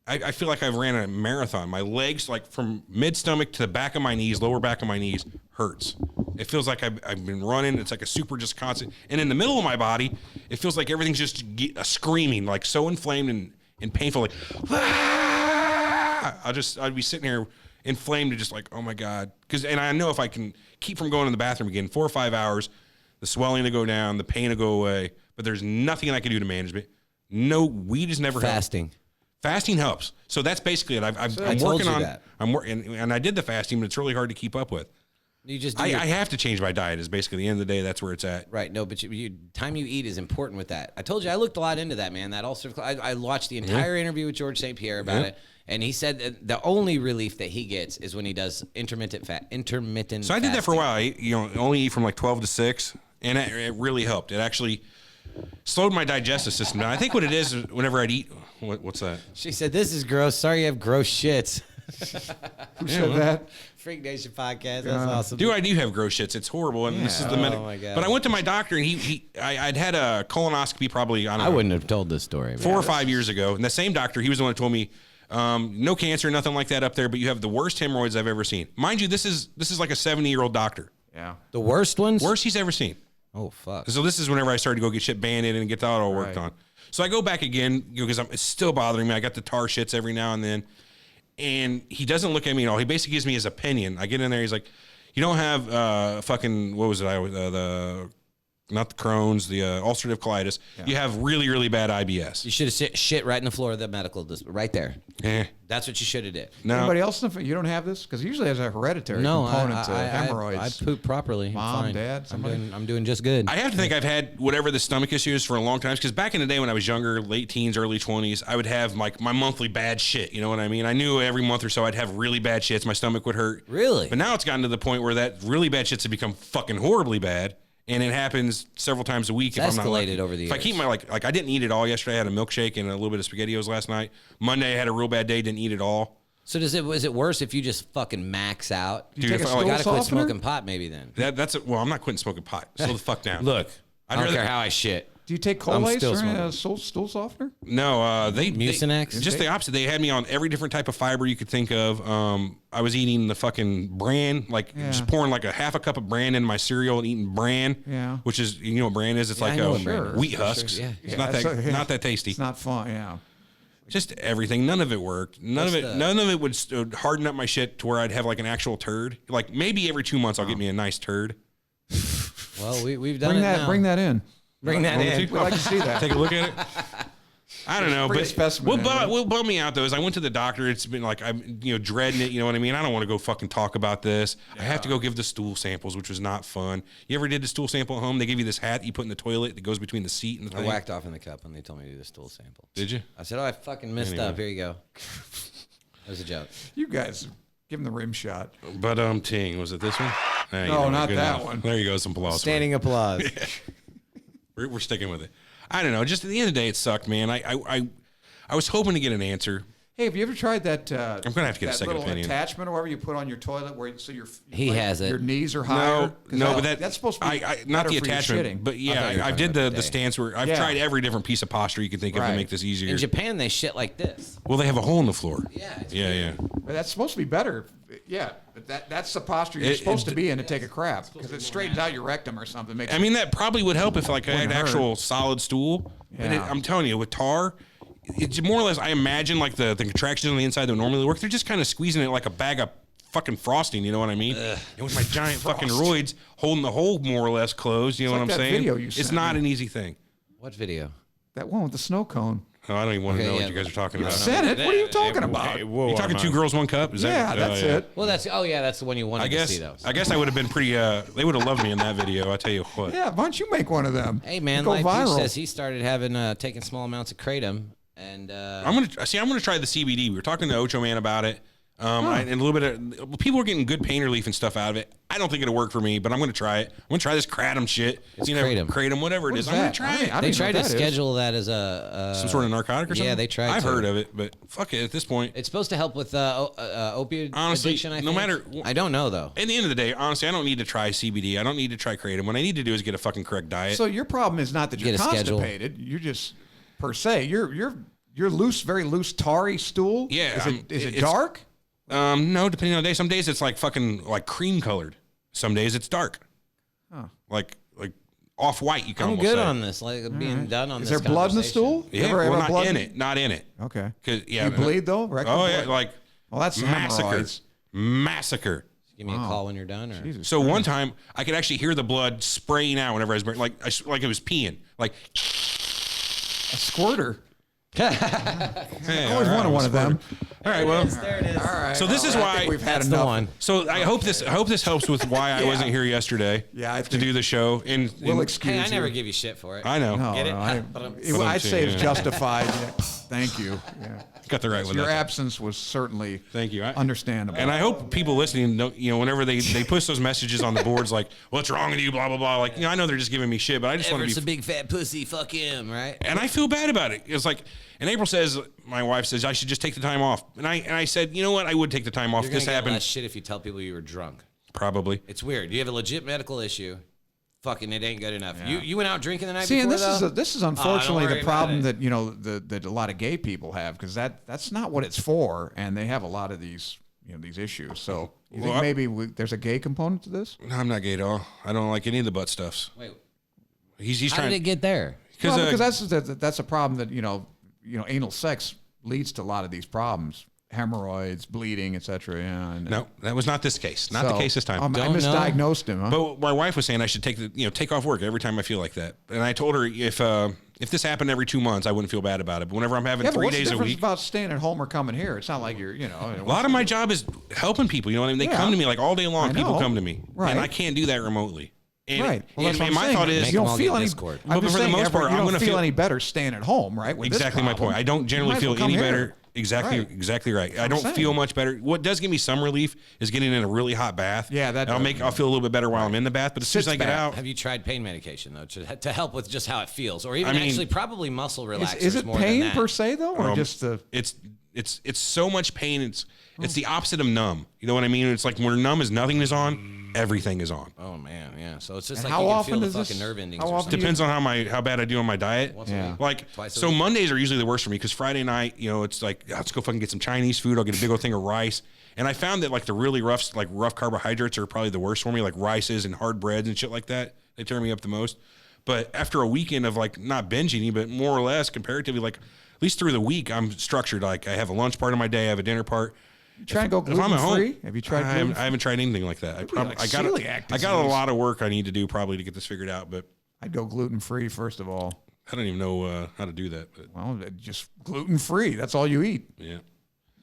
I feel like I've ran a marathon. My legs, like from mid stomach to the back of my knees, lower back of my knees, hurts. It feels like I've been running. It's like a super just constant. And in the middle of my body, it feels like everything's just screaming, like so inflamed and painful. Like, I'd be sitting here inflamed and just like, oh my God. And I know if I can keep from going to the bathroom again, 4 or 5 hours, the swelling to go down, the pain to go away. But there's nothing I can do to manage it. No, weed has never helped. Fasting. Fasting helps. So that's basically it. I'm I told working you on that. I'm working, and I did the fasting, but it's really hard to keep up with. You just do I your- have to change my diet. Is basically the end of the day. That's where it's at. Right. No, but time you eat is important with that. I told you I looked a lot into that, man. That ulcerative. I watched the entire interview with George St. Pierre about it, and he said that the only relief that he gets is when he does intermittent. So I did that for a while. I only eat from like 12 to 6, and it really helped. It actually slowed my digestive system down. I think what it is whenever I'd eat. What's that? She said, "This is gross. Sorry, you have gross shits." Who said that? Freak Nation podcast. That's awesome. I do have gross shits. It's horrible, and this is the Oh, my God. But I went to my doctor, and I'd had a colonoscopy probably. I don't know. I wouldn't have told this story. 4 or 5 years ago, and the same doctor, he was the one that told me, no cancer, nothing like that up there, but you have the worst hemorrhoids I've ever seen. Mind you, this is like a 70-year-old doctor. Yeah. The worst ones? Worst he's ever seen. Oh, fuck. So this is whenever I started to go get shit banded and get that all worked on. So I go back again, because it's still bothering me. I got the tar shits every now and then. And he doesn't look at me at all. He basically gives me his opinion. I get in there, he's like, you don't have fucking, what was it? not the Crohn's, the ulcerative colitis. Yeah. You have really, really bad IBS. You should have shit right in the floor of the medical right there. That's what you should have did. No. Anybody else? You don't have this? Because usually has a hereditary component to hemorrhoids. I poop properly. Mom, Dad, somebody. I'm doing just good. I have to think I've had whatever the stomach issue is for a long time. Because back in the day when I was younger, late teens, early 20s, I would have my monthly bad shit. You know what I mean? I knew every month or so I'd have really bad shits. My stomach would hurt. Really? But now it's gotten to the point where that really bad shits have become fucking horribly bad. And it happens several times a week. It's escalated over the years. If I keep my, like I didn't eat it all yesterday. I had a milkshake and a little bit of SpaghettiOs last night. Monday I had a real bad day, didn't eat it all. So is it worse if you just fucking max out? Dude, if I gotta quit smoking pot maybe then. That's it. Well, I'm not quitting smoking pot. Slow the fuck down. Look, I don't care how I shit. Do you take Colace or stool softener? No, they Mucinex. Just the opposite. They had me on every different type of fiber you could think of. I was eating the fucking bran, just pouring like a half a cup of bran in my cereal and eating bran. Yeah. Which is, you know what bran is? It's like wheat husks. Sure. Yeah. It's not that tasty. It's not fun. Yeah. Just everything. None of it worked. None of it would harden up my shit to where I'd have like an actual turd. Like maybe every 2 months I'll get me a nice turd. Well, we've done it now. Bring that in. Bring that in. We'd like to see that. Take a look at it. I don't know, but what bummed me out though is I went to the doctor. It's been like I'm dreading it. You know what I mean? I don't want to go fucking talk about this. Yeah. I have to go give the stool samples, which was not fun. You ever did the stool sample at home? They give you this hat that you put in the toilet that goes between the seat and the thing. I whacked off in the cup when they told me to do the stool sample. Did you? I said, I fucking messed up. Here you go. That was a joke. You guys, give him the rim shot. But ting, was it this one? No, not that one. There you go, some applause. Standing applause. Yeah. We're sticking with it. I don't know. Just at the end of the day, it sucked, man. I was hoping to get an answer. Hey, have you ever tried that? I'm gonna have to get a second little opinion. Attachment or whatever you put on your toilet, where he has it. Your knees are higher. No, but that's supposed to be not the attachment. But yeah, I did the stance where I've tried every different piece of posture you can think of to make this easier. In Japan, they shit like this. Well, they have a hole in the floor. Yeah. Yeah. But that's supposed to be better. Yeah, but that's the posture you're supposed to be in to take a crap because it straightens out your rectum or something. I mean, that probably would help if like I had actual solid stool. Yeah. But I'm telling you, with tar, it's more or less. I imagine like the contractions on the inside that normally work. They're just kind of squeezing it like a bag of fucking frosting. You know what I mean? And with my giant fucking roids holding the hole more or less closed. You know what I'm saying? Video it's not an easy thing. What video? That one with the snow cone. Oh, I don't even want to know what you guys are talking about. You said it. What are you talking about? You talking 2 girls, 1 cup? Is that, that's it. Well, that's the one you wanted to see, though. I guess I would have been pretty. They would have loved me in that video. I tell you what. Yeah, why don't you make one of them? Hey, man, like Peach says, he started taking small amounts of kratom, and I'm gonna try the CBD. We were talking to Ocho Man about it. And a little bit of people are getting good pain relief and stuff out of it. I don't think it'll work for me, but I'm going to try it. I'm going to try this kratom shit. It's kratom, whatever it is. I'm going to try it. They tried to schedule that as some sort of narcotic or something. Yeah, they tried. I've heard of it, but fuck it. At this point, it's supposed to help with opioid addiction. I think. No matter. I don't know though. At the end of the day, honestly, I don't need to try CBD. I don't need to try kratom. What I need to do is get a fucking correct diet. So your problem is not that you're constipated. You're just per se. You're loose, very loose, tarry stool. Yeah. Is it dark? No, depending on the day. Some days it's like fucking like cream colored. Some days it's dark. Oh. Like off white. You can almost good say. on this. Like being done on is this. Is there blood in the stool? Yeah, well, not in it. Not in it. Okay. Yeah. You bleed though? Yeah, like. Well, that's massacre. Give me a call when you're done. Or? Jesus so one time I could actually hear the blood spraying out whenever I was like it was peeing, like a squirter. Hey, I always wanted one of them. All right, well, there it is. All right. So this is why we've had enough. One. So I hope this helps with why I wasn't here yesterday. Yeah, to do the show. And we'll excuse you. I never you. give you shit for it. I know. No, Get it? I'd say it's justified. Thank you. Yeah. Got the right one. Your absence was certainly understandable. And I hope people listening, whenever they push those messages on the boards, like, what's wrong with you, blah, blah, blah. Like, I know they're just giving me shit, but I just want to be. Everett's a big fat pussy. Fuck him, right? And I feel bad about it. It's like, and April says, my wife says, I should just take the time off. And I said, you know what? I would take the time off. You're This gonna get happened. less shit if you tell people you were drunk. Probably. It's weird. You have a legit medical issue. Fucking, it ain't good enough. Yeah. You went out drinking the night before. See, and this is unfortunately the problem that that a lot of gay people have, because that's not what it's for, and they have a lot of these these issues. So you think maybe there's a gay component to this? No, I'm not gay at all. I don't like any of the butt stuffs. Wait, he's how trying. Did it get there? Because that's a problem that anal sex leads to a lot of these problems. hemorrhoids, bleeding, etc. Yeah. No, that was not this case. Not the case this time. I misdiagnosed him. Huh? But my wife was saying I should take off work every time I feel like that. And I told her if this happened every 2 months, I wouldn't feel bad about it. But whenever I'm having 3 days a week, about staying at home or coming here? It's not like you're, a lot of my job is helping people. You know what I mean? They come to me like all day long. People come to me, and I can't do that remotely. And right. Well, that's what I'm my saying. thought is you don't feel any. But for the most part, you I'm going don't to feel any better staying at home, right? With exactly this my point. I don't generally feel any better. Exactly right. I don't feel much better. What does give me some relief is getting in a really hot bath. Yeah, I'll feel a little bit better while I'm in the bath. But as soon as I get out, have you tried pain medication though to help with just how it feels, or even actually probably muscle relaxers? Is it more pain than that. per se though, or just the? It's so much pain. It's the opposite of numb. You know what I mean? It's like where numb is nothing is on, everything is on. Oh man, yeah. So it's just and like you can feel the this, fucking nerve endings. How or often something. Depends on how bad I do on my diet. Yeah. Like so Mondays are usually the worst for me because Friday night, it's like let's go fucking get some Chinese food. I'll get a big old thing of rice. And I found that like the really rough carbohydrates are probably the worst for me, like rices and hard breads and shit like that. They turn me up the most. But after a weekend of like not binge eating, but more or less comparatively, like at least through the week, I'm structured. Like I have a lunch part of my day, I have a dinner part. You try and go gluten free? Have you tried gluten free? I haven't tried anything like that. I got a lot of work I need to do probably to get this figured out. But I'd go gluten free first of all. I don't even know how to do that. But. Well, just gluten free. That's all you eat. Yeah.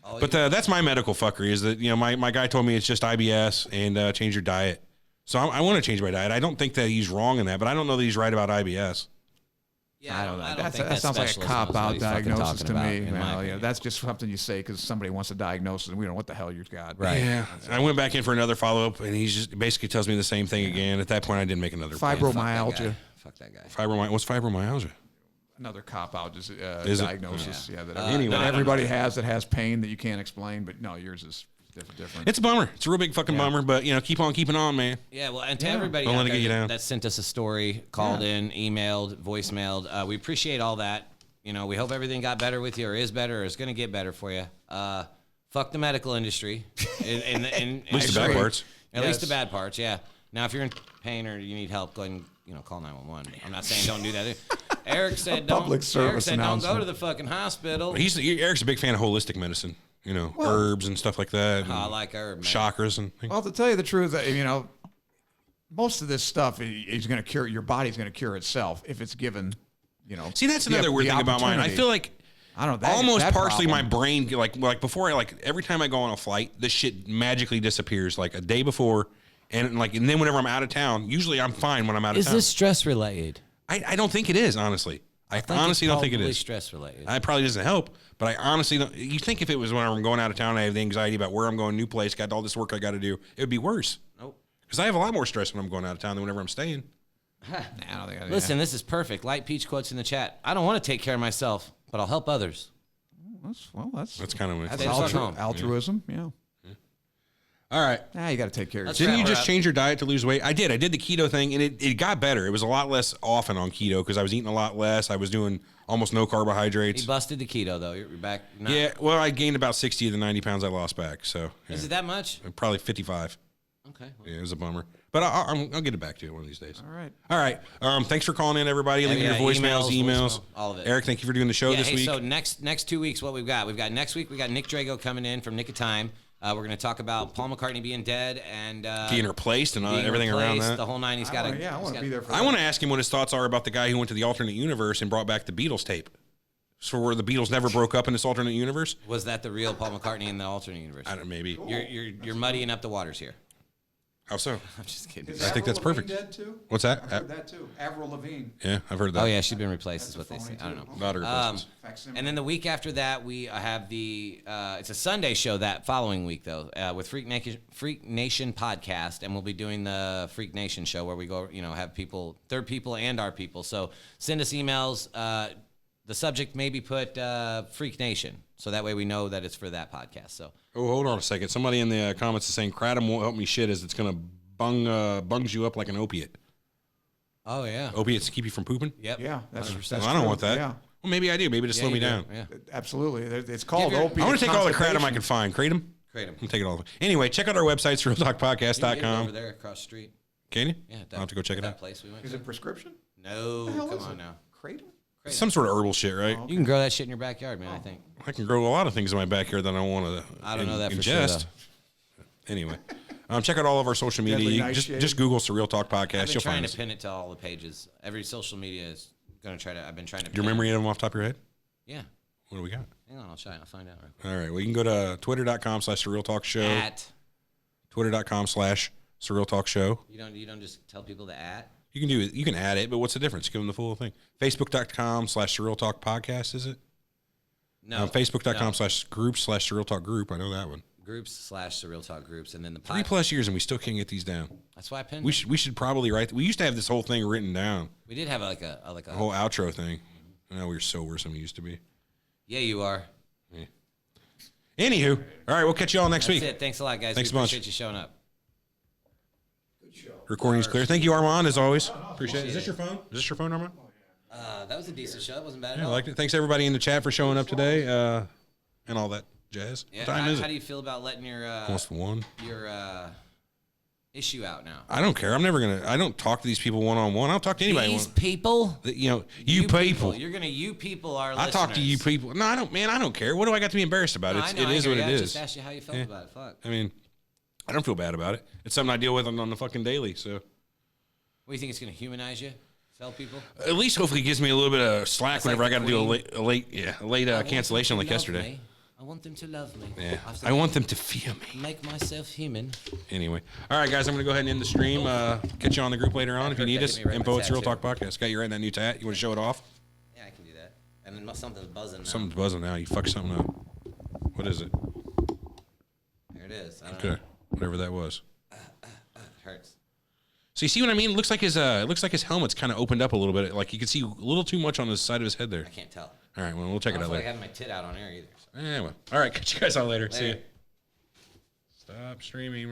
But that's my medical fuckery is that, my guy told me it's just IBS and change your diet. So I want to change my diet. I don't think that he's wrong in that, but I don't know that he's right about IBS. Yeah, I don't know. that That sounds like a cop-out diagnosis to me. Yeah, that's just something you say because somebody wants to diagnose and we don't know what the hell you've got. Right. Yeah. I went back in for another follow-up, and he just basically tells me the same thing again. At that point, I didn't make another plan. Fibromyalgia. Fuck that guy. What's fibromyalgia? Another cop-out Is diagnosis. it? Yeah, that, Anyway. that everybody has that has pain that you can't explain, but no, yours is different. It's a bummer. It's a real big fucking bummer, but, keep on keeping on, man. Yeah, well, and to everybody Don't out let it there get you down. that sent us a story, called in, emailed, voicemailed, we appreciate all that. We hope everything got better with you or is better or is going to get better for you. Fuck the medical industry. At least the bad parts. At least the bad parts, yeah. Now, if you're in pain or you need help, go ahead and call 911. I'm not saying don't do that. Eric said don't go to the fucking hospital. Eric's a big fan of holistic medicine. Herbs and stuff like that. I like herbs. Chakras and things. Well, to tell you the truth, most of this stuff is going to cure. Your body's going to cure itself if it's given. See, that's another weird thing about mine. I feel like I don't know. Almost partially my brain, like before, every time I go on a flight, this shit magically disappears like a day before, and then whenever I'm out of town, usually I'm fine when I'm out of town. Is this stress related? I don't think it is, honestly. I honestly don't think it is. Stress related. It probably doesn't help, but I honestly don't. You think if it was when I'm going out of town, and I have the anxiety about where I'm going, new place, got all this work I got to do, it would be worse. Nope. Because I have a lot more stress when I'm going out of town than whenever I'm staying. Listen, this is perfect. Light Peach quotes in the chat. I don't want to take care of myself, but I'll help others. That's kind of altruism. Yeah. All right. Now you got to take care of yourself. Didn't you just change your diet to lose weight? I did. I did the keto thing, and it got better. It was a lot less often on keto because I was eating a lot less. I was doing almost no carbohydrates. You busted the keto, though. You're back. Yeah, well, I gained about 60 of the 90 pounds I lost back. So Is it that much? Probably 55. Okay. Yeah, it was a bummer. But I'll get it back to you one of these days. All right. Thanks for calling in, everybody. Leaving your voicemails, emails. All of it. Eric, thank you for doing the show this week. So next 2 weeks, what we've got? Next week, we got Nick Drago coming in from Nick of Time. We're going to talk about Paul McCartney being dead and being replaced and everything around that. The whole nine. He's got I want to be there for I want to ask him what his thoughts are about the guy who went to the alternate universe and brought back the Beatles tape. So where the Beatles never broke up in this alternate universe? Was that the real Paul McCartney in the alternate universe? I don't know, maybe. You're muddying up the waters here. How so? I'm just kidding. Is I think that's Avril perfect. Lavigne dead too? What's that? I've heard that too. Avril Lavigne. Yeah, I've heard that. Oh yeah, she's been replaced. Is what they say. I don't know. Not her replacements. And then the week after that, we have it's a Sunday show that following week though with Freak Nation podcast, and we'll be doing the Freak Nation show where we go, have people, third people and our people. So send us emails. The subject maybe put Freak Nation, so that way we know that it's for that podcast. So. Oh, hold on a second. Somebody in the comments is saying kratom won't help me shit as it's gonna bungs you up like an opiate. Oh yeah. Opiates keep you from pooping? Yep. Yeah, that's well, I don't want that. Yeah. Well, maybe I do. Maybe to slow me down. Yeah. Absolutely. It's called opiate. I want to take all the kratom I constipation. can find. Kratom? Kratom. I'm taking all of it. Anyway, check out our websites, realtalkpodcast.com. Over there across the street. Can you? Yeah. I'll have to go check it out. Place we went Is to. it prescription? No. The hell Come is on it? now. Kratom? Some sort of herbal shit, right? You can grow that shit in your backyard, man. I think. I can grow a lot of things in my backyard that I want to. I don't know that for sure, ingest. Anyway, check out all of our social media. Deadly You just Google Surreal Talk Podcast. I've been You'll trying find to us. pin it to all the pages. Every social media is gonna try to. I've been trying to. Do you remember any of them off the top of your head? Yeah. What do we got? Hang on, I'll try. I'll find out. Real quick. All right. Well, you can go to twitter.com/surrealtalkshow. At. Twitter.com/surrealtalkshow. You don't just tell people the at. You can do it. You can add it, but what's the difference? Give them the full thing. Facebook.com/surrealtalkpodcast, is it? No. Facebook.com/groups/surrealtalkgroup. I know that one. Groups/surreal talk groups, and then the 3+ years, and we still can't get these down. That's why I pinned. We should probably write. We used to have this whole thing written down. We did have like a whole outro thing. Now we're so worse than we used to be. Yeah, you are. Yeah. Anywho, all right, we'll catch you all next week. That's it. Thanks a lot, guys. Thanks we a bunch. appreciate you showing up. Recording's clear. Thank you, Armand, as always. Appreciate it. Is this your phone? Is this your phone, Armand? That was a decent show. That wasn't bad at Yeah, I all. liked it. Thanks everybody in the chat for showing up today, and all that jazz. Yeah, What time is how it? do you feel about letting your Almost 1. your issue out now? I don't care. I don't talk to these people one-on-one. I don't talk to anybody. These people? You people. You're gonna you people are. I talk to you people. No, I don't, man. I don't care. What do I got to be embarrassed about? No, It I is hear what you. it I is. just asked you how you felt about it. Fuck. I mean, I don't feel bad about it. It's something I deal with on the fucking daily. So, What do you think it's gonna humanize you? Tell people. at least hopefully it gives me a little bit of slack It's whenever like I the got to do Queen. a late cancellation like yesterday. I want them to love me. Yeah, After I want that, them to feel me. make myself human. Anyway, all right, guys, I'm gonna go ahead and end the stream. Catch you on the group later on if you need us. Hit me right Info with at Serial tattoo. Talk Podcast. Got you right in that new tat. You want to show it off? Yeah, I can do that. And then something's buzzing now. Something's buzzing now. You fucked something up. What is it? There it is. I don't Okay, know. whatever that was. It hurts. So you see what I mean? It looks like his helmet's kind of opened up a little bit. Like you can see a little too much on the side of his head there. I can't tell. All right, well we'll check I it don't out feel like later. having my tit out on air either. So. Well. All right, catch you guys all later. See Later. ya. Stop streaming.